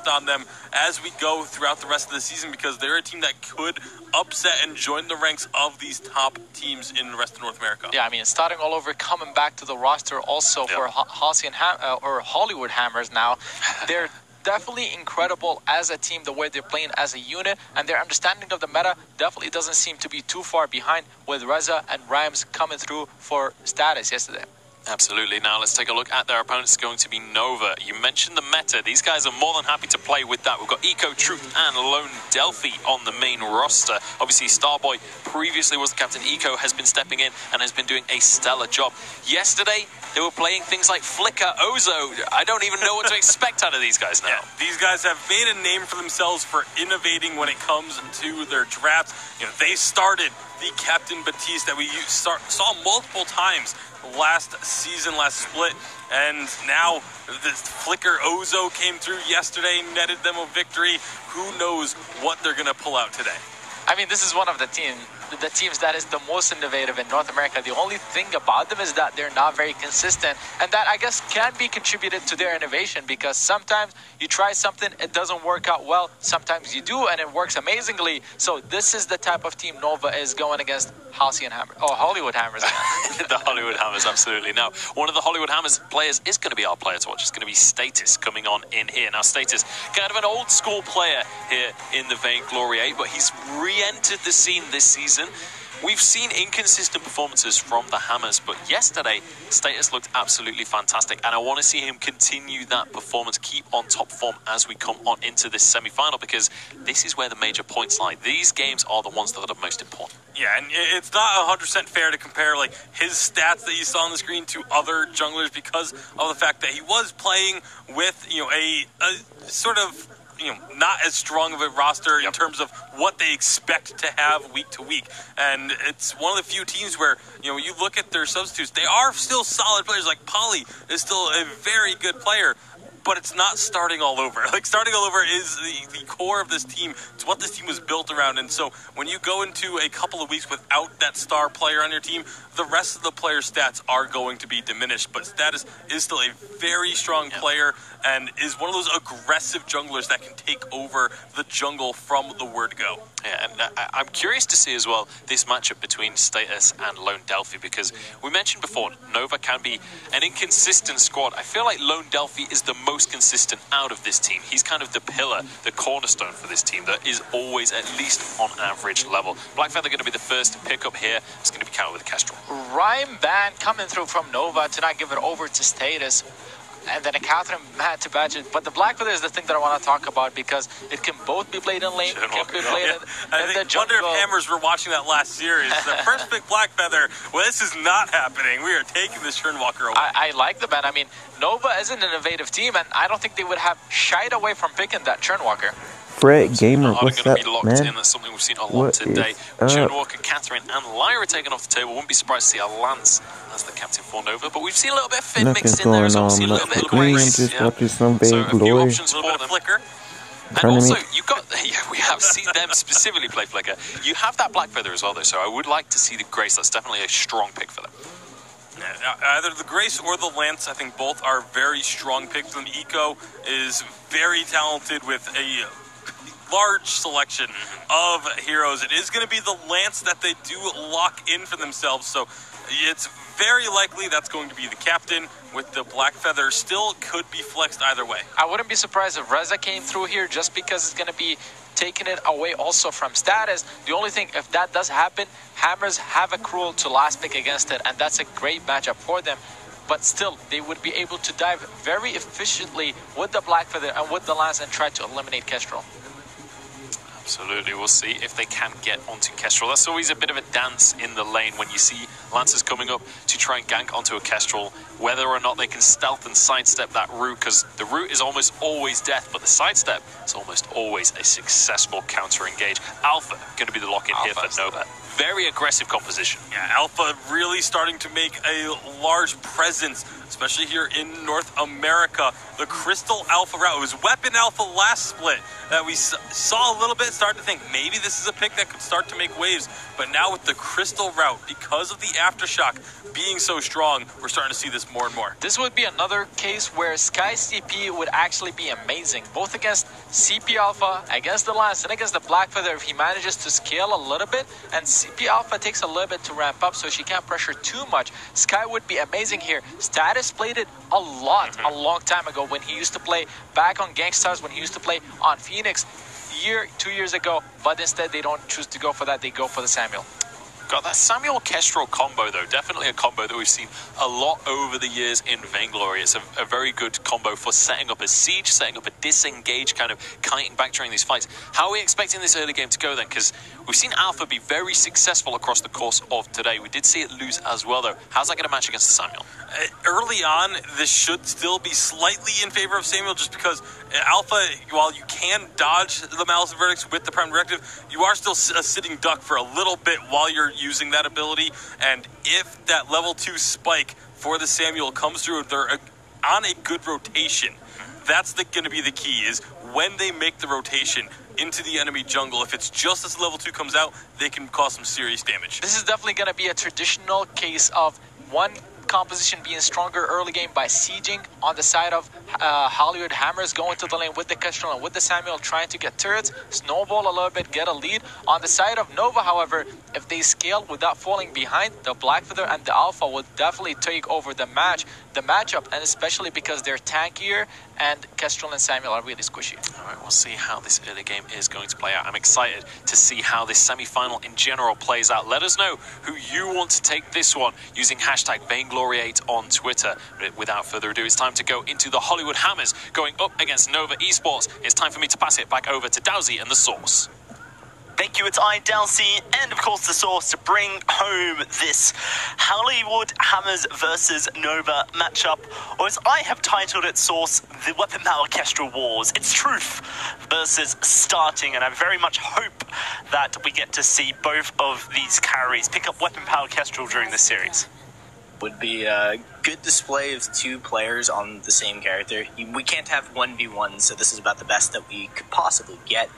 on them as we go throughout the rest of the season, because they're a team that could upset and join the ranks of these top teams in the rest of North America. Yeah, I mean, starting all over, coming back to the roster also for Hollywood Hammers now. They're definitely incredible as a team, the way they're playing as a unit, and their understanding of the meta definitely doesn't seem to be too far behind, with Reza and Rhymes coming through for Status yesterday. Absolutely. Now let's take a look at their opponents. Going to be Nova. You mentioned the meta. These guys are more than happy to play with that. We've got Eco, Truth, and Lone Delphi on the main roster. Obviously, Starboy previously was the captain. Eco has been stepping in and has been doing a stellar job. Yesterday, they were playing things like Flicker, Ozo. I don't even know what to expect out of these guys now. Yeah, these guys have made a name for themselves for innovating when it comes to their drafts. You know, they started the Captain Batiste that we saw multiple times last season, last split, and now this Flicker Ozo came through yesterday, netted them a victory. Who knows what they're going to pull out today? I mean, this is one of the teams that is the most innovative in North America. The only thing about them is that they're not very consistent, and that, I guess, can be contributed to their innovation, because sometimes you try something, it doesn't work out well. Sometimes you do, and it works amazingly. So this is the type of team Nova is going against. Hollywood Hammers again. The Hollywood Hammers, absolutely. Now, one of the Hollywood Hammers players is going to be our player to watch. It's going to be Status coming on in here. Now, Status, kind of an old school player here in the Vainglory, but he's re-entered the scene this season. We've seen inconsistent performances from the Hammers, but yesterday, Status looked absolutely fantastic, and I want to see him continue that performance, keep on top form as we come on into this semi-final, because this is where the major points lie. These games are the ones that are the most important. Yeah, and it's not 100% fair to compare like his stats that you saw on the screen to other junglers, because of the fact that he was playing with, you know, a sort of, you know, not as strong of a roster in terms of what they expect to have week to week. And it's one of the few teams where, you know, you look at their substitutes, they are still solid players. Like Polly is still a very good player, but it's not starting all over. Like, starting all over is the core of this team. It's what this team was built around. And so when you go into a couple of weeks without that star player on your team, the rest of the player's stats are going to be diminished. But Status is still a very strong player and is one of those aggressive junglers that can take over the jungle from the word go. Yeah, and I'm curious to see as well this matchup between Status and Lone Delphi, because we mentioned before, Nova can be an inconsistent squad. I feel like Lone Delphi is the most consistent out of this team. He's kind of the pillar, the cornerstone for this team that is always at least on average level. Blackfeather going to be the first to pick up here. It's going to be countered with a Kestrel. Rhyme Band coming through from Nova to not give it over to Status. and then a Catherine had to badge it. But the Black Feather is the thing that I want to talk about because it can both be played in lane, it can be played in the jungle. I wonder if Hammers were watching that last series. The first pick Black Feather. Well, this is not happening. We are taking this Churnwalker away. I like the ban. I mean, Nova isn't an innovative team, and I don't think they would have shied away from picking that Churnwalker. Fred Gamer, what's up, man? In. That's something we've seen a lot today. Churnwalker, Catherine, and Lyra taken off the table. Wouldn't be surprised to see a Lance as the captain for Nova, but we've seen a little bit of Finn mixed in there as well. We've seen a little bit of Grace. Just watching some Vainglory. So a few options for them. Flicker. And also, you've got, we have seen them specifically play Flicker. You have that Black Feather as well, though, so I would like to see the Grace. That's definitely a strong pick for them. Either the Grace or the Lance, I think both are very strong picks. And Eco is very talented with a large selection of heroes. It is going to be the Lance that they do lock in for themselves, so it's very likely that's going to be the captain, with the Black Feather still could be flexed either way. I wouldn't be surprised if Reza came through here just because it's going to be taking it away also from status. The only thing, if that does happen, Hammers have a Cruel to last pick against it, and that's a great matchup for them. But still, they would be able to dive very efficiently with the Black Feather and with the Lance and try to eliminate Kestrel. Absolutely, we'll see if they can get onto Kestrel. That's always a bit of a dance in the lane when you see Lancers coming up to try and gank onto a Kestrel, whether or not they can stealth and sidestep that route, because the route is almost always death, but the sidestep is almost always a successful counter-engage. Alpha going to be the lock-in here for Nova. Very aggressive composition. Yeah, Alpha really starting to make a large presence, especially here in North America. The Crystal Alpha route, it was Weapon Alpha last split that we saw a little bit, starting to think maybe this is a pick that could start to make waves. But now with the Crystal route, because of the Aftershock being so strong, we're starting to see this more and more. This would be another case where Sky CP would actually be amazing, both against CP Alpha, against the Lance, and against the Black Feather if he manages to scale a little bit, and CP Alpha takes a little bit to ramp up so she can't pressure too much. Sky would be amazing here. Status played it a lot a long time ago when he used to play back on Gangstars, when he used to play on Phoenix 2 years ago, but instead they don't choose to go for that, they go for the Samuel. Got that Samuel Kestrel combo, though. Definitely a combo that we've seen a lot over the years in Vainglory. It's a very good combo for setting up a siege, setting up a disengage, kind of kiting back during these fights. How are we expecting this early game to go, then? Because we've seen Alpha be very successful across the course of today. We did see it lose as well, though. How's that going to match against the Samuel? Early on, this should still be slightly in favor of Samuel, just because Alpha, while you can dodge the Malice and Verdicts with the Prime Directive, you are still a sitting duck for a little bit while you're using that ability. And if that level 2 spike for the Samuel comes through, they're on a good rotation. That's going to be the key, is when they make the rotation into the enemy jungle. If it's just as level 2 comes out, they can cause some serious damage. This is definitely going to be a traditional case of one composition being stronger early game by sieging on the side of Hollywood Hammers, going to the lane with the Kestrel and with the Samuel, trying to get turrets, snowball a little bit, get a lead. On the side of Nova, however, if they scale without falling behind, the Black Feather and the Alpha will definitely take over the matchup, and especially because they're tankier and Kestrel and Samuel are really squishy. All right, we'll see how this early game is going to play out. I'm excited to see how this semi-final in general plays out. Let us know who you want to take this one using hashtag Vainglory8 on Twitter. But without further ado, it's time to go into the Hollywood Hammers going up against Nova Esports. It's time for me to pass it back over to Dowsy and the Source. Thank you, it's I, Dalsy, and of course the Source to bring home this Hollywood Hammers versus Nova matchup, or as I have titled it, Source, the Weapon Power Kestrel Wars. It's truth versus starting, and I very much hope that we get to see both of these carries pick up Weapon Power Kestrel during this series. Would be a good display of two players on the same character. We can't have 1v1, so this is about the best that we could possibly get.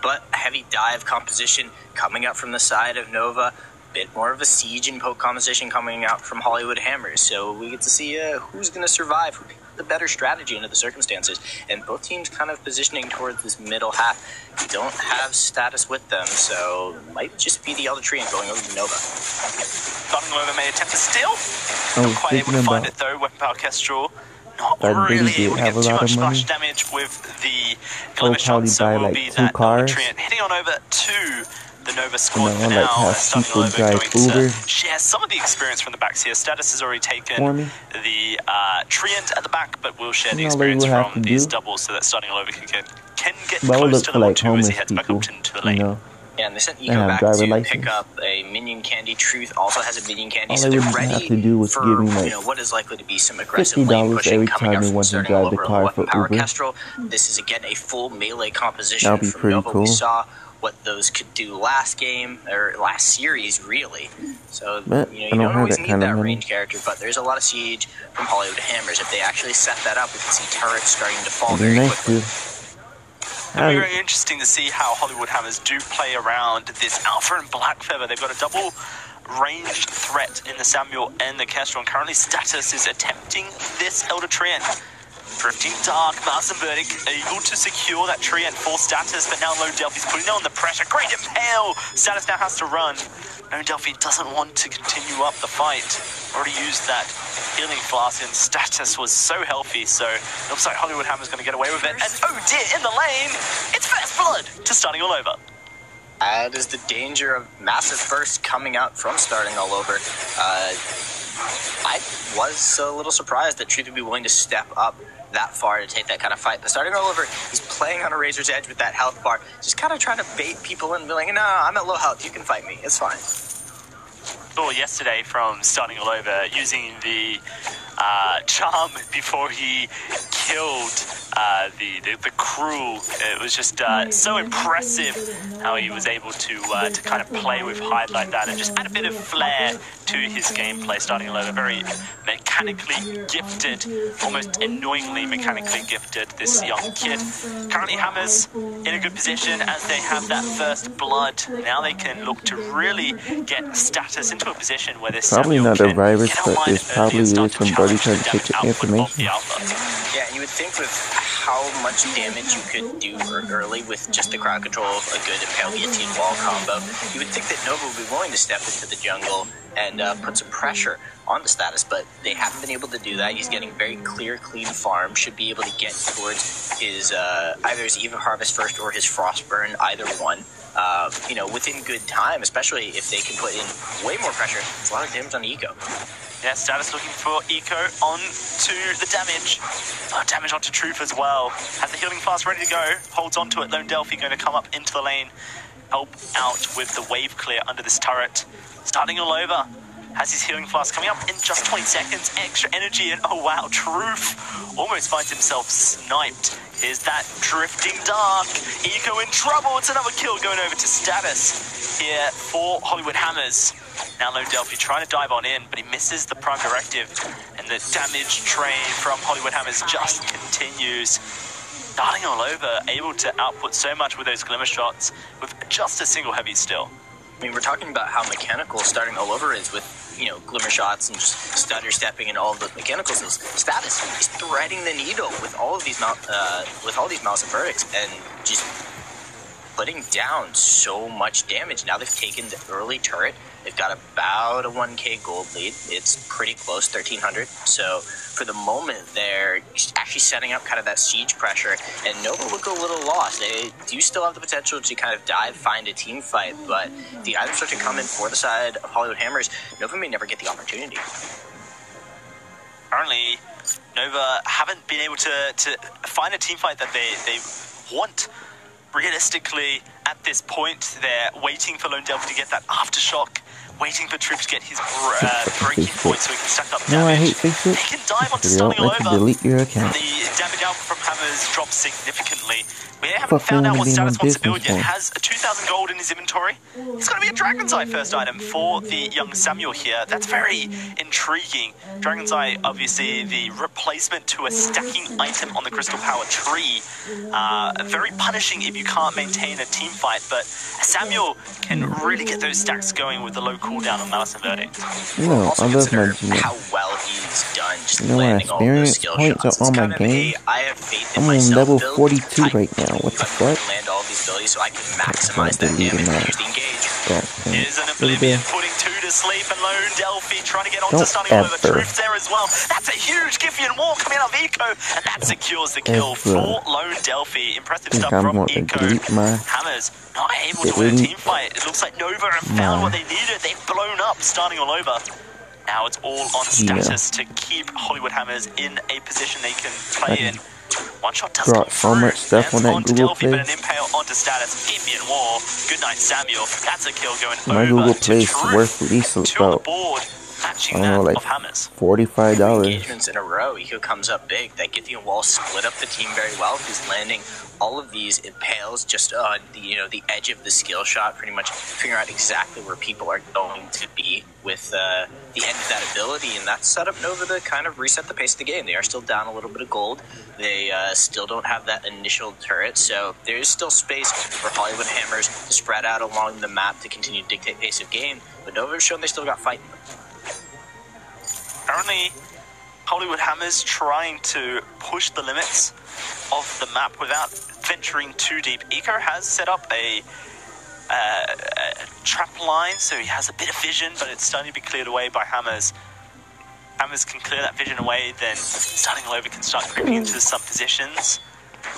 But a heavy dive composition coming out from the side of Nova, bit more of a siege and poke composition coming out from Hollywood Hammers. So we get to see who's going to survive, who picked the better strategy under the circumstances. And both teams kind of positioning towards this middle half. We don't have status with them, so might just be the other tree and going over to Nova. Nova may attempt to steal. Not quite able to find it though. Weapon Power Kestrel not really able to get too much splash damage with the Glimmer Shot, so will be that nutrient. Heading on over to the Nova squad for like now. how Starting people over, drive going Uber to share some of the experience from the backs here. Status has already taken for me. the Treant at the back, but we'll share the You know, experience they will have from to these do. doubles so that Starting over can get But I would close look to for level like 2 as homeless he heads back people, up into the you lane. know. Yeah, and they sent They Eco have back driver to license. pick up a minion candy. Truth also has a minion candy, All so they they're would have ready to do was for give me like what is likely to be some aggressive lane $50 pushing every coming time up they from want to Starting drive over the on car Weapon for Power Uber. Kestrel. This is again a full melee composition That'll be from pretty Nova. cool. We saw what those could do last game or last series, really. So But you I don't have always that need kind of that money. range character, but there's a lot of siege from Hollywood Hammers. If they actually set that up, we can see turrets starting to fall It'd be very nice quickly. to. It'll be very interesting to see how Hollywood Hammers do play around this Alpha and Black Feather. They've got a double ranged threat in the Samuel and the Kestrel, and currently Status is attempting this Elder Treant. Drifting Dark, Mouse and Verdict able to secure that Treant for Status, but now Lone Delphi's putting on the pressure. Great Impale! Status now has to run. Lone Delphi doesn't want to continue up the fight. Already used that healing flask, and Status was so healthy, so it looks like Hollywood Hammer's going to get away with it. And oh dear, in the lane, it's First Blood to Starting All Over. That is the danger of massive burst coming out from Starting All Over. I was a little surprised that Truth would be willing to step up that far to take that kind of fight. But Starting All Over, he's playing on a razor's edge with that health bar, just kind of trying to bait people in, be like, no, I'm at low health, you can fight me, it's fine. Saw yesterday from Starting All Over using the charm before he killed the crew. It was just so impressive how he was able to kind of play with Hyde like that and just add a bit of flair to his gameplay. Starting All Over, very mechanically gifted, almost annoyingly mechanically gifted, this young kid. Currently Hammers in a good position as they have that First Blood. Now they can look to really get Status into a position where this Probably Samuel not a can virus, get but online it's probably early and is start to somebody challenge trying the to damage take your output of information. the Alpha. Yeah, you would think with how much damage you could do early with just the crowd control of a good Impale Guillotine wall combo, you would think that Nova would be willing to step into the jungle and put some pressure on the Status, but they haven't been able to do that. He's getting very clear, clean farm, should be able to get towards his either his Eva Harvest first or his Frostburn, either one. Within good time, especially if they can put in way more pressure. It's a lot of damage on Eco. Yeah, Status looking for Eco onto the damage. Damage onto Truth as well. Has the healing flask ready to go. Holds onto it. Lone Delphi going to come up into the lane. Help out with the wave clear under this turret. Starting All Over. Has his healing flask coming up in just 20 seconds. Extra energy, and oh wow, Truth almost finds himself sniped. Here's that Drifting Dark. Eco in trouble. It's another kill going over to Status here for Hollywood Hammers. Now Lone Delphi trying to dive on in, but he misses the prime directive, and the damage train from Hollywood Hammers just continues. Starting All Over, able to output so much with those glimmer shots with just a single heavy still. I mean, we're talking about how mechanical Starting All Over is with, glimmer shots and just stutter stepping and all of those mechanicals. His Status, he's threading the needle with all of these mouse and verdicts and just putting down so much damage. Now they've taken the early turret. They've got about a 1k gold lead. It's pretty close, 1300. So for the moment, they're actually setting up kind of that siege pressure. And Nova look a little lost. They do still have the potential to kind of dive, find a team fight. But if the items start to come in for the side of Hollywood Hammers, Nova may never get the opportunity. Currently, Nova haven't been able to find a team fight that they want. Realistically, at this point, they're waiting for Lone Delphi to get that aftershock, waiting for Truth to get his breaking point so he can stack up damage. No, I hate Facebook. They can dive onto They don't Starting All let you Over. delete your account. The damage output from Hammers drops significantly. We haven't Fuck, found out what being on Status wants to build business yet. phone. Has a 2,000 gold in his inventory. It's going to be a Dragon's Eye first item for the young Samuel here. That's very intriguing. Dragon's Eye, obviously, the replacement to a stacking item on the Crystal Power tree. Very punishing if you can't maintain a team fight, but Samuel can really get those stacks going with the low cooldown on Malice and Verdict. No, Also I love my consider Gmail. how well he's done just You know what, landing all those experience skill points shots. are on It's my kind of game. I have faith in I'm on myself level build. 42 I right now. What the fuck? land all these abilities so I can maximize that damage and use the engage. Yeah, Is an Oblivion putting 2 to asleep, and Lone Delphi trying to get onto Stunning Over. Truth there as well. That's a huge Giffian wall coming out of Eco, and that secures the kill for Lone Delphi. Impressive stuff from Eco. Hammers not able to win a team fight. It looks like Nova have found what they needed. They've blown up Starting All Over. Now it's all on Status to keep Hollywood Hammers in a position they can play in. One shot does come through. Stuff on that Google Play. But an impale onto Status. Giffian War. Good night, Samuel. That's a kill going my over Google to Play Truth. worth at least about, Matching I don't know, that like of Hammers. $45. Engagements in a row. Eco comes up big. That Giffian Wall split up the team very well. He's landing all of these impales just on the edge of the skill shot, pretty much figuring out exactly where people are going to be with the end of that ability, and that's set up Nova to kind of reset the pace of the game. They are still down a little bit of gold. They still don't have that initial turret, so there's still space for Hollywood Hammers to spread out along the map to continue to dictate pace of game, but Nova have shown they still got fight. Currently, Hollywood Hammers trying to push the limits of the map without venturing too deep. Eco has set up a trap line, so he has a bit of vision, but it's starting to be cleared away by Hammers. Hammers can clear that vision away, then Starting All Over can start creeping into some positions.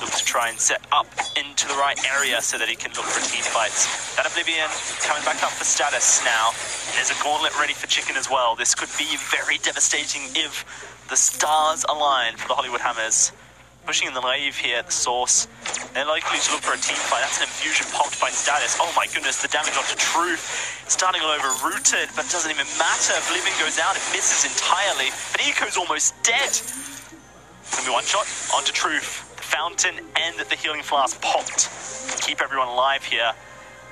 Look to try and set up into the right area so that he can look for team fights. That Oblivion coming back up for Status now. There's a gauntlet ready for Chicken as well. This could be very devastating if the stars align for the Hollywood Hammers. Pushing in the wave here at the source. They're likely to look for a team fight. That's an infusion popped by Status. Oh my goodness, the damage onto Truth. Starting All Over rooted, but it doesn't even matter. Oblivion goes out, it misses entirely. But Eco's almost dead. It's gonna be one shot onto Truth. The fountain and the healing flask popped. Keep everyone alive here.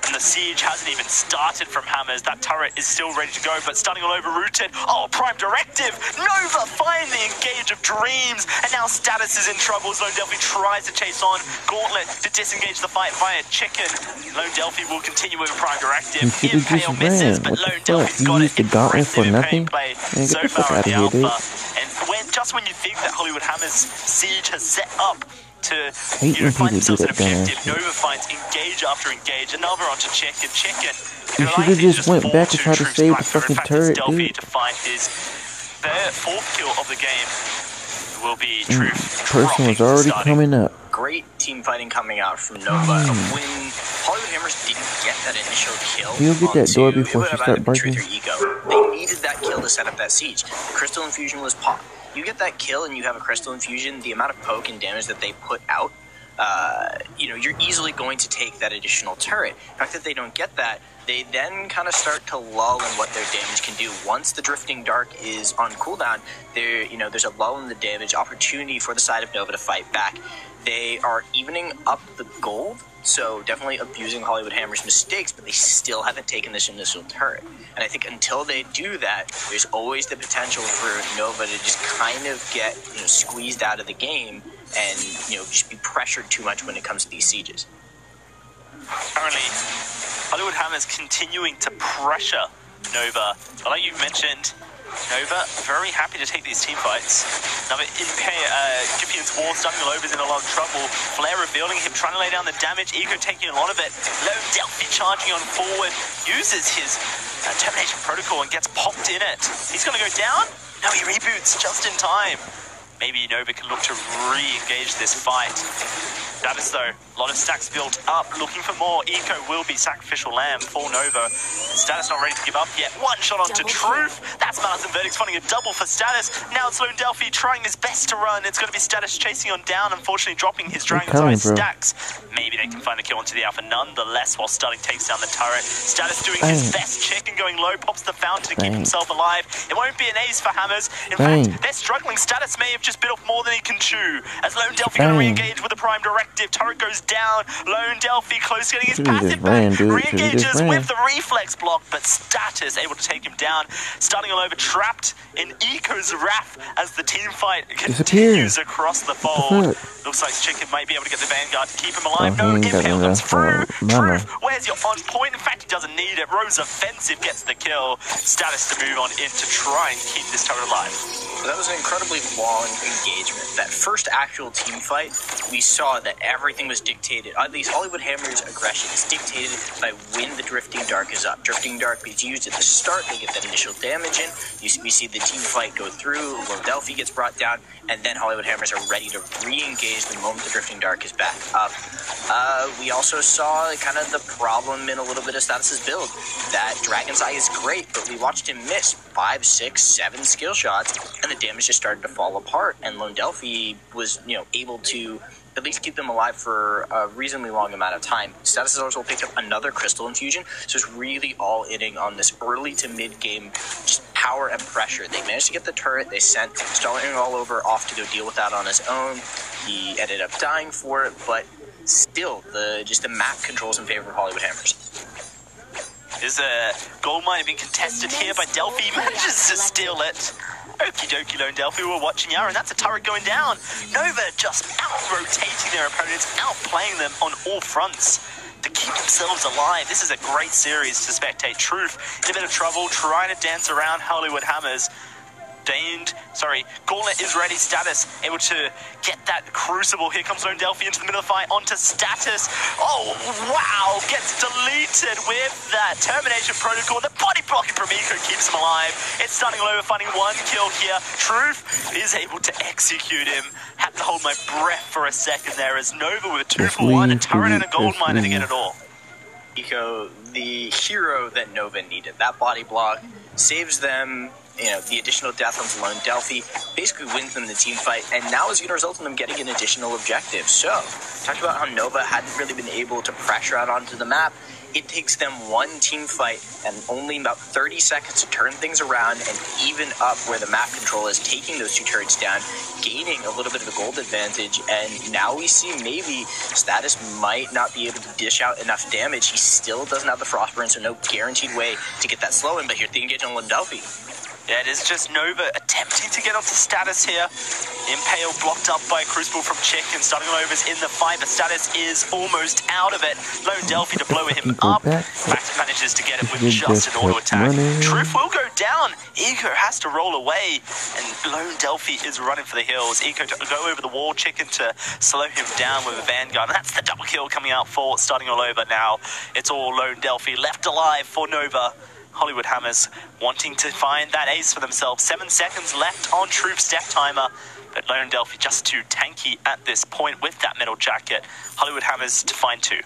And the siege hasn't even started from Hammers. That turret is still ready to go, but Starting All Over rooted. Oh, Prime Directive! Nova finally engage of Dreams, and now Status is in trouble as Lone Delphi tries to chase on. Gauntlet to disengage the fight via Chicken. Lone Delphi will continue with a Prime Directive. Impale misses, but Lone Delphi's got it. Impressive Impale play so far in the Alpha. And just when you think that Hollywood Hammers siege has set up to find themselves an objective, Nova finds engage after engage. Another onto Chicken. You should have just went back and tried to save the fucking turret, dude. To find his fourth kill of the game will be Truth. Person was already coming up. Great team fighting coming out from Nova. When Hollywood Hammers didn't get that initial kill, You'll get that door before she starts barking. They needed that kill to set up that siege. The Crystal Infusion was popped. You get that kill and you have a Crystal Infusion, the amount of poke and damage that they put out, you're easily going to take that additional turret. The fact that they don't get that, they then kind of start to lull in what their damage can do. Once the Drifting Dark is on cooldown, there's a lull in the damage, opportunity for the side of Nova to fight back. They are evening up the gold, so definitely abusing Hollywood Hammer's mistakes, but they still haven't taken this initial turret. And I think until they do that, there's always the potential for Nova to just kind of get squeezed out of the game and just be pressured too much when it comes to these sieges. Currently, Hollywood Hammers continuing to pressure Nova, but like you mentioned, Nova very happy to take these team fights. Now, Giffian's Wall, Starting All Over's in a lot of trouble. Flare revealing him, trying to lay down the damage. Eco taking a lot of it. Lone Delphi charging on forward, uses his termination protocol and gets popped in it. He's going to go down? No, he reboots just in time. Maybe Nova can look to re-engage this fight. Status, though, a lot of stacks built up, looking for more. Eco will be sacrificial lamb for Nova. Status not ready to give up yet. One shot onto Truth. That's Mars and Verdict's finding a double for Status. Now it's Lone Delphi trying his best to run. It's going to be Status chasing on down, unfortunately dropping his Dragon's Eye stacks. Maybe they can find the kill onto the Alpha nonetheless while Starting takes down the turret. Status doing his best, Chicken going low, pops the fountain to keep himself alive. It won't be an ace for Hammers. In fact, they're struggling. Status may have just bit off more than he can chew. As Lone Delphi going to re-engage with a Prime Directive. Turret goes down. Lone Delphi close getting his passive back. Re-engages with the reflex block, but Status able to take him down. Starting All Over trapped in Eco's wrath as the team fight continues across the fold. Looks like Chicken might be able to get the Vanguard to keep him alive. No, Impale comes through. Truth, where's your on point? In fact, he doesn't need it. Rose Offensive gets the kill. Status to move on in to try and keep this turret alive. That was an incredibly long engagement. That first actual team fight, we saw that everything was dictated, at least Hollywood Hammer's aggression is dictated by when the Drifting Dark is up. Drifting Dark is used at the start, they get that initial damage in, we see the team fight go through, Lone Delphi gets brought down, and then Hollywood Hammers are ready to re-engage the moment the Drifting Dark is back up. We also saw kind of the problem in a little bit of Status's build. That Dragon's Eye is great, but we watched him miss 5, 6, 7 skill shots, and the damage just started to fall apart, and Lone Delphi was, able to at least keep them alive for a reasonably long amount of time. Status has also picked up another Crystal Infusion, so it's really all inning on this early to mid-game just power and pressure. They managed to get the turret, they sent Starling all over off to go deal with that on his own. He ended up dying for it, but still, the map controls in favor of Hollywood Hammers. Is a gold mine being contested here by Delphi? He manages to steal it. Okie dokie, Lone Delphi, we're watching you, and that's a turret going down. Nova just out-rotating their opponents, outplaying them on all fronts to keep themselves alive. This is a great series to spectate. Truth in a bit of trouble, trying to dance around Hollywood Hammers. Gauntlet is ready. Status able to get that Crucible. Here comes Lone Delphi into the middle of the fight, onto Status. Oh, wow, gets deleted with that Termination Protocol. The body blocking from Eco keeps him alive. It's starting all over, finding one kill here. Truth is able to execute him. Had to hold my breath for a second there as Nova with a 2 for 1, a turret and a gold miner to get it all. Eco, the hero that Nova needed. That body block saves them, the additional death onto Lone Delphi, basically wins them the team fight, and now is going to result in them getting an additional objective. So, talked about how Nova hadn't really been able to pressure out onto the map. It takes them one team fight and only about 30 seconds to turn things around and even up where the map control is, taking those 2 turrets down, gaining a little bit of a gold advantage, and now we see maybe Status might not be able to dish out enough damage. He still doesn't have the Frostburn, so no guaranteed way to get that slow in, but here's the engage on Lone Delphi. Yeah, it is just Nova attempting to get onto Status here. Impale blocked up by a Crucible from Chick, and Starting Over's in the fight, but Status is almost out of it. Lone Delphi to blow him up. Fact manages to get it with just an auto attack. Truth will go down. Eco has to roll away, and Lone Delphi is running for the hills. Eco to go over the wall, Chicken to slow him down with a Vanguard, and that's the double kill coming out for Starting All Over now. It's all Lone Delphi left alive for Nova. Hollywood Hammers wanting to find that ace for themselves. 7 seconds left on Truth's death timer, but Lone Delphi just too tanky at this point with that metal jacket. Hollywood Hammers to find 2.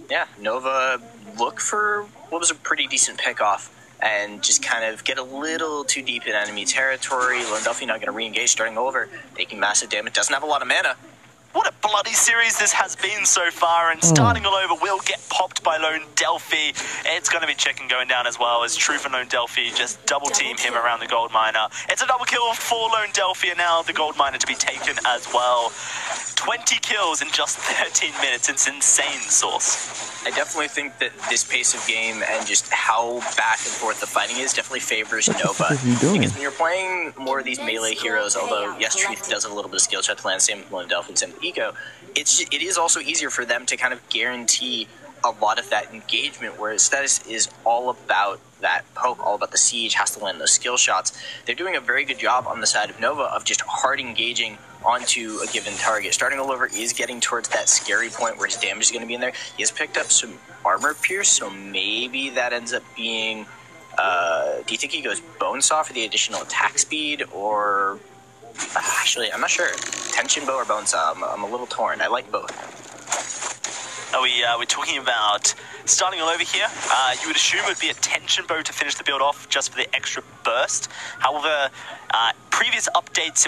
Yeah, Nova look for what was a pretty decent pick-off and just kind of get a little too deep in enemy territory. Lone Delphi not going to re-engage, Starting Over, taking massive damage, doesn't have a lot of mana. What a bloody series this has been so far, and Starting All Over will get popped by Lone Delphi. It's going to be Chicken going down as well, as Truth and Lone Delphi just double team him around the gold miner. It's a double kill for Lone Delphi, and now the gold miner to be taken as well. 20 kills in just 13 minutes. It's insane, Source. I definitely think that this pace of game and just how back and forth the fighting is definitely favors Nova. Because when you're playing more of these melee heroes, although yes, Truth does have a little bit of skill shot to land, same with Lone Delphi, same with Eco, it is also easier for them to kind of guarantee a lot of that engagement, whereas Status is all about that poke, all about the siege, has to land those skill shots. They're doing a very good job on the side of Nova of just hard engaging onto a given target. Starting All Over is getting towards that scary point where his damage is going to be in there. He has picked up some armor pierce, so maybe that ends up being... do you think he goes Bonesaw for the additional attack speed, or... actually, I'm not sure. Tension Bow or Bonesaw? I'm a little torn. I like both. We're talking about Starting All Over here. You would assume it would be a Tension Bow to finish the build off just for the extra burst. However, previous updates,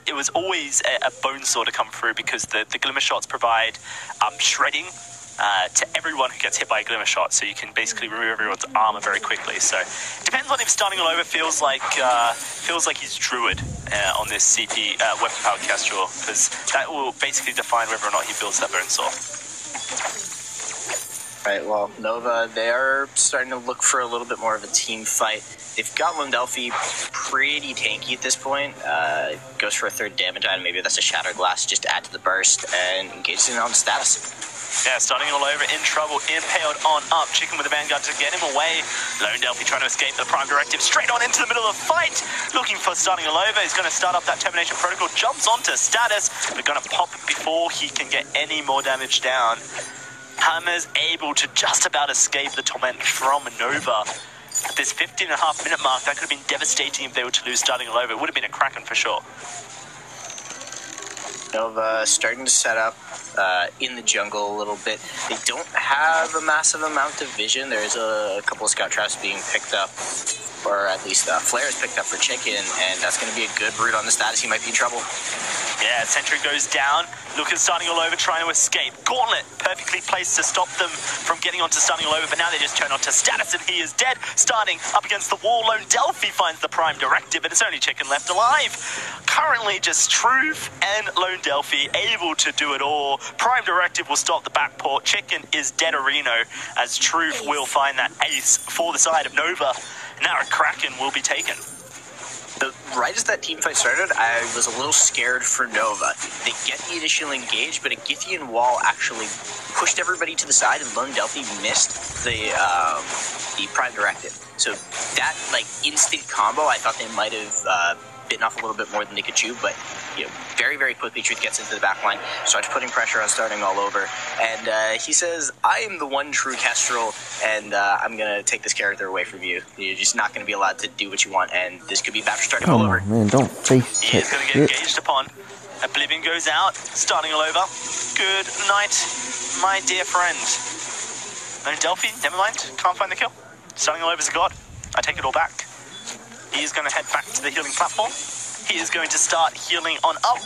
it was always a Bonesaw to come through because the Glimmer Shots provide shredding to everyone who gets hit by a Glimmer Shot, so you can basically remove everyone's armor very quickly. So it depends on if Starting All Over feels like he's Druid on this CP weapon power Kestrel, because that will basically define whether or not he builds that Bonesaw. Right, well, Nova, they are starting to look for a little bit more of a team fight. They've got Lone Delphi pretty tanky at this point. Goes for a third damage item, maybe that's a Shattered Glass just to add to the burst, and engages in on Status. Yeah, starting all over, in trouble, impaled on up. Chicken with the Vanguard to get him away. Lone Delphi trying to escape the Prime Directive, straight on into the middle of the fight. Looking for starting all over. He's going to start up that Termination Protocol, jumps onto Status, but going to pop before he can get any more damage down. Hammer's able to just about escape the torment from Nova. At this 15.5-minute mark, that could have been devastating if they were to lose starting all over. It would have been a Kraken for sure. Nova starting to set up in the jungle a little bit. They don't have a massive amount of vision. There's a couple of scout traps being picked up, or at least Flare is picked up for Chicken, and that's going to be a good route on the Status. He might be in trouble. Yeah, Sentry goes down. Lucas starting all over, trying to escape. Gauntlet perfectly placed to stop them from getting onto starting all over, but now they just turn onto Status and he is dead. Starting up against the wall, Lone Delphi finds the Prime Directive, and it's only Chicken left alive. Currently just Truth and Lone Delphi able to do it all. Prime Directive will stop the backport. Chicken is dead Reno, as Truth will find that ace for the side of Nova. Now a Kraken will be taken. Right as that team fight started, I was a little scared for Nova. They get the initial engage, but a Githian wall actually pushed everybody to the side, and Lone Delphi missed the Prime Directive. So that instant combo, I thought they might have bitten off a little bit more than they could chew, but very, very quickly Truth gets into the back line, starts putting pressure on starting all over, and he says, I am the one true Kestrel, and I'm going to take this character away from you. You're just not going to be allowed to do what you want, and this could be bad for starting all over. Man, don't face He is going to get engaged upon. Oblivion goes out, starting all over. Good night, my dear friend. Lone Delphi, never mind, can't find the kill. Starting all over is a god. I take it all back. He is going to head back to the healing platform. He is going to start healing on up.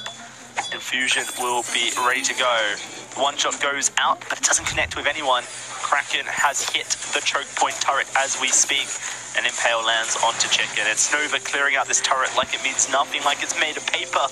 Infusion will be ready to go. One shot goes out, but it doesn't connect with anyone. Kraken has hit the choke point turret as we speak. An impale lands onto Chicken. It's Nova clearing out this turret like it means nothing, like it's made of paper.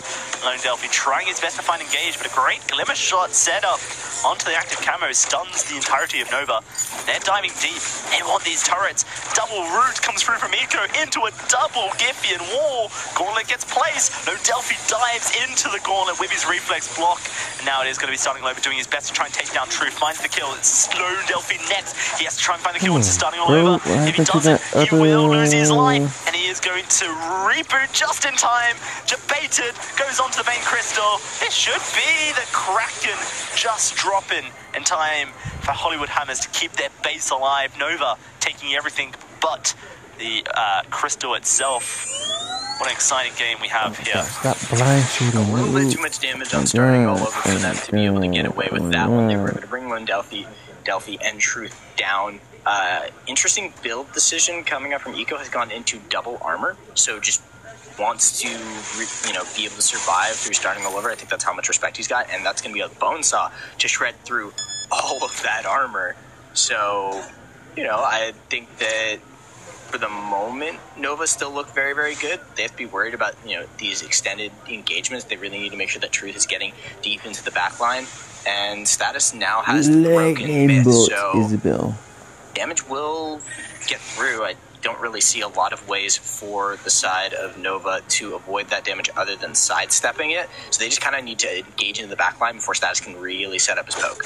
Lone Delphi trying his best to find engage, but a great glimmer shot set up onto the active camo stuns the entirety of Nova. They're diving deep. They want these turrets. Double root comes through from Eco into a double Githian wall. Gauntlet gets placed. Lone Delphi dives into the Gauntlet with his reflex block. And now it is going to be starting over, doing his best to try and take down Truth. Finds the kill. It's Lone Delphi next. He has to try and find the kill once it's starting all over. If he doesn't, he will lose his life. And he is going to reboot just in time. Debated, goes onto the Vein Crystal. It should be the Kraken just dropping in time for Hollywood Hammers to keep their base alive. Nova taking everything but the crystal itself. What an exciting game we have here. Stop blind shooting. A little bit too much damage on starting all over for them to be able to get away with that one. They were able to bring Lone Delphi and Truth down. Interesting build decision coming up from Eco has gone into double armor, so just wants to be able to survive through starting all over. I think that's how much respect he's got, and that's going to be a bone saw to shred through all of that armor. So, I think that for the moment, Nova still look very, very good. They have to be worried about, these extended engagements. They really need to make sure that Truth is getting deep into the back line. And Status now has the broken myth, so Isabel. Damage will get through. I don't really see a lot of ways for the side of Nova to avoid that damage other than sidestepping it. So they just kind of need to engage into the back line before Status can really set up his poke.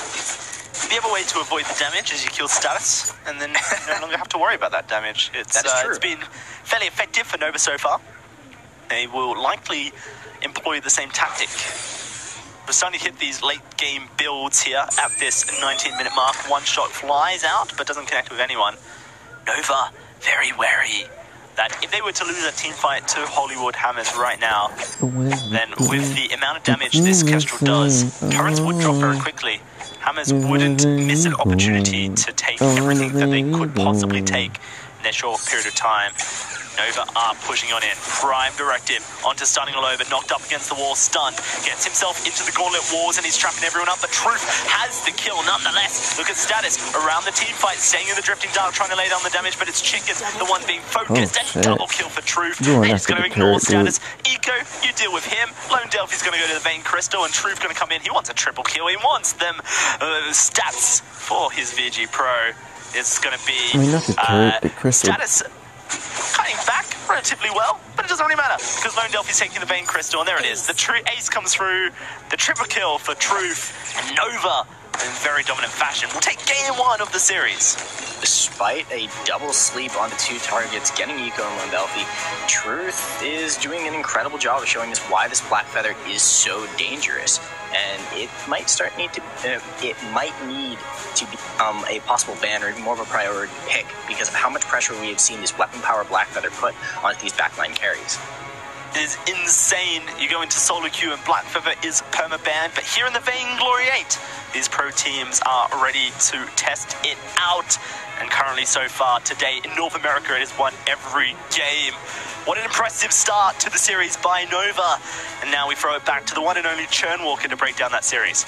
The other way to avoid the damage is you kill Status, and then you no longer have to worry about that damage. It's been fairly effective for Nova so far. They will likely employ the same tactic. We're starting to hit these late-game builds here at this 19-minute mark. One shot flies out, but doesn't connect with anyone. Nova, very wary that if they were to lose a team fight to Hollywood Hammers right now, then with the amount of damage this Kestrel does, turrets would drop very quickly. Hammers wouldn't miss an opportunity to take everything that they could possibly take in their short period of time. Nova are pushing on in. Prime Directive onto starting all over. Knocked up against the wall. Stunned. Gets himself into the Gauntlet walls and he's trapping everyone up. But Truth has the kill nonetheless. Look at Status around the team fight. Staying in the Drifting Dark. Trying to lay down the damage. But it's Chicken, the one being focused. And double kill for Truth. They're just going to ignore Status. Eco, you deal with him. Lone Delphi's going to go to the Vein Crystal. And Truth going to come in. He wants a triple kill. He wants them stats for his VG Pro. It's going to be not the turret, the crystal. Status cutting back relatively well, but it doesn't really matter because Lone Delphi's taking the Vein Crystal, and there it is. The ace comes through, the triple kill for Truth, and Nova in very dominant fashion, will take game 1 of the series. Despite a double sleep on the 2 targets, getting Eco and Londelfi, Truth is doing an incredible job of showing us why this Black Feather is so dangerous. And it might need to become a possible ban or even more of a priority pick because of how much pressure we have seen this weapon power Black Feather put onto these backline carries. It is insane. You go into solo queue and Black Feather is perma-banned, but here in the Vainglory 8, these pro teams are ready to test it out. And currently so far today in North America, it has won every game. What an impressive start to the series by Nova. And now we throw it back to the one and only Churnwalker to break down that series.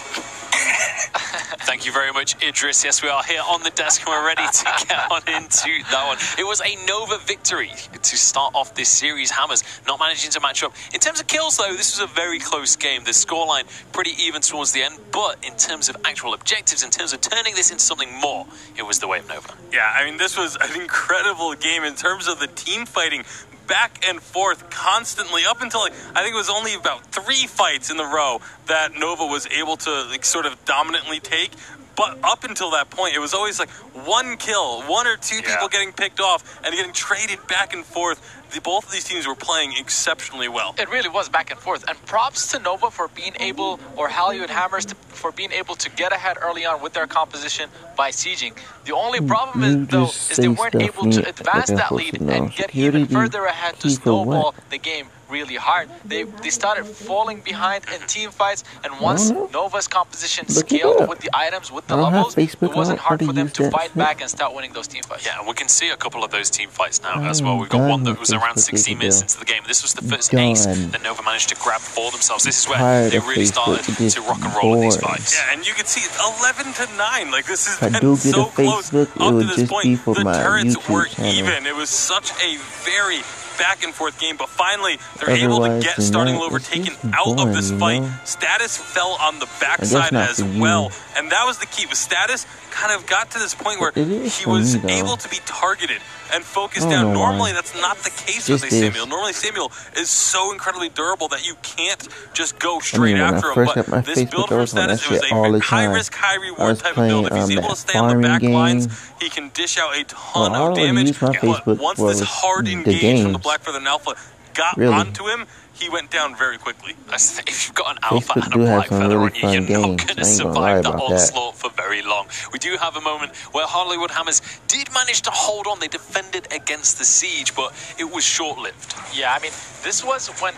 Thank you very much, Idris. Yes, we are here on the desk and we're ready to get on into that one. It was a Nova victory to start off this series. Hammers not managing to match up. In terms of kills, though, this was a very close game. The scoreline pretty even towards the end, but in terms of actual objectives, in terms of turning this into something more, it was the way of Nova. Yeah, I mean, this was an incredible game in terms of the team fighting. Back and forth constantly up until I think it was only about 3 fights in the row that Nova was able to sort of dominantly take. But up until that point, it was always like 1 kill, 1 or 2 people getting picked off and getting traded back and forth. Both of these teams were playing exceptionally well. It really was back and forth. And props to Nova for being able, or Hollywood Hammers for being able to get ahead early on with their composition by sieging. The only problem is, though, is they weren't able to advance that lead and get even further ahead to snowball the game really hard. They started falling behind in team fights, and once Nova's composition scaled with the items, with the levels, it wasn't hard for them to fight back and start winning those team fights. Yeah, and we can see a couple of those team fights now as well. We've got one that was around 16 minutes into the game. This was the first ace that Nova managed to grab for themselves. This is where they really started to rock and roll in these fights. Yeah, and you can see 11-9. Like, this has been so close up to this point. The turrets were even. It was such a very back and forth game, but finally they're able to get starting Lover taken out of this fight. Status fell on the backside as well, and that was the key. With Status kind of got to this point where he was able to be targeted and focused down. Normally that's not the case with Samuel. Normally Samuel is so incredibly durable that you can't just go straight after him, but this build from Status, it was a high risk, high reward type of build. If he's able to stay on the back lines, he can dish out a ton of damage, but once this hard engage from the Black Feather and Alpha got onto him, he went down very quickly. If you've got an Alpha and a Black Feather on you, you're not going to survive that onslaught for very long. We do have a moment where Hollywood Hammers did manage to hold on. They defended against the siege, but it was short-lived. Yeah, I mean, this was when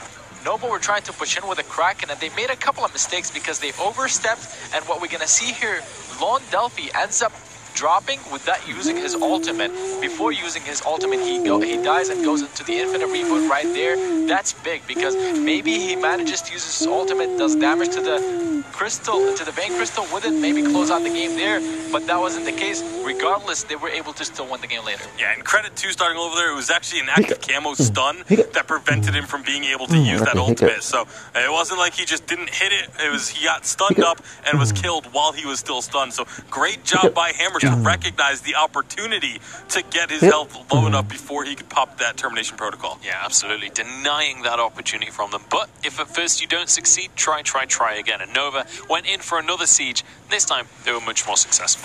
Nova were trying to push in with a Kraken, and they made a couple of mistakes because they overstepped, and what we're going to see here, Londelfi ends up dropping with that, using his ultimate. Before using his ultimate, he dies and goes into the infinite reboot right there. That's big because maybe he manages to use his ultimate, does damage to the crystal, to the Vein Crystal with it, maybe close out the game there, but that wasn't the case. Regardless, they were able to still win the game later. Yeah, and credit to starting over there, it was actually an active camo stun that prevented him from being able to use that ultimate. So it wasn't like he just didn't hit it, it was he got stunned up and was killed while he was still stunned. So great job by Hammer to recognize the opportunity to get his health low enough before he could pop that termination protocol. Yeah, absolutely. Denying that opportunity from them. But if at first you don't succeed, try again. And Nova went in for another siege. This time, they were much more successful.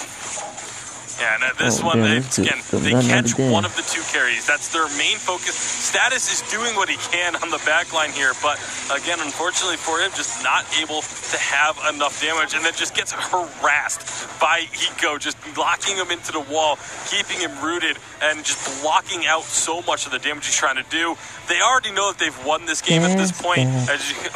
Yeah, and at this one, again, they catch one of the 2 carries. That's their main focus. Status is doing what he can on the back line here, but again, unfortunately for him, just not able to have enough damage, and then just gets harassed by Eco, just locking him into the wall, keeping him rooted, and just blocking out so much of the damage he's trying to do. They already know that they've won this game at this point,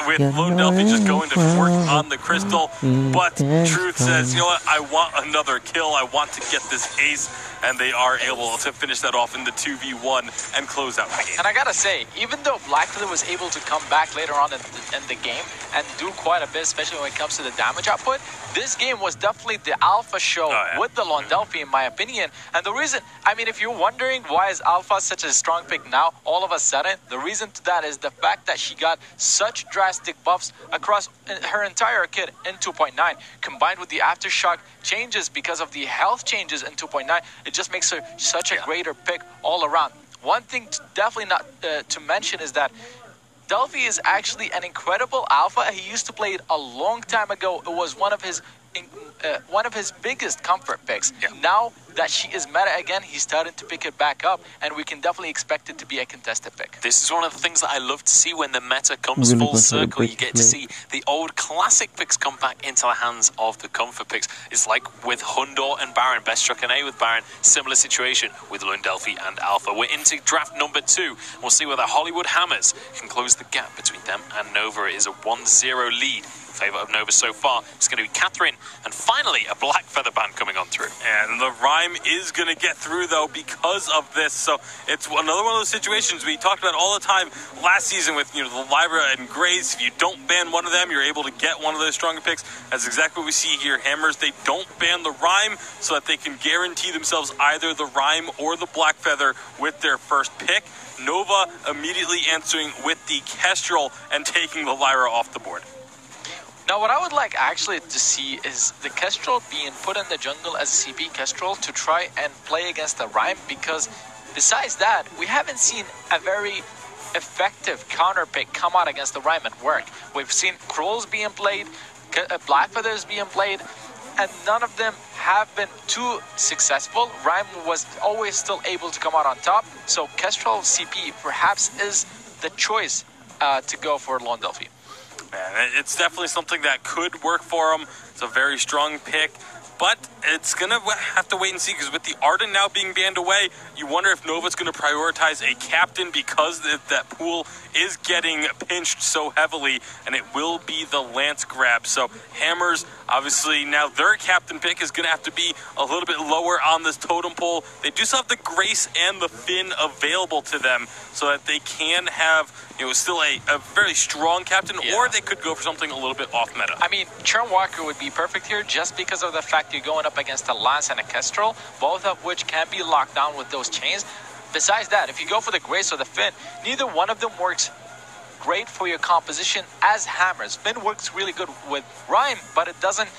with Londelfi just going to work on the crystal, but Truth says, you know what, I want another kill, I want to get this ace, and they are able to finish that off in the 2v1 and close out the game. And I gotta say, even though Black Feather was able to come back later on in the game and do quite a bit, especially when it comes to the damage output, this game was definitely the alpha show with the Londelfi, in my opinion. And the reason, I mean, if you're wondering why is Alpha such a strong pick now, all of a sudden, the reason to that is the fact that she got such drastic buffs across her entire kit in 2.9, combined with the aftershock changes because of the health changes in 2.9, it just makes her such a greater pick all around. One thing definitely not to mention is that Delphi is actually an incredible alpha. He used to play it a long time ago. It was one of his one of his biggest comfort picks. Yeah. Now that she is meta again, he's starting to pick it back up, and we can definitely expect it to be a contested pick. This is one of the things that I love to see when the meta comes full circle. You get to see the old classic picks come back into the hands of the comfort picks. It's like with Hundor and Baron. Best struck an A with Baron. Similar situation with Lundelphi and Alpha. We're into draft number 2. We'll see whether Hollywood Hammers can close the gap between them and Nova. It is a 1-0 lead. Favour of Nova so far. It's going to be Catherine, and finally a Black Feather band coming on through. And the Rhyme is going to get through, though, because of this. So it's another one of those situations we talked about all the time last season with, the Libra and Grace. If you don't ban one of them, you're able to get one of those stronger picks. That's exactly what we see here. Hammers, they don't ban the Rhyme so that they can guarantee themselves either the Rhyme or the Black Feather with their first pick. Nova immediately answering with the Kestrel and taking the Lyra off the board. Now, what I would like actually to see is the Kestrel being put in the jungle as a CP Kestrel to try and play against the Rhyme, because besides that, we haven't seen a very effective counter pick come out against the Rhyme and work. We've seen Krolls being played, Black Feathers being played, and none of them have been too successful. Rhyme was always still able to come out on top, so Kestrel CP perhaps is the choice to go for Lundelphi. Man, it's definitely something that could work for him. It's a very strong pick, but it's going to have to wait and see, because with the Arden now being banned away, you wonder if Nova's going to prioritize a captain, because that pool is getting pinched so heavily, and it will be the Lance grab. So Hammers, obviously, now their captain pick is going to have to be a little bit lower on this totem pole. They do still have the Grace and the Finn available to them, so that they can have, still a very strong captain, or they could go for something a little bit off meta. I mean, Churn Walker would be perfect here just because of the fact you're going up against a Lance and a Kestrel, both of which can be locked down with those chains. Besides that, if you go for the Grace or the Finn, neither one of them works great for your composition as Hammers. Finn works really good with Rhyme, but it doesn't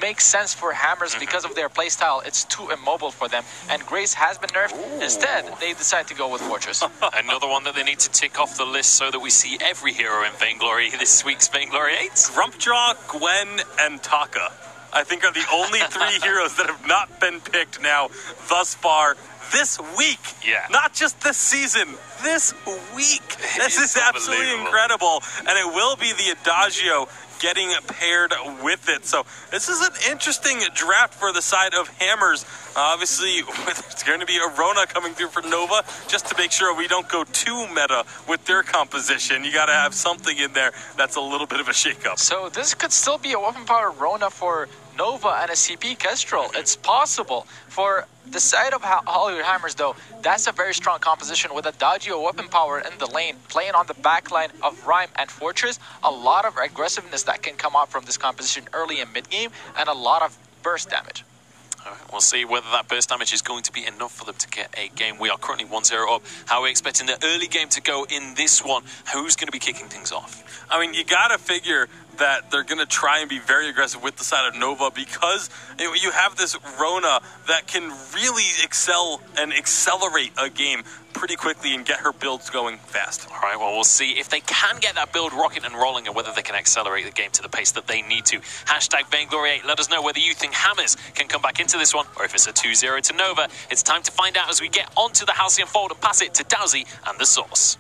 make sense for Hammers because of their playstyle. It's too immobile for them, and Grace has been nerfed. Instead, they decide to go with Fortress. Another one that they need to tick off the list so that we see every hero in Vainglory this week's Vainglory 8. Grumpjaw, Gwen, and Taka, I think, are the only 3 heroes that have not been picked now thus far this week. Yeah. Not just this season, this week. This is absolutely incredible. And it will be the Adagio getting paired with it. So this is an interesting draft for the side of Hammers. Obviously, it's going to be a Rona coming through for Nova, just to make sure we don't go too meta with their composition. You got to have something in there that's a little bit of a shakeup. So this could still be a weapon power Rona for Nova and a CP Kestrel. It's possible. For the side of Hollywood Hammers, though, that's a very strong composition with Adagio weapon power in the lane, playing on the back line of Rhyme and Fortress. A lot of aggressiveness that can come out from this composition early and mid-game, and a lot of burst damage. All right, we'll see whether that burst damage is going to be enough for them to get a game. We are currently 1-0 up. How are we expecting the early game to go in this one? Who's going to be kicking things off? I mean, you got to figure that they're going to try and be very aggressive with the side of Nova, because you have this Rona that can really excel and accelerate a game pretty quickly and get her builds going fast. All right, well, we'll see if they can get that build rocking and rolling, and whether they can accelerate the game to the pace that they need to. Hashtag Vainglory8. Let us know whether you think Hammers can come back into this one, or if it's a 2-0 to Nova. It's time to find out as we get onto the Halcyon Fold and pass it to Dowsy and the Source.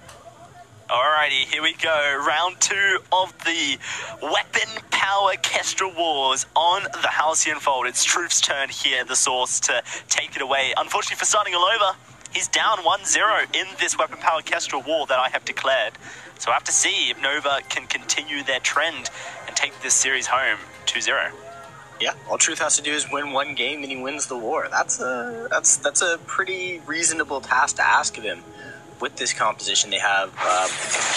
Alrighty, here we go. Round 2 of the Weapon Power Kestrel Wars on the Halcyon Fold. It's Truth's turn here, the Source, to take it away. Unfortunately for starting all over, he's down 1-0 in this Weapon Power Kestrel War that I have declared. So I have to see if Nova can continue their trend and take this series home 2-0. Yeah, all Truth has to do is win one game and he wins the war. That's a pretty reasonable task to ask of him. With this composition, they have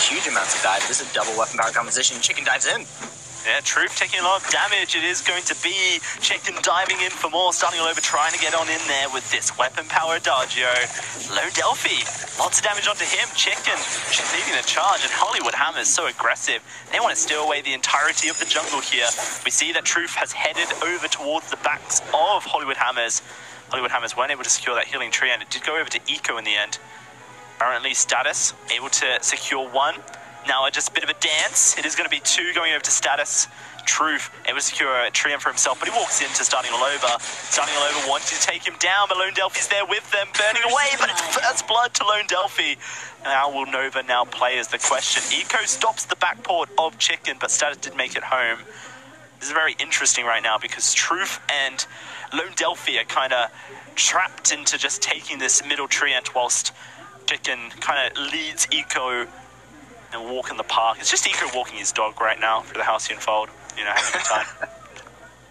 huge amounts of dive. This is a double weapon power composition. Chicken dives in. Yeah, Truth taking a lot of damage. It is going to be Chicken diving in for more, starting all over, trying to get on in there with this weapon power Adagio. Lundelphi, lots of damage onto him. Chicken just needing a charge, and Hollywood Hammers so aggressive. They want to steal away the entirety of the jungle here. We see that Truth has headed over towards the backs of Hollywood Hammers. Hollywood Hammers weren't able to secure that healing tree, and it did go over to Eco in the end. Currently, Status able to secure 1. Now, just a bit of a dance. It is going to be 2 going over to Status. Truth able to secure a triumph for himself, but he walks into Starting All Over. Starting All Over wanting to take him down, but Lone Delphi's there with them, burning away, but it's first blood to Lone Delphi. And how will Nova now play is the question. Eco stops the backport of Chicken, but Status did make it home. This is very interesting right now because Truth and Lone Delphi are kind of trapped into just taking this middle treant whilst Chicken kind of leads Eco and walk in the park. It's just Eco walking his dog right now through the Halcyon Fold, you know, having a good time.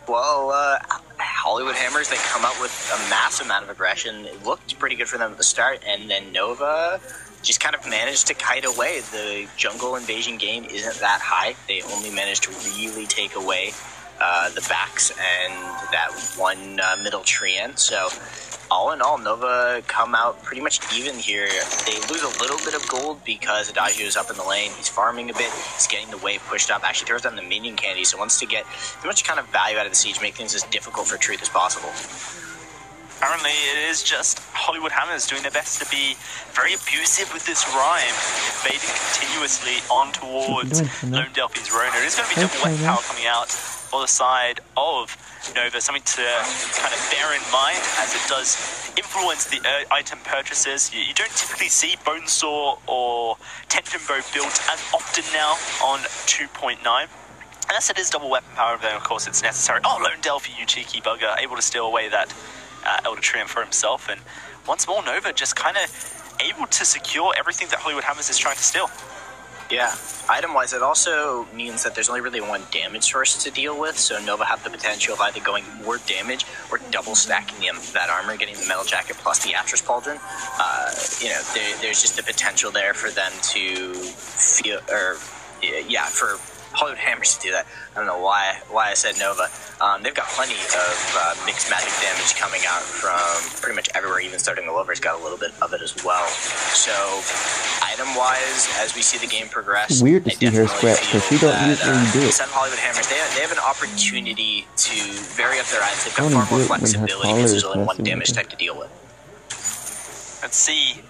Well, Hollywood Hammers, they come out with a massive amount of aggression. It looked pretty good for them at the start, and then Nova just kind of managed to kite away. The jungle invasion game isn't that high. They only managed to really take away the backs and that one middle treant. So all in all, Nova come out pretty much even here. They lose a little bit of gold because Adagio's up in the lane. He's farming a bit. He's getting the wave pushed up. Actually throws down the minion candy, so wants to get as much kind of value out of the siege, make things as difficult for Truth as possible. Currently, it is just Hollywood Hammers doing their best to be very abusive with this rhyme, invading continuously on towards Lone Delphi's Rona. It is going to be double weapon power coming out for the side of Nova, something to kind of bear in mind as it does influence the item purchases. You don't typically see Bonesaw or Tension Bow built as often now on 2.9. Unless it is double weapon power, then of course it's necessary. Oh, Lone Delphi, you cheeky bugger, able to steal away that Elder Triumph for himself. And once more, Nova just kind of able to secure everything that Hollywood Hammers is trying to steal. Yeah, item-wise, it also means that there's only really one damage source to deal with, so Nova have the potential of either going more damage or double stacking that armor, getting the Metal Jacket plus the Atris Pauldron. You know, there's just the potential there for them to feel, or yeah, for Hollywood Hammers to do that. I don't know why I said Nova. They've got plenty of mixed magic damage coming out from pretty much everywhere, even Starting All Over's got a little bit of it as well. So, item-wise, as we see the game progress, weird to see her scratch, because she don't usually do it. Some Hollywood Hammers, they have an opportunity to vary up their items. They've got far more flexibility because there's only one damage type to deal with. Let's see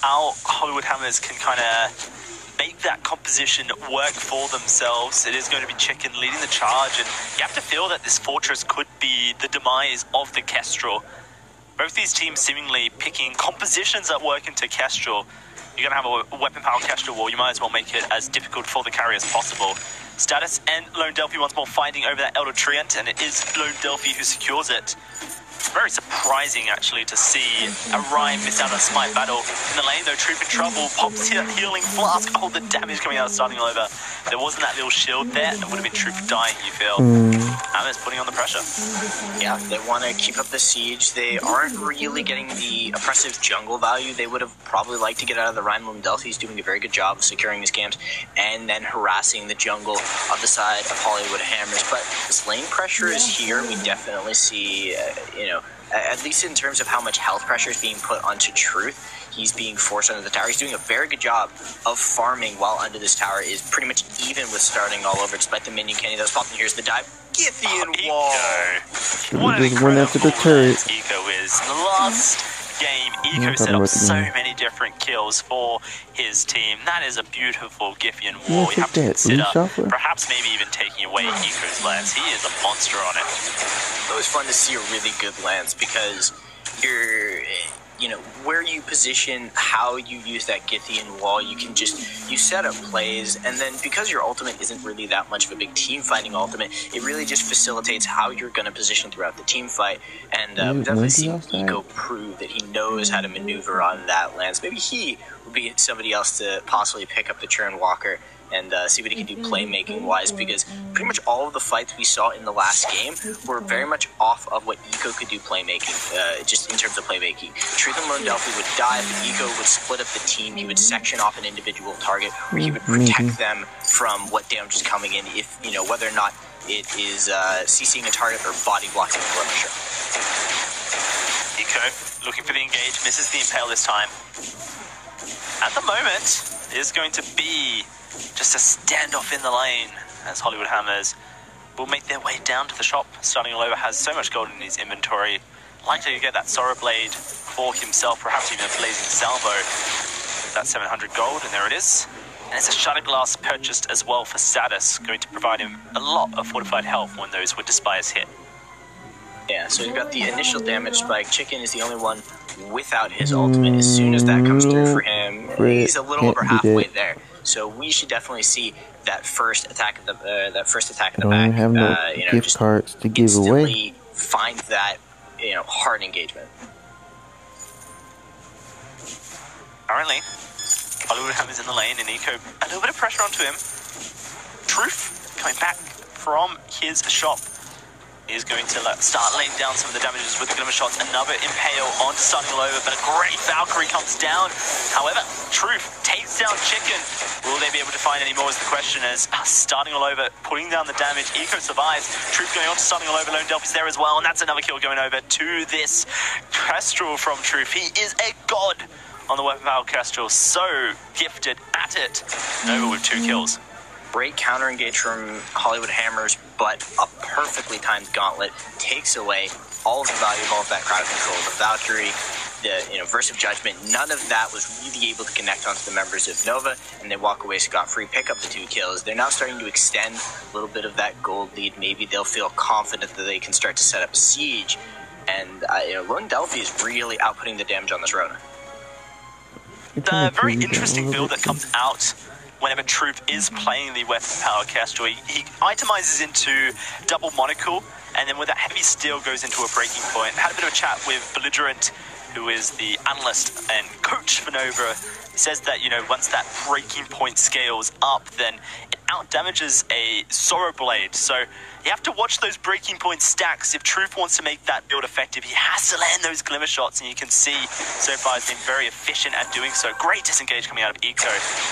how Hollywood Hammers can kind of make that composition work for themselves. It is going to be Chicken leading the charge, and you have to feel that this fortress could be the demise of the Kestrel. Both these teams seemingly picking compositions that work into Kestrel. You're going to have a weapon power Kestrel war, you might as well make it as difficult for the carry as possible. Status and Lone Delphi once more fighting over that Elder Treant, and it is Lone Delphi who secures it. Very surprising, actually, to see a Rhyme miss out on a Smite battle. In the lane, though, Troop in trouble. Pops here, healing flask. Oh, the damage coming out of Starting All Over. There wasn't that little shield there. That would have been Troop dying, you feel. Hammer's putting on the pressure. Yeah, they want to keep up the siege. They aren't really getting the oppressive jungle value they would have probably liked to get out of the Rhyme. Lone Delphi's doing a very good job of securing his camps and then harassing the jungle on the side of Hollywood Hammers. But this lane pressure is here. We definitely see, you know, at least in terms of how much health pressure is being put onto Truth, he's being forced under the tower. He's doing a very good job of farming while under this tower. Is pretty much even with Starting All Over, despite the minion candy that was popping. Here's the dive. Githian wall. What an incredible lance Eco is. In the last game, Eco set up so many different kills for his team. That is a beautiful Githian wall. You have to consider perhaps maybe even taking away Eco's lance. He is a monster on it. It was fun to see a really good lance because you're, you know, where you position, how you use that Githian wall, you set up plays, and then because your ultimate isn't really that much of a big team fighting ultimate, it really just facilitates how you're going to position throughout the team fight, and we've definitely seen Eco prove that he knows how to maneuver on that lance. Maybe he would be somebody else to possibly pick up the Churn Walker and see what he can do playmaking-wise, because pretty much all of the fights we saw in the last game were very much off of what Eco could do playmaking, just in terms of playmaking. Truth and Lone Delphi would dive, Eco would split up the team, he would section off an individual target, or he would protect them from what damage is coming in, if, you know, whether or not it is CCing a target or body blocking a blemisher. Eco looking for the engage, misses the impale this time. At the moment, it is going to be just a standoff in the lane as Hollywood Hammers will make their way down to the shop. Starting All Over has so much gold in his inventory, likely to get that Sorrow Blade for himself, perhaps even a Blazing Salvo with that 700 gold, and there it is. And there's a Shatter Glass purchased as well for Status, going to provide him a lot of fortified health when those Winter Spires hit. Yeah, so you've got the initial damage spike. Chicken is the only one without his ultimate. As soon as that comes through for him, he's a little over halfway there. So we should definitely see that first attack of the back. I don't have no gift cards to give away. Find that hard engagement. Currently, Hollywood Hammers in the lane, and Eco a little bit of pressure onto him. Truth coming back from his shop. Is going to start laying down some of the damages with the Glimmer Shots. Another Impale onto Starting All Over, but a great Valkyrie comes down. However, Truth takes down Chicken. Will they be able to find any more is the question, as Starting All Over putting down the damage. Eco survives. Truth going on to Starting All Over. Lone Delphi's there as well, and that's another kill going over to this Kestrel from Truth. He is a god on the Weapon Power Kestrel, so gifted at it. Nova with 2 kills. Great counter engage from Hollywood Hammers, but a perfectly timed gauntlet takes away all of the value of all of that crowd control. The Valkyrie, the Verse of Judgment, none of that was really able to connect onto the members of Nova, and they walk away scot-free, pick up the 2 kills. They're now starting to extend a little bit of that gold lead. Maybe they'll feel confident that they can start to set up a siege, and Lone Delphi is really outputting the damage on this Rona. The very interesting build that comes out whenever Truth is playing the Weapon Power Kestrel, he itemizes into double Monocle, and then with that heavy steel goes into a breaking point. Had a bit of a chat with Belligerent, who is the analyst and coach for Nova. He says that, once that breaking point scales up, then it outdamages a Sorrow Blade. So you have to watch those breaking point stacks. If Truth wants to make that build effective, he has to land those Glimmer Shots, and you can see so far he's been very efficient at doing so. Great disengage coming out of Eco,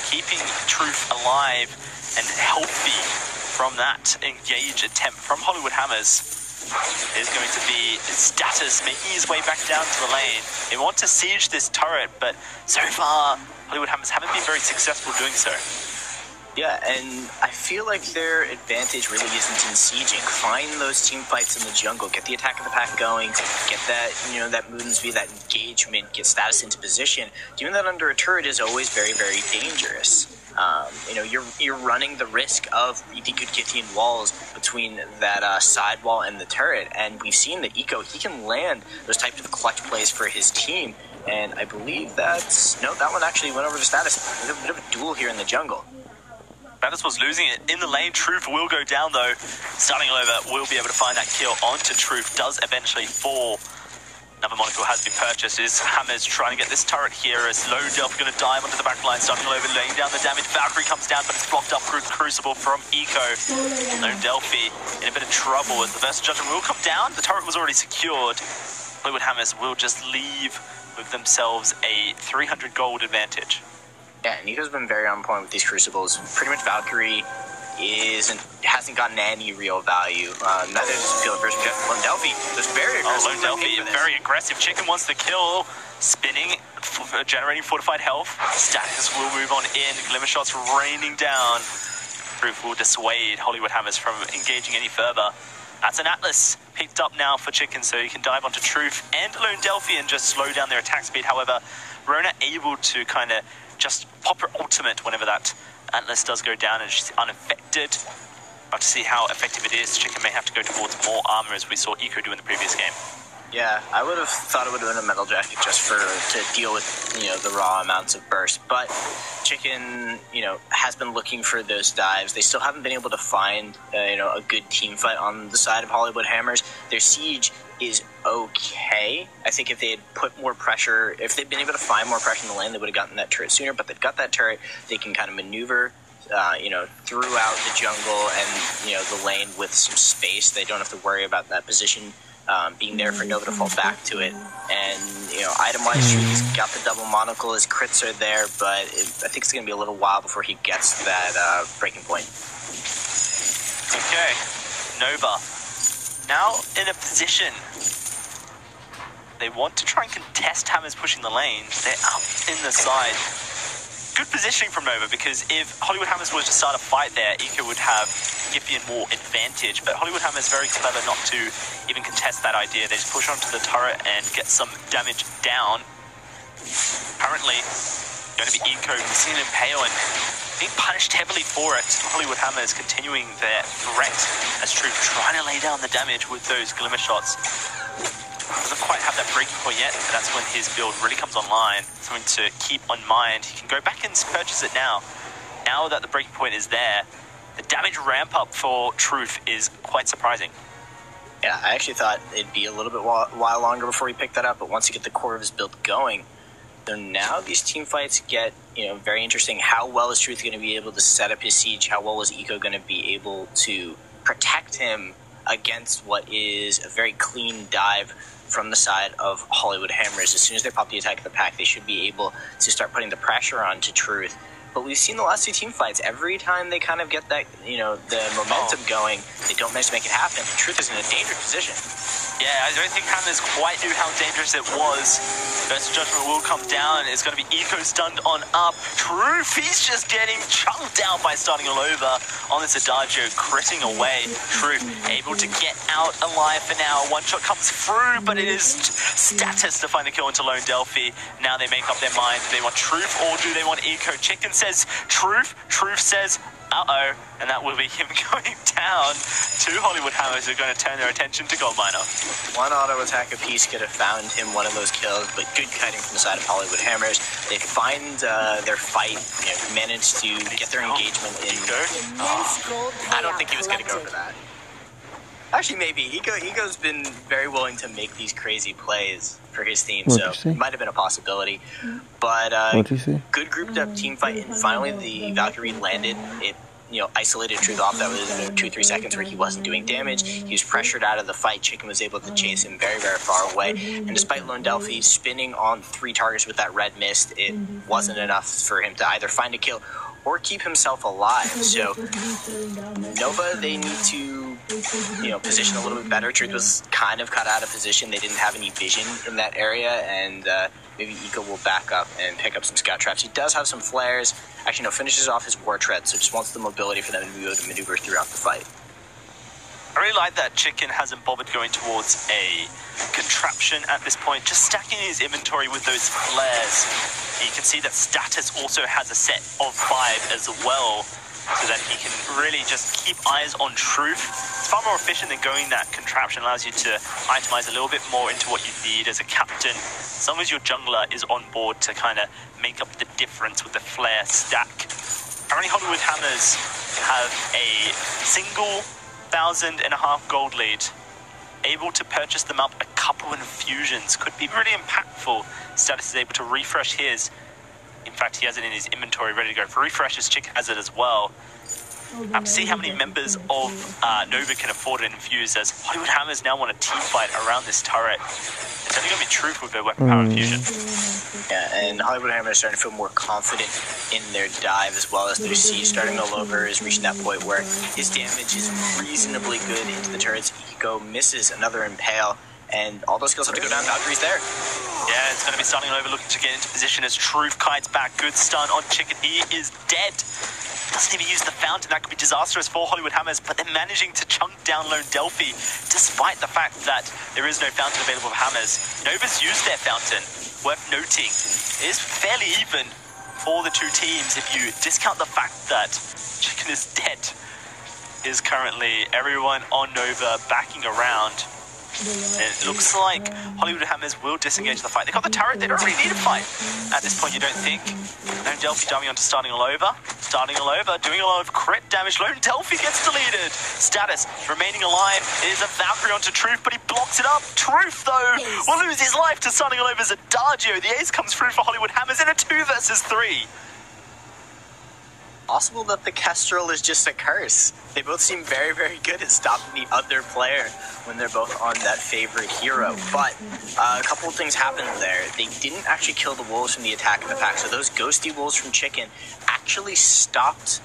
keeping Truth alive and healthy from that engage attempt from Hollywood Hammers. Is going to be Status making his way back down to the lane. They want to siege this turret, but so far Hollywood Hammers haven't been very successful doing so. Yeah, and I feel like their advantage really isn't in sieging. Find those team fights in the jungle, get the attack of the pack going, get that, that Moonsby, that engagement, get Status into position. Doing that under a turret is always very, very dangerous. You're running the risk of the Gudgitian walls between that sidewall and the turret, and we've seen that Eco, he can land those types of clutch plays for his team, and I believe that one actually went over to Status. There's a bit of a duel here in the jungle. Status was losing it in the lane. Truth will go down though. Starting Over will be able to find that kill onto Truth, does eventually fall. Another Monocle has been purchased. Is Hammers trying to get this turret here as Lone Delphi going to dive onto the back line, Starting Over, laying down the damage. Valkyrie comes down, but it's blocked up through the Crucible from Eco. Lone Delphi in a bit of trouble as the Verse Judgment will come down. The turret was already secured. Hollywood Hammers will just leave with themselves a 300 gold advantage. Yeah, Nico's been very on point with these Crucibles. Pretty much Valkyrie hasn't gotten any real value. Neither does Field versus Lone Delphi. There's very aggressive. Lone Delphi, very aggressive. Chicken wants the kill. Spinning, generating fortified health. Status will move on in. Glimmer Shots raining down. Truth will dissuade Hollywood Hammers from engaging any further. That's an Atlas picked up now for Chicken, so you can dive onto Truth and Lone Delphi and just slow down their attack speed. However, Rona able to kind of just pop her ultimate whenever that Atlas does go down, and she's unaffected. About to see how effective it is. Chicken may have to go towards more armor, as we saw Eco do in the previous game. Yeah, I would have thought it would have been a Metal Jacket just to deal with, the raw amounts of burst. But Chicken, has been looking for those dives. They still haven't been able to find, a good team fight on the side of Hollywood Hammers. Their siege is okay. I think if they had put more pressure, if they'd been able to find more pressure in the lane, they would have gotten that turret sooner. But they've got that turret. They can kind of maneuver, throughout the jungle and, the lane with some space. They don't have to worry about that position being there for Nova to fall back to it. And, item-wise, he's got the double Monocle. His crits are there, but I think it's going to be a little while before he gets that breaking point. Okay, Nova. Now in a position. They want to try and contest Hammers pushing the lane. They're up in the side. Good positioning from Nova, because if Hollywood Hammers was to start a fight there, Eco would have Giffian more advantage, but Hollywood Hammers very clever not to even contest that idea. They just push onto the turret and get some damage down. Currently, going to be Eco. We've seen him Impale and being punished heavily for it. Hollywood Hammers continuing their threat as Truth trying to lay down the damage with those glimmer shots. Doesn't quite have that breaking point yet, and that's when his build really comes online. Something to keep on mind. He can go back and purchase it now. Now that the breaking point is there, the damage ramp up for Truth is quite surprising. Yeah, I actually thought it'd be a little bit while longer before he picked that up, but once you get the core of his build going, so now these team fights get, very interesting. How well is Truth going to be able to set up his siege? How well is Eco going to be able to protect him against what is a very clean dive from the side of Hollywood Hammers? As soon as they pop the attack of the pack, they should be able to start putting the pressure on to Truth. But we've seen the last two team fights, every time they kind of get that, the momentum going, they don't manage to make it happen. And Truth is in a dangerous position. Yeah, I don't think Hammers quite knew how dangerous it was. First Judgment will come down. It's going to be Eco stunned on up. Truth, he's just getting chunked out by starting all over on this Adagio, critting away. Truth able to get out alive for now. One shot comes through, but it is Status to find a kill into Lone Delphi. Now they make up their mind. Do they want Truth or do they want Eco? Chicken says Truth. Truth says uh-oh, and that will be him going down. Two Hollywood Hammers are going to turn their attention to Goldminer. One auto attack apiece could have found him one of those kills, but good kiting from the side of Hollywood Hammers. They find their fight, manage to get their engagement in. I don't think he was going to go for that. Actually, maybe. Eco's been very willing to make these crazy plays for his team, so it might have been a possibility. But good grouped up team fight, and finally the Valkyrie landed. It isolated Truth off. That was 2-3 seconds where he wasn't doing damage. He was pressured out of the fight. Chicken was able to chase him very, very far away. And despite Lone Delphi spinning on 3 targets with that red mist, it wasn't enough for him to either find a kill or keep himself alive. So Nova, they need to position a little bit better. Truth was kind of cut out of position. They didn't have any vision in that area, and maybe Eco will back up and pick up some scout traps. He does have some flares. Actually, no, finishes off his war tread, so just wants the mobility for them to be able to maneuver throughout the fight. I really like that Chicken hasn't bothered going towards a contraption at this point, just stacking his inventory with those flares. You can see that Status also has a set of 5 as well, so that he can really just keep eyes on Truth. It's far more efficient than going that contraption. Allows you to itemize a little bit more into what you need as a captain, as long as your jungler is on board to kind of make up the difference with the flare stack. Apparently Hollywood Hammers have a single 1,500 gold lead. Able to purchase them up a couple infusions. Could be really impactful. Status is able to refresh his. In fact, he has it in his inventory ready to go. For refreshes, Chick has it as well. See how many members of Nova can afford an infuse, as Hollywood Hammers now want a team fight around this turret. It's only going to be Truth with their weapon power infusion. Yeah, and Hollywood Hammers are starting to feel more confident in their dive, as well as their siege starting all over, is reaching that point where his damage is reasonably good into the turrets. Eco misses another impale, and all those skills have to go down. Valkyrie's there. Yeah, it's going to be starting over, looking to get into position as Truth kites back. Good stun on Chicken. He is dead. Doesn't even use the fountain. That could be disastrous for Hollywood Hammers, but they're managing to chunk down Lone Delphi, despite the fact that there is no fountain available for Hammers. Nova's used their fountain. Worth noting, it is fairly even for the two teams if you discount the fact that Chicken is dead. Is currently everyone on Nova backing around. It looks like Hollywood Hammers will disengage the fight. They got the turret, they don't really need a fight at this point, you don't think. Lone Delphi diving onto starting all over, doing a lot of crit damage. Lone Delphi gets deleted. Status remaining alive is a Valkyrie onto Truth, but he blocks it up. Truth, though, will lose his life to starting all over as Adagio. The ace comes through for Hollywood Hammers in a 2 versus 3. Possible that the Kestrel is just a curse. They both seem very, very good at stopping the other player when they're both on that favorite hero. But a couple of things happened there. They didn't actually kill the wolves from the attack of the pack. So those ghosty wolves from Chicken actually stopped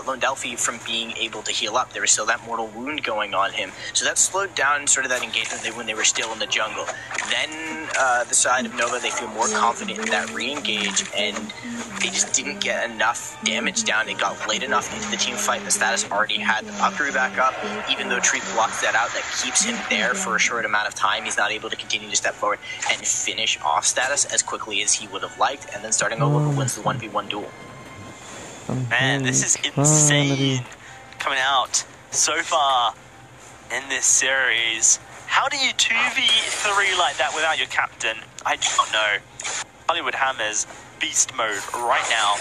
Lone Delphi from being able to heal up. There was still that mortal wound going on him. So that slowed down sort of that engagement when they were still in the jungle. Then the side of Nova, they feel more confident in that re-engage, and they just didn't get enough damage down. It got late enough into the team fight. The Status already had the Valkyrie back up. Even though Truth blocks that out, that keeps him there for a short amount of time. He's not able to continue to step forward and finish off Status as quickly as he would have liked, and then starting over wins the 1v1 duel. Man, this is insane coming out so far in this series. How do you 2v3 like that without your captain? I do not know. Hollywood Hammers, beast mode right now.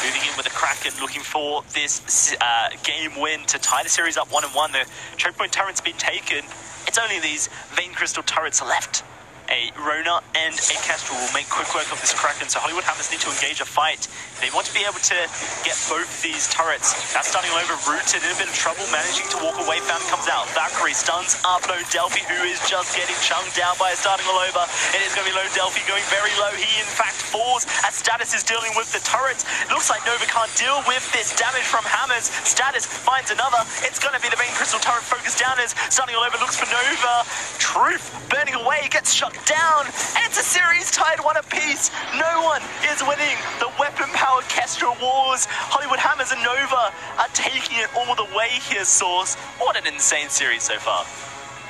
Moving in with a Kraken, looking for this game win to tie the series up 1-1. The choke point turret's been taken. It's only these Vein Crystal turrets left. A Rona and a Kestrel will make quick work of this Kraken, so Hollywood Hammers need to engage a fight. They want to be able to get both these turrets. That's starting all over. Rooted in a bit of trouble, managing to walk away. Found comes out. Valkyrie stuns up Lone Delphi, who is just getting chunked down by a starting all over. It is going to be Lone Delphi going very low. He, in fact, falls as Status is dealing with the turrets. Looks like Nova can't deal with this damage from Hammers. Status finds another. It's going to be the Vein Crystal turret focused down as starting all over looks for Nova. Truth burning away, gets shut down, and it's a series tied 1 apiece. No one is winning the weapon power Kestrel wars. Hollywood Hammers and Nova are taking it all the way here, Source. What an insane series so far.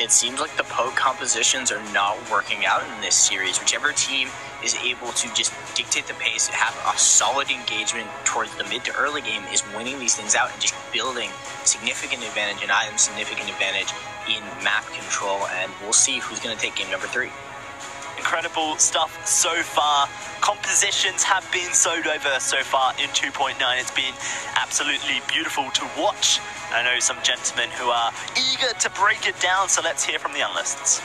It seems like the poke compositions are not working out in this series. Whichever team is able to just dictate the pace, have a solid engagement towards the mid to early game, is winning these things out and just building significant advantage in items, significant advantage in map control, and we'll see who's going to take game number 3. Incredible stuff so far. Compositions have been so diverse so far in 2.9. It's been absolutely beautiful to watch. I know some gentlemen who are eager to break it down, so let's hear from the analysts.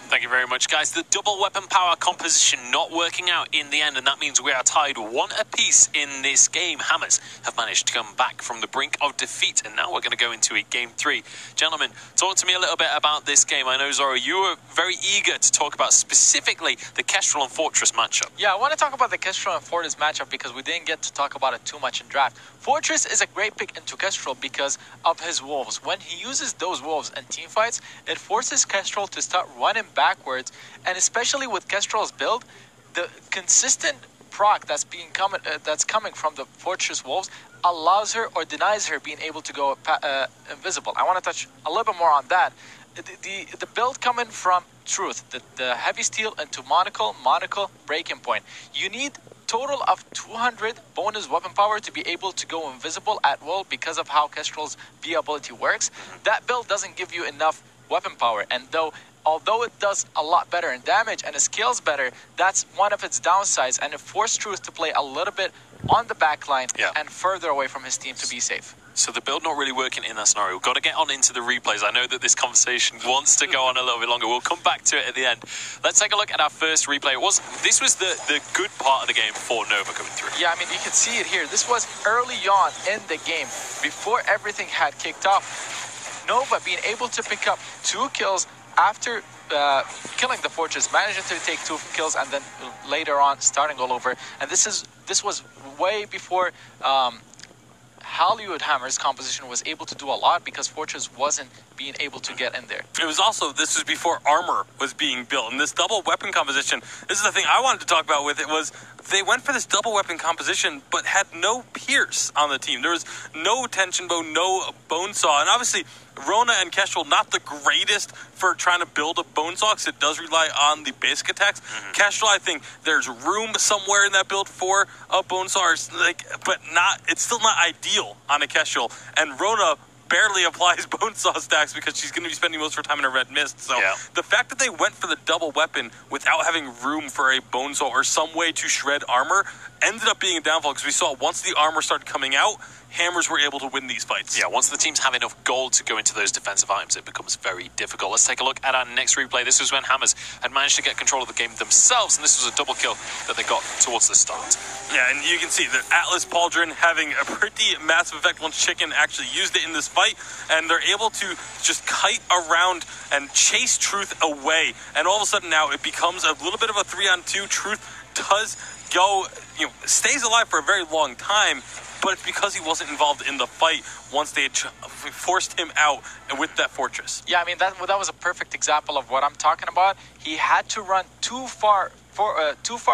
Thank you very much, guys. The double weapon power composition not working out in the end, and that means we are tied 1 apiece in this game. Hammers have managed to come back from the brink of defeat, and now we're going to go into a game 3. Gentlemen, talk to me a little bit about this game. I know, Zoro, you were very eager to talk about specifically the Kestrel and Fortress matchup. Yeah, I want to talk about the Kestrel and Fortress matchup because we didn't get to talk about it too much in draft. Fortress is a great pick into Kestrel because of his wolves. When he uses those wolves in team fights, it forces Kestrel to start running backwards, and especially with Kestrel's build, the consistent proc that's coming from the Fortress wolves allows her or denies her being able to go invisible. I want to touch a little bit more on that. The build coming from Truth, the heavy steel into monocle, breaking point. You need total of 200 bonus weapon power to be able to go invisible at will because of how Kestrel's V ability works. That build doesn't give you enough weapon power, and although it does a lot better in damage and it scales better, that's one of its downsides, and it forced Truth to play a little bit on the back line and further away from his team to be safe. So the build not really working in that scenario. We've got to get on into the replays. I know that this conversation wants to go on a little bit longer. We'll come back to it at the end. Let's take a look at our first replay. This was the good part of the game for Nova coming through. Yeah, I mean, you can see it here. This was early on in the game, before everything had kicked off. Nova being able to pick up 2 kills after killing the Fortress, managing to take 2 kills, and then later on starting all over. And this was way before Hollywood Hammer's composition was able to do a lot because Fortress wasn't being able to get in there. It was also, this was before armor was being built, and this double weapon composition, this is the thing I wanted to talk about with it, was they went for this double weapon composition but had no Pierce on the team. There was no tension bow, no bone saw, and obviously Rona and Kestrel not the greatest for trying to build a bone saw because it does rely on the basic attacks. Kestrel, I think there's room somewhere in that build for a bone saw, but it's still not ideal on a Kestrel, and Rona barely applies bone saw stacks because she's going to be spending most of her time in a red mist. So the fact that they went for the double weapon without having room for a bone saw or some way to shred armor ended up being a downfall, because we saw once the armor started coming out, Hammers were able to win these fights. Yeah, once the teams have enough gold to go into those defensive items, it becomes very difficult. Let's take a look at our next replay. This was when Hammers had managed to get control of the game themselves, and this was a double kill that they got towards the start. Yeah, and you can see the Atlas Pauldron having a pretty massive effect once Chicken actually used it in this fight, and they're able to just kite around and chase Truth away, and all of a sudden now it becomes a little bit of a 3-on-2. Truth does go stays alive for a very long time, but it's because he wasn't involved in the fight once they had forced him out with that fortress. Yeah, I mean, that was a perfect example of what I'm talking about. He had to run too far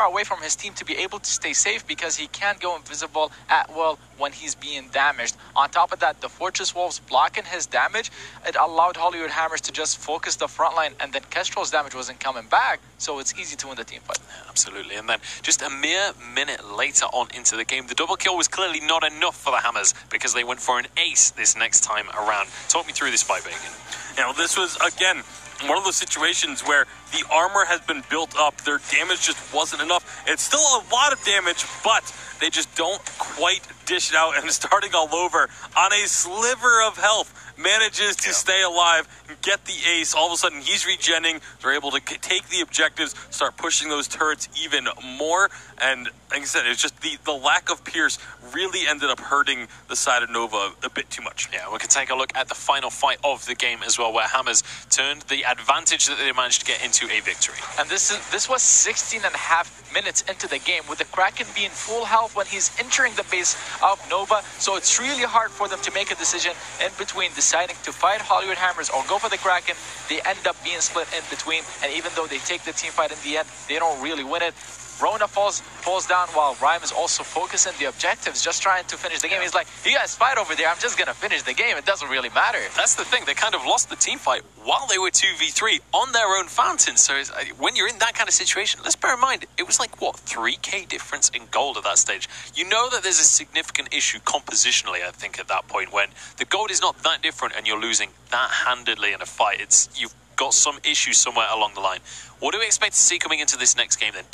away from his team to be able to stay safe because he can't go invisible at will when he's being damaged. On top of that, the Fortress Wolves blocking his damage, it allowed Hollywood Hammers to just focus the front line, and then Kestrel's damage wasn't coming back, so it's easy to win the team fight. Absolutely, and then just a mere minute later on into the game, the double kill was clearly not enough for the Hammers because they went for an ace this next time around. Talk me through this fight, Vagan. This was, again, one of those situations where the armor has been built up. Their damage just wasn't enough. It's still a lot of damage, but they just don't quite dish it out, and starting all over on a sliver of health manages to stay alive and get the ace. All of a sudden, he's regenning. They're able to take the objectives, start pushing those turrets even more. And like I said, it's just the lack of Pierce really ended up hurting the side of Nova a bit too much. Yeah, we can take a look at the final fight of the game as well, where Hammers turned the advantage that they managed to get into a victory. And this was 16 and a half minutes into the game, with the Kraken being full health when he's entering the base of Nova. So it's really hard for them to make a decision in between deciding to fight Hollywood Hammers or go for the Kraken. They end up being split in between, and even though they take the team fight in the end, they don't really win it. Rona falls down while Rhyme is also focusing the objectives, just trying to finish the game. He's like, you guys fight over there, I'm just going to finish the game. It doesn't really matter. That's the thing. They kind of lost the team fight while they were 2v3 on their own fountain. So when you're in that kind of situation, let's bear in mind, it was like, what, 3k difference in gold at that stage. You know that there's a significant issue compositionally, I think, at that point, when the gold is not that different and you're losing that handedly in a fight. You've got some issues somewhere along the line. What do we expect to see coming into this next game then?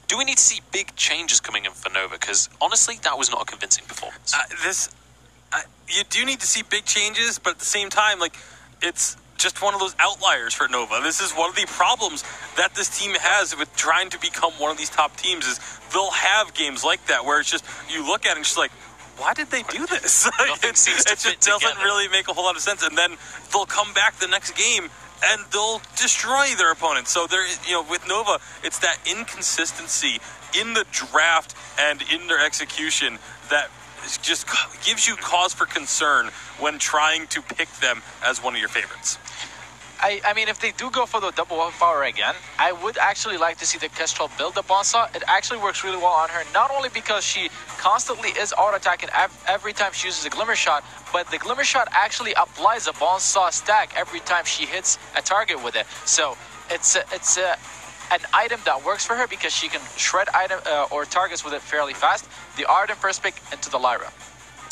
Do we need to see big changes coming in for Nova? Because honestly, that was not a convincing performance. You do need to see big changes, but at the same time, it's just one of those outliers for Nova. This is one of the problems that this team has with trying to become one of these top teams, is they'll have games like that where it's just, you look at it and just like, why did they do this? It just doesn't really make a whole lot of sense. And then they'll come back the next game and they'll destroy their opponents. So there, with Nova, it's that inconsistency in the draft and in their execution that just gives you cause for concern when trying to pick them as one of your favorites. I mean, if they do go for the double weapon power again, I would actually like to see the Kestrel build the Bonsaw. It actually works really well on her, not only because she constantly is auto-attacking every time she uses a Glimmer Shot, but the Glimmer Shot actually applies a Bonsaw stack every time she hits a target with it. So it's an item that works for her because she can shred item or targets with it fairly fast. The Arden first pick into the Lyra.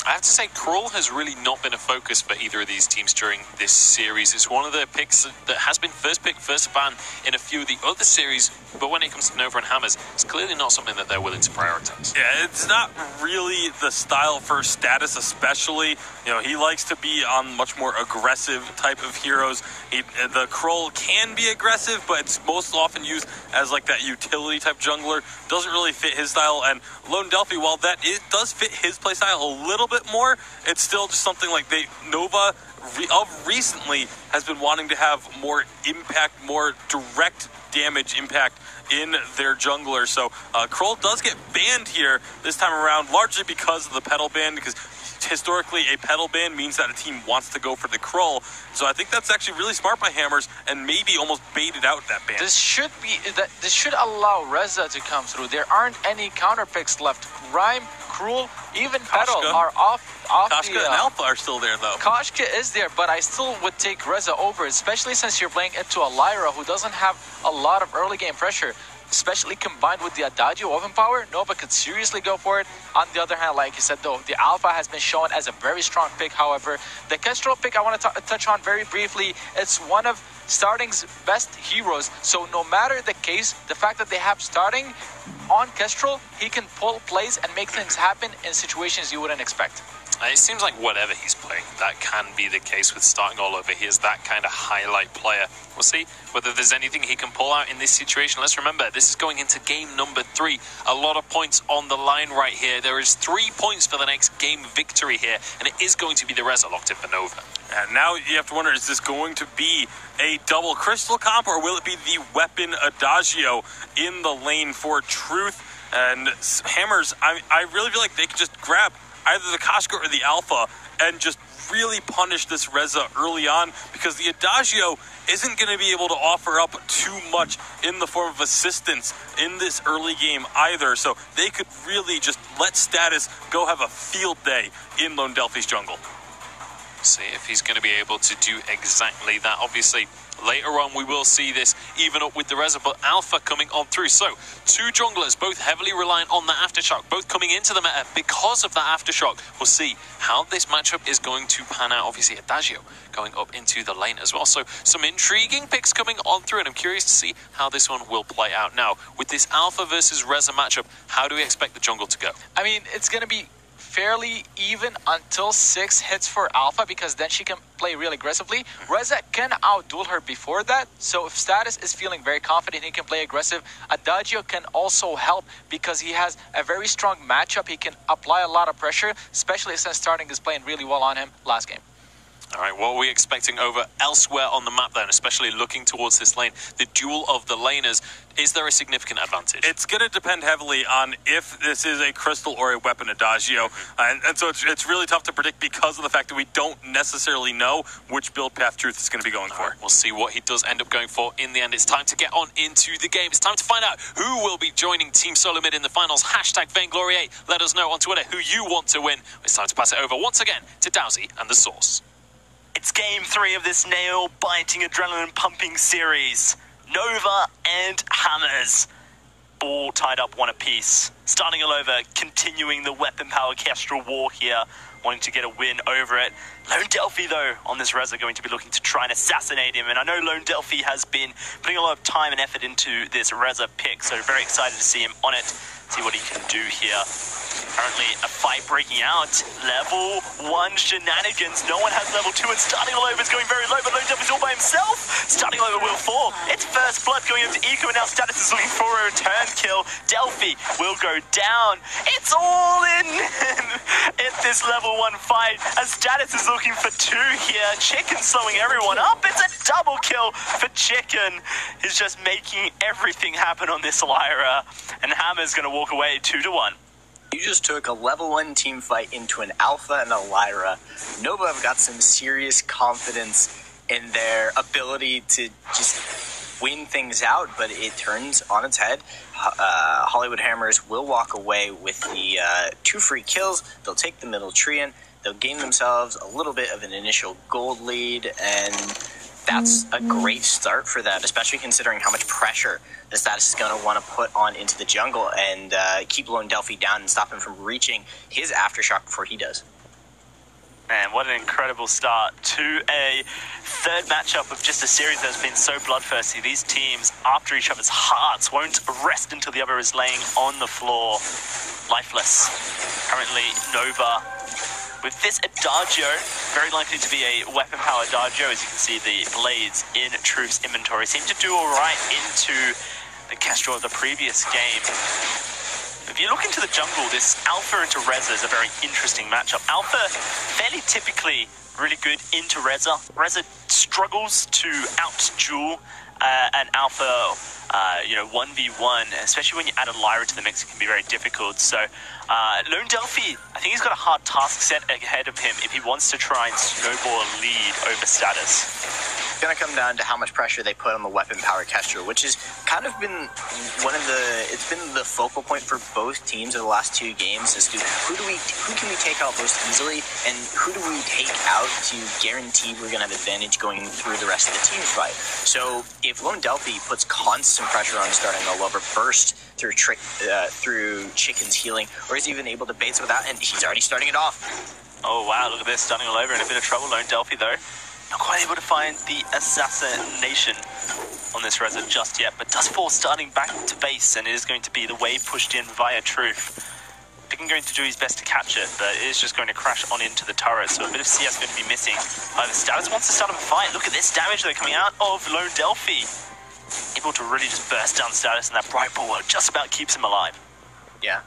I have to say, Crawl has really not been a focus for either of these teams during this series. It's one of the picks that has been first pick, first ban in a few of the other series, but when it comes to Nova and Hammers, it's clearly not something that they're willing to prioritize. Yeah, it's not really the style for Status especially. He likes to be on much more aggressive type of heroes. The Kroll can be aggressive, but it's most often used as like that utility type jungler. Doesn't really fit his style, and Lone Delphi, while does fit his playstyle a little bit more, it's still just something like Nova recently has been wanting to have more impact, more direct damage impact in their jungler. So Kroll does get banned here this time around, largely because of the pedal ban, because historically a pedal ban means that a team wants to go for the Kroll. So I think that's actually really smart by Hammers, and maybe almost baited out that ban. This should allow Reza to come through. There aren't any counter picks left. Rhyme, Cruel, even Pedal are off Koshka the... and Alpha are still there, though. Koshka is there, but I still would take Reza over, especially since you're playing into a Lyra who doesn't have a lot of early game pressure, especially combined with the Adagio weapon power. Nova could seriously go for it. On the other hand, like you said, though, the Alpha has been shown as a very strong pick. However, the Kestrel pick I want to touch on very briefly. It's one of Starting's best heroes, so no matter the case, the fact that they have Starting on Kestrel, he can pull plays and make things happen in situations you wouldn't expect. It seems like whatever he's playing, that can be the case with Starting all over. He is that kind of highlight player. We'll see whether there's anything he can pull out in this situation. Let's remember, this is going into game number 3. A lot of points on the line right here. There is 3 points for the next game victory here, and it is going to be the Reza locked in for Nova. And now you have to wonder, is this going to be a double crystal comp, or will it be the weapon Adagio in the lane for Truth? And Hammers, I really feel like they could just grab either the Koshka or the Alpha and just really punish this Reza early on, because the Adagio isn't going to be able to offer up too much in the form of assistance in this early game either. So they could really just let Status go have a field day in Lone Delphi's jungle. See if he's going to be able to do exactly that. Obviously, later on we will see this even up with the Reza, but Alpha coming on through. So, two junglers, both heavily reliant on the Aftershock, both coming into the meta because of that Aftershock. We'll see how this matchup is going to pan out. Obviously, Adagio going up into the lane as well. So, some intriguing picks coming on through, and I'm curious to see how this one will play out. Now, with this Alpha versus Reza matchup, how do we expect the jungle to go? I mean, it's going to be fairly even until 6 hits for Alpha, because then she can play really aggressively. Reza can outduel her before that, so if Status is feeling very confident he can play aggressive, Adagio can also help because he has a very strong matchup. He can apply a lot of pressure, especially since starting is playing really well on him last game. All right, what are we expecting over elsewhere on the map then, especially looking towards this lane? The duel of the laners, is there a significant advantage? It's going to depend heavily on if this is a crystal or a weapon Adagio. And so it's really tough to predict because of the fact that we don't necessarily know which build path Truth is going to be going for. Right, we'll see what he does end up going for in the end. It's time to get on into the game. It's time to find out who will be joining Team Solo Mid in the finals. Hashtag Vainglory8. Let us know on Twitter who you want to win. It's time to pass it over once again to Dowsy and the Source. It's game 3 of this nail-biting, adrenaline-pumping series. Nova and Hammers, all tied up one apiece. Starting all over, continuing the weapon power Kestrel war here, wanting to get a win over it. Lone Delphi, though, on this Reza, going to be looking to try and assassinate him. And I know Lone Delphi has been putting a lot of time and effort into this Reza pick, so very excited to see him on it, see what he can do here. Currently, a fight breaking out. Level 1 shenanigans. No one has level 2, and starting all over is going very low, but Lone Delphi's all by himself. Starting all over will fall. It's first blood going over to Eco, and now Status is looking for a return kill. Delphi will go down. It's all in at this level 1 fight, as Status is looking for 2 here. Chicken slowing everyone up. It's a double kill for Chicken. He's just making everything happen on this Lyra, and Hammer's going to walk away 2-1. You just took a level 1 team fight into an Alpha and a Lyra. Nova have got some serious confidence in their ability to just win things out, but it turns on its head. Hollywood Hammers will walk away with the 2 free kills. They'll take the middle Treant. They'll gain themselves a little bit of an initial gold lead, and that's a great start for them, especially considering how much pressure the Status is going to want to put on into the jungle and keep Lone Delphi down and stop him from reaching his Aftershock before he does. Man, what an incredible start to a third matchup of just a series that has been so bloodthirsty. These teams, after each other's hearts, won't rest until the other is laying on the floor, lifeless. Currently, Nova, with this Adagio, very likely to be a weapon power Adagio. As you can see, the blades in Truth's inventory seem to do all right into the Kestrel of the previous game. If you look into the jungle, this Alpha into Reza is a very interesting matchup. Alpha, fairly typically really good into Reza. Reza struggles to out-duel an Alpha, 1v1, especially when you add a Lyra to the mix, it can be very difficult. So, Lone Delphi, I think he's got a hard task set ahead of him if he wants to try and snowball a lead over Status. It's going to come down to how much pressure they put on the weapon power Kestrel, which has kind of been it's been the focal point for both teams in the last 2 games as to who can we take out most easily, and who do we take out to guarantee we're going to have advantage going through the rest of the team fight. So if Lone Delphi puts constant pressure on starting a lover burst through Chicken's healing, or is even able to bait some of that, and he's already starting it off. Oh wow, look at this, starting all over, in a bit of trouble. Lone Delphi though, not quite able to find the assassination on this Reza just yet, but does fall starting back to base, and it is going to be the wave pushed in via Truth. Picking going to do his best to catch it, but it is just going to crash on into the turret, so a bit of CS going to be missing. The Status wants to start a fight. Look at this damage though coming out of Lone Delphi. Able to really just burst down Status, and that bright ball just about keeps him alive. Yeah,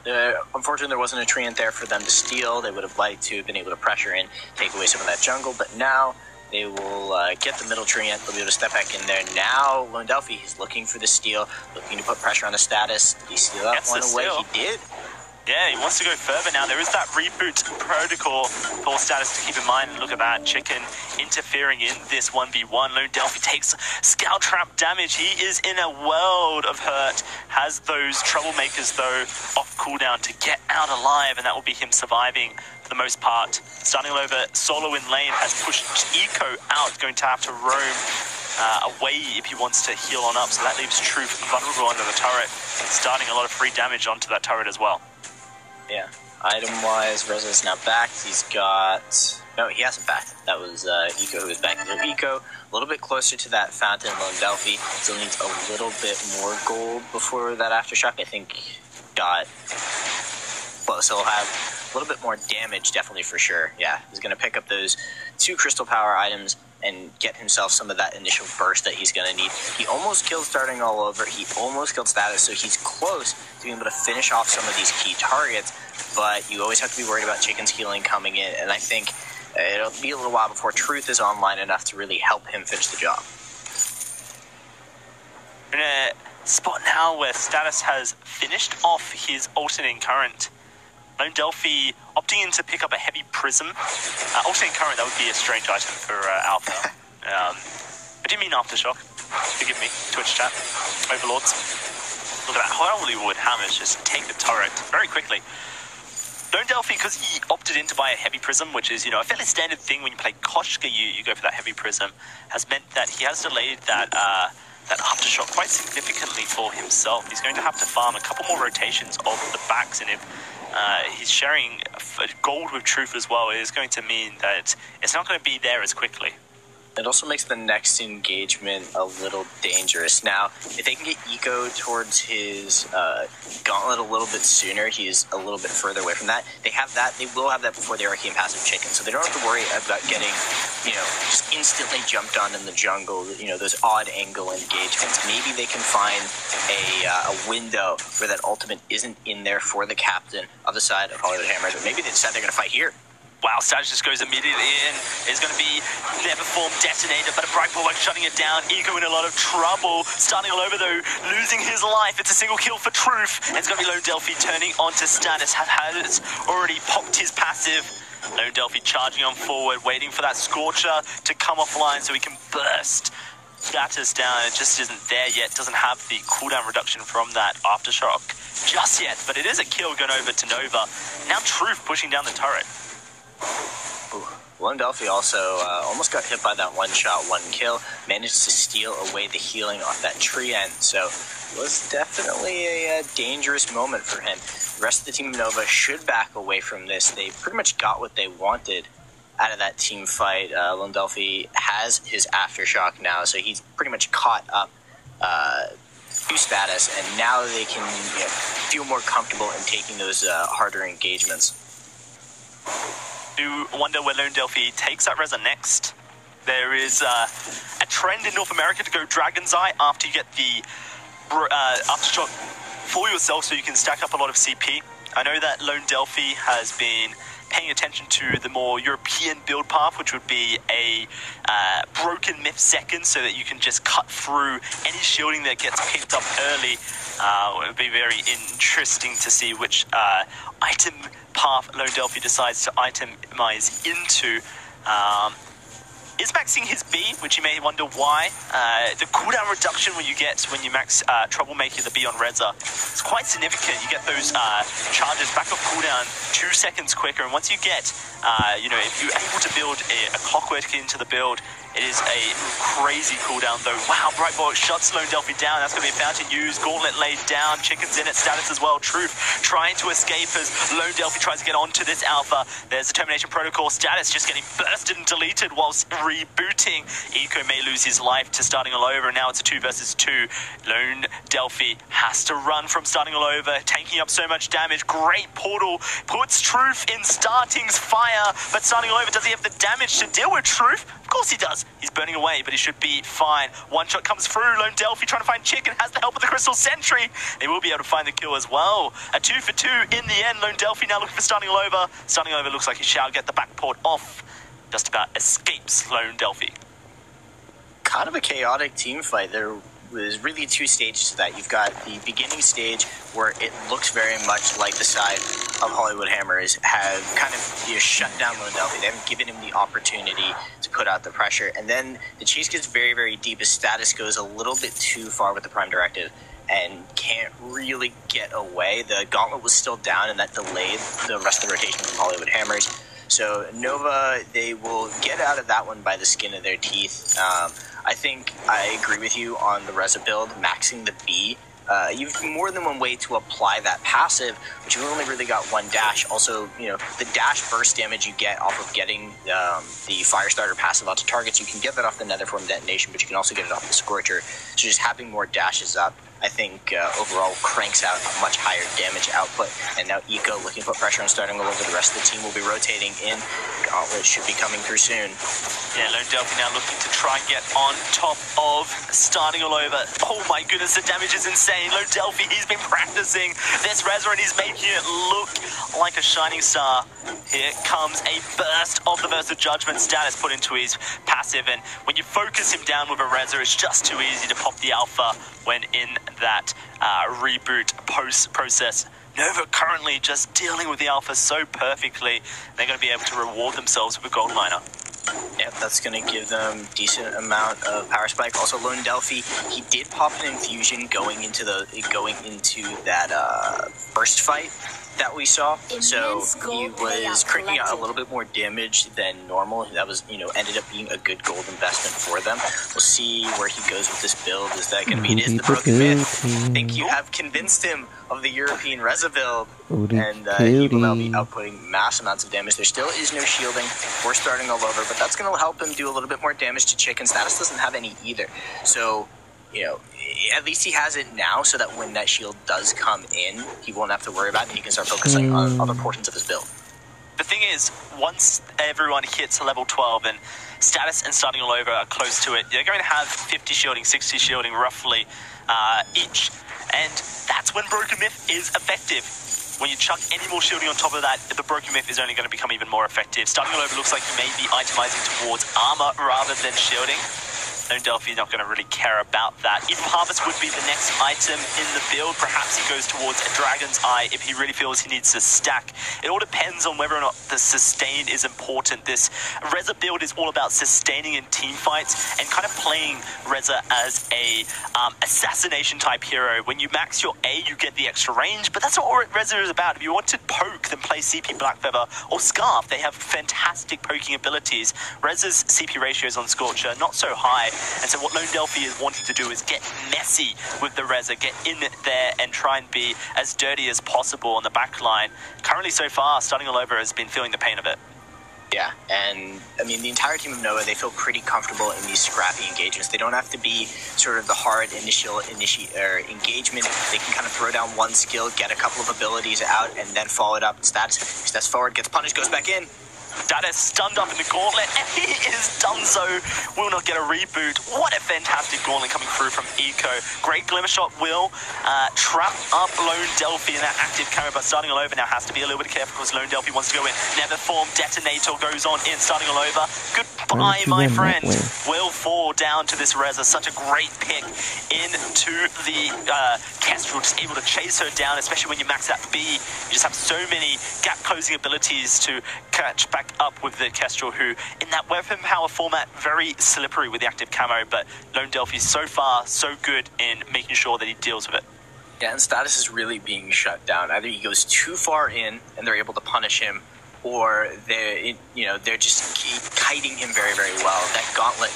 unfortunately there wasn't a Treant there for them to steal. They would have liked to have been able to pressure in, take away some of that jungle, but now They will get the middle treant. They'll be able to step back in there. Now, Lone Delphi is looking for the steal, looking to put pressure on the Status. Did he steal that one away? He did. Yeah, he wants to go further now. There is that reboot protocol for Status to keep in mind. Look at that. Chicken interfering in this 1v1. Lone Delphi takes Scout Trap damage. He is in a world of hurt. Has those Troublemakers, though, off cooldown to get out alive, and that will be him surviving for the most part. Starting over solo in lane has pushed Eco out, going to have to roam away if he wants to heal on up. So that leaves Truth vulnerable under the turret, starting a lot of free damage onto that turret as well. Yeah, item-wise, Reza's now back. He's got... No, he hasn't backed. That was Eco who was back. So Eco, a little bit closer to that fountain. Lone Delphi still needs a little bit more gold before that Aftershock. I think got... Well, so he'll have a little bit more damage, definitely, for sure. Yeah, he's going to pick up those 2 Crystal Power items and get himself some of that initial burst that he's going to need. He almost killed Starting All Over. He almost killed Status, so he's close to being able to finish off some of these key targets, but you always have to be worried about Chicken's healing coming in, and I think it'll be a little while before Truth is online enough to really help him finish the job. In a spot now where Status has finished off his alternating current, Lone Delphi opting in to pick up a heavy prism. Alternating current, that would be a strange item for Alpha. I didn't mean Aftershock. Forgive me, Twitch chat. Overlords. Look at that. Hollywood Hammers just take the turret very quickly. Lone Delphi, because he opted in to buy a heavy prism, which is, a fairly standard thing when you play Koshka, you go for that heavy prism, has meant that he has delayed that Aftershock quite significantly for himself. He's going to have to farm a couple more rotations of the backs, and if he's sharing gold with Truth as well, it is going to mean that it's not going to be there as quickly. It also makes the next engagement a little dangerous. Now, if they can get Eco towards his gauntlet a little bit sooner, he's a little bit further away from that. They have that. They will have that before the Arcane Passive Chicken, so they don't have to worry about getting, just instantly jumped on in the jungle, those odd angle engagements. Maybe they can find a window where that ultimate isn't in there for the captain of the side of Hollywood Hammers, or maybe they decide they're going to fight here. Wow, Status just goes immediately in. It's going to be Never Form Detonator, but a bright bulwark shutting it down. Eco in a lot of trouble. Starting all over, though, losing his life. It's a single kill for Truth. And it's going to be Lone Delphi turning onto Status. Has already popped his passive. Lone Delphi charging on forward, waiting for that Scorcher to come offline so he can burst Status down. It just isn't there yet. Doesn't have the cooldown reduction from that Aftershock just yet. But it is a kill going over to Nova. Now Truth pushing down the turret. Ooh. Lone Delphi also almost got hit by that one-shot, one-kill. Managed to steal away the healing off that treant, so it was definitely a dangerous moment for him. The rest of the team of Nova should back away from this. They pretty much got what they wanted out of that team fight. Lone Delphi has his Aftershock now, so he's pretty much caught up to Status, and now they can feel more comfortable in taking those harder engagements. Do wonder where Lone Delphi takes that Reza next. There is a trend in North America to go Dragon's Eye after you get the Aftershock for yourself so you can stack up a lot of CP. I know that Lone Delphi has been paying attention to the more European build path, which would be a broken myth second so that you can just cut through any shielding that gets picked up early. It would be very interesting to see which item path Lone Delphi decides to itemize into. Is maxing his B, which you may wonder why. The cooldown reduction when you max Troublemaker the B on Reza, it's quite significant. You get those charges back off cooldown 2 seconds quicker, and once you get, if you're able to build a clockwork into the build, it is a crazy cooldown though. Wow, Brightbolt shuts Lone Delphi down. That's going to be a fountain used. Gauntlet laid down. Chicken's in it. Status as well. Truth trying to escape as Lone Delphi tries to get onto this alpha. There's the Termination Protocol. Status just getting bursted and deleted whilst rebooting. Eco may lose his life to starting all over. And now it's a 2 versus 2. Lone Delphi has to run from starting all over, taking up so much damage. Great portal. Puts Truth in starting's fire. But starting all over, does he have the damage to deal with Truth? Of course he does. He's burning away, but he should be fine. One shot comes through. Lone Delphi trying to find Chicken, has the help of the Crystal Sentry. They will be able to find the kill as well. A 2 for 2 in the end. Lone Delphi now looking for starting all over. Starting all over looks like he shall get the back port off. just about escapes Lone Delphi. Kind of a chaotic team fight. There was really 2 stages to that. You've got the beginning stage where it looks very much like the side of Hollywood Hammers have kind of shut down Lone Delphi. They haven't given him the opportunity to put out the pressure. And then the chase gets very, very deep as Status goes a little bit too far with the Prime Directive and can't really get away. The gauntlet was still down, and that delayed the rest of the rotation from Hollywood Hammers. So Nova, they will get out of that one by the skin of their teeth. I think I agree with you on the Reza build, maxing the B. You've more than one way to apply that passive, but you've only really got 1 dash. Also, the dash burst damage you get off of getting the Firestarter passive onto targets, you can get that off the Netherform detonation, but you can also get it off the Scorcher. So just having more dashes up, I think overall cranks out a much higher damage output. And now Eco looking to put pressure on starting all over. The rest of the team will be rotating in. Gauntlet should be coming through soon. Yeah, Lone Delphi now looking to try and get on top of starting all over. Oh my goodness, the damage is insane. Lone Delphi, he's been practicing this Reza and he's making it look like a shining star. Here comes a burst of the Verse of Judgment. Status put into his passive, and when you focus him down with a Reza, it's just too easy to pop the alpha when in that reboot process. Nova currently just dealing with the alpha so perfectly, they're going to be able to reward themselves with a gold miner. Yep, that's going to give them decent amount of power spike. Also, Lone Delphi, he did pop an infusion going into that first fight that we saw. So he was cranking out a little bit more damage than normal. That was, ended up being a good gold investment for them. We'll see where he goes with this build. Is that going to be? It is the Broken Myth. I think you have convinced him of the European Reza build, and he will now be outputting mass amounts of damage. There still is no shielding. We're starting all over, but that's going to help him do a little bit more damage to Chicken. Status doesn't have any either. So, at least he has it now, so that when that shield does come in, he won't have to worry about it, and he can start focusing on other portions of his build. The thing is, once everyone hits level 12 and Status and starting all over are close to it, they're going to have 50 shielding, 60 shielding roughly each. And that's when Broken Myth is effective. When you chuck any more shielding on top of that, the Broken Myth is only going to become even more effective. Starting all over looks like he may be itemizing towards armor rather than shielding. Lone Delphi is not going to really care about that. Evil Harvest would be the next item in the build. Perhaps he goes towards a Dragon's Eye if he really feels he needs to stack. It all depends on whether or not the sustain is important. This Reza build is all about sustaining in team fights and kind of playing Reza as a assassination type hero. When you max your A, you get the extra range, but that's not what Reza is about. If you want to poke, then play CP Blackfeather or Scarf. They have fantastic poking abilities. Reza's CP ratios on Scorcher not so high. And so what Lone Delphi is wanting to do is get messy with the Reza, get in there and try and be as dirty as possible on the back line. Currently so far, starting all over has been feeling the pain of it. Yeah, and the entire team of Nova, they feel pretty comfortable in these scrappy engagements. They don't have to be sort of the hard initial engagement. They can kind of throw down one skill, get a couple of abilities out, and then follow it up. Status steps forward, gets punished, goes back in. Status stunned up in the gauntlet, and he is done so. Will not get a reboot. What a fantastic gauntlet coming through from Eco. Great Glimmer Shot will trap up Lone Delphi in that active carry, but starting all over now has to be a little bit careful because Lone Delphi wants to go in. Netherform Detonator goes on in, starting all over. Goodbye, my friend. Will fall down to this Reza. Such a great pick into the Kestrel, just able to chase her down, especially when you max that B. You just have so many gap closing abilities to catch back up with the Kestrel, who in that weapon power format, very slippery with the active camo, but Lone Delphi so far so good in making sure that he deals with it. Yeah, and Status is really being shut down. Either he goes too far in and they're able to punish him, or they're just kiting him very, very well. That gauntlet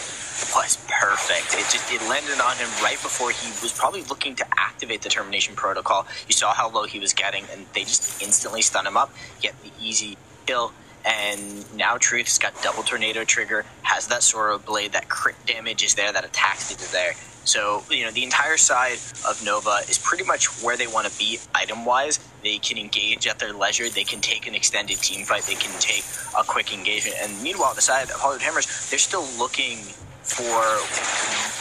was perfect. It landed on him right before he was probably looking to activate the termination protocol. You saw how low he was getting, and they just instantly stun him up, get the easy kill. And now Truth's got double tornado trigger, has that Sorrow Blade, that crit damage is there, that attack speed is there. So, the entire side of Nova is pretty much where they want to be item-wise. They can engage at their leisure, they can take an extended team fight, they can take a quick engagement. And meanwhile, the side of Hollywood Hammers, they're still looking for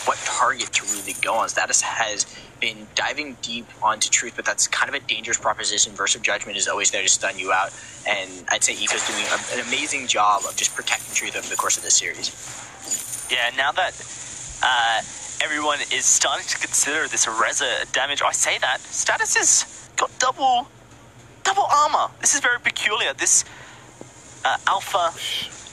what target to really go on. Status has been diving deep onto Truth, but that's kind of a dangerous proposition. Verse of Judgment is always there to stun you out, and I'd say Eco's doing an amazing job of just protecting Truth over the course of this series. Yeah, now that everyone is starting to consider this Reza damage, I say that Status has got double armor. This is very peculiar. This alpha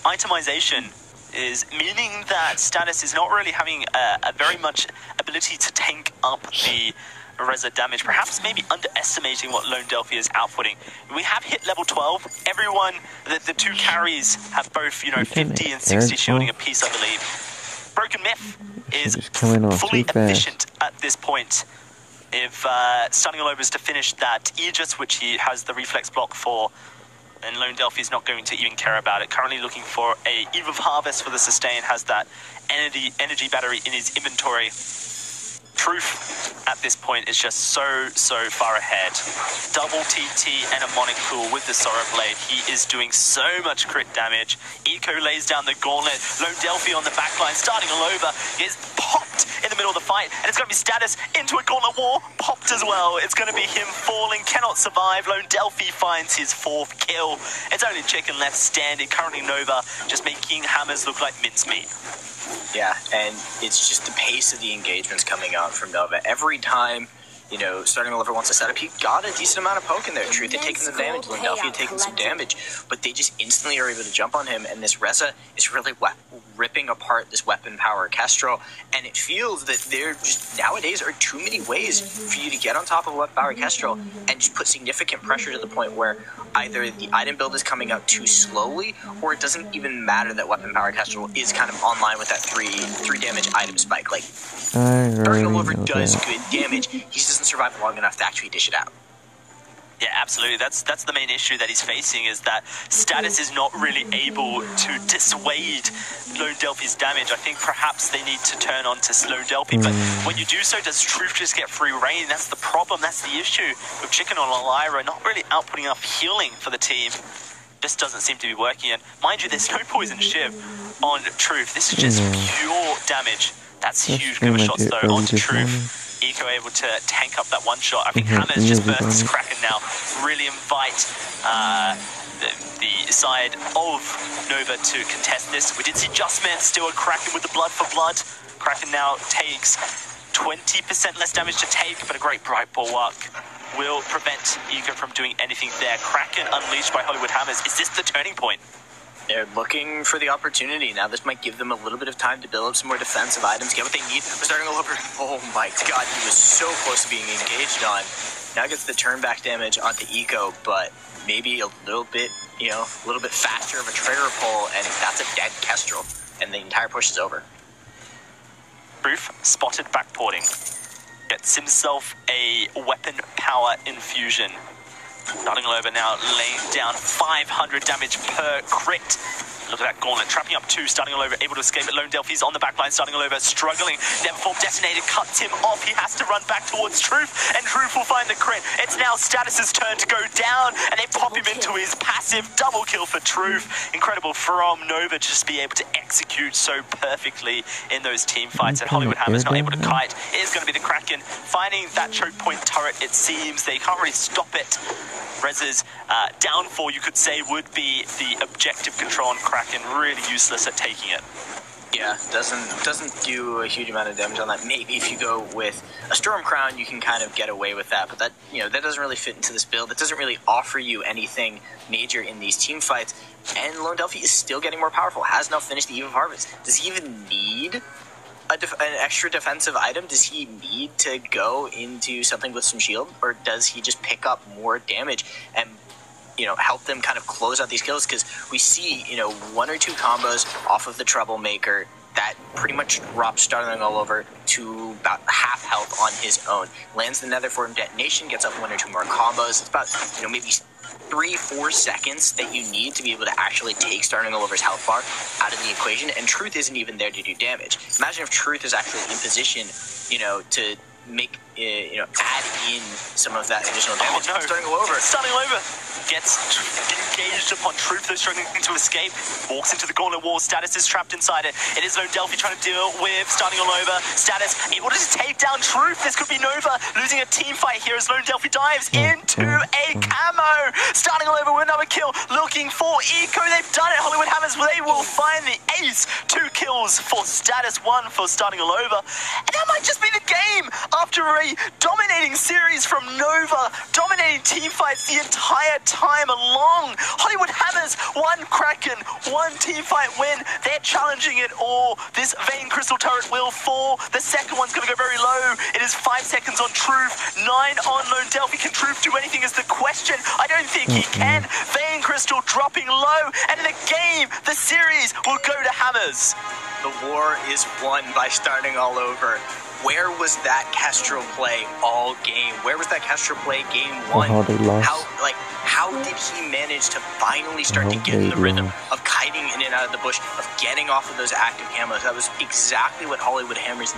itemization is meaning that Status is not really having a very much ability to tank up the Reza damage, perhaps maybe underestimating what Lone Delphi is outputting. We have hit level 12. Everyone, the two carries have both, 50 and 60 shielding apiece, I believe. Broken Myth is fully efficient at this point. If Stunning All Over is to finish that Aegis, which he has the reflex block for, and Lone Delphi is not going to even care about it. Currently looking for a Eve of Harvest for the sustain, has that energy battery in his inventory. Truth at this point is just so far ahead. Double TT and a Monocle with the Sorrow Blade. He is doing so much crit damage. Eco lays down the gauntlet. Lone Delphi on the backline, starting all over. Is popped in the middle of the fight, and it's going to be Status into a gauntlet war. Popped as well. It's going to be him falling, cannot survive. Lone Delphi finds his 4th kill. It's only Chicken left standing. Currently Nova just making hammers look like mincemeat. Yeah, and it's just the pace of the engagements coming out from Nova. Every time, Starting All Over wants to set up, he got a decent amount of poke in there. Truth had taken some damage, Lone Delphi had taken some damage, but they just instantly are able to jump on him, and this Reza is really ripping apart this weapon power Kestrel, and it feels that there just nowadays are too many ways for you to get on top of a weapon power Kestrel and just put significant pressure to the point where either the item build is coming out too slowly, or it doesn't even matter that weapon power Kestrel is kind of online with that three damage item spike. Like, Starting All Over does good damage, he just doesn't survive long enough to actually dish it out. Yeah, absolutely. That's the main issue that he's facing, is that Status is not really able to dissuade Lone Delphi's damage. I think perhaps they need to turn on to Lone Delphi, but when you do so, does Truth just get free reign? That's the problem, that's the issue. With Chicken on Lyra not really outputting enough healing for the team. Just doesn't seem to be working, and mind you, there's no poison shiv on Truth. This is just pure damage. That's huge. Giver shots though onto Truth. Eco able to tank up that one shot. I think Hammers just bursts Kraken now. Really invite the side of Nova to contest this. We did see Justman still a Kraken with the blood for blood. Kraken now takes 20% less damage to take, but a great bright bulwark will prevent Eco from doing anything there. Kraken unleashed by Hollywood Hammers. Is this the turning point? They're looking for the opportunity. Now this might give them a little bit of time to build up some more defensive items, get what they need. We're starting all over. Oh my god, he was so close to being engaged on. Now gets the turn back damage onto Eco, but maybe a little bit, a little bit faster of a trigger pull, and that's a dead Kestrel, and the entire push is over. Truth spotted backporting. Gets himself a weapon power infusion. Starting all over now, laying down 500 damage per crit. Look at that gauntlet, trapping up 2, Starting All Over, able to escape it. Lone Delphi's on the backline, Starting All Over, struggling. Neverform detonated, cuts him off. He has to run back towards Truth, and Truth will find the crit. It's now Status's turn to go down, and they pop him into his passive double kill for Truth. Incredible from Nova to just be able to execute so perfectly in those team fights, and Hollywood Hammer's not able to kite. It is going to be the Kraken finding that choke point turret. It seems they can't really stop it. Rez's downfall, you could say, would be the objective control on Kraken. Really useless at taking it. Yeah, doesn't do a huge amount of damage on that. Maybe if you go with a Storm Crown, you can kind of get away with that. But that that doesn't really fit into this build. That doesn't really offer you anything major in these team fights. And Lone Delphi is still getting more powerful. Has now finished the Eve of Harvest. Does he even need an extra defensive item? Does he need to go into something with some shield, or does he just pick up more damage and help them kind of close out these kills? Because we see 1 or 2 combos off of the Troublemaker that pretty much drops Starling All Over to about half health on his own. Lands the Netherform detonation, gets up 1 or 2 more combos. It's about maybe 3-4 seconds that you need to be able to actually take Starting All Over's health bar out of the equation, and Truth isn't even there to do damage. Imagine if Truth is actually in position, to make, add in some of that additional damage. Oh, no. Starting All Over. Starting All Over. gets engaged upon Truth, though struggling to escape. Walks into the gauntlet wall. Status is trapped inside it. It is Lone Delphi trying to deal with starting all over. Status able to take down Truth. This could be Nova losing a team fight here as Lone Delphi dives into a camo. Starting all over with another kill. Looking for Eco. They've done it. Hollywood Hammers, they will find the ace. 2 kills for Status, 1 for starting all over. And that might just be the game after a dominating series from Nova, dominating team fights the entire time along. Hollywood Hammers, 1 Kraken, 1 team fight win. They're challenging it all. This Vein Crystal turret will fall. The second one's going to go very low. It is 5 seconds on Truth, 9 on Lone Delphi. Can Truth do anything is the question. I don't think he can. Vein Crystal dropping low, and the game, the series, will go to Hammers. The war is won by starting all over. Where was that Castro play all game? Where was that Castro play game 1? How they lost. How did he manage to finally start to get in the rhythm of kiting in and out of the bush, of getting off of those active camos? That was exactly what Hollywood Hammers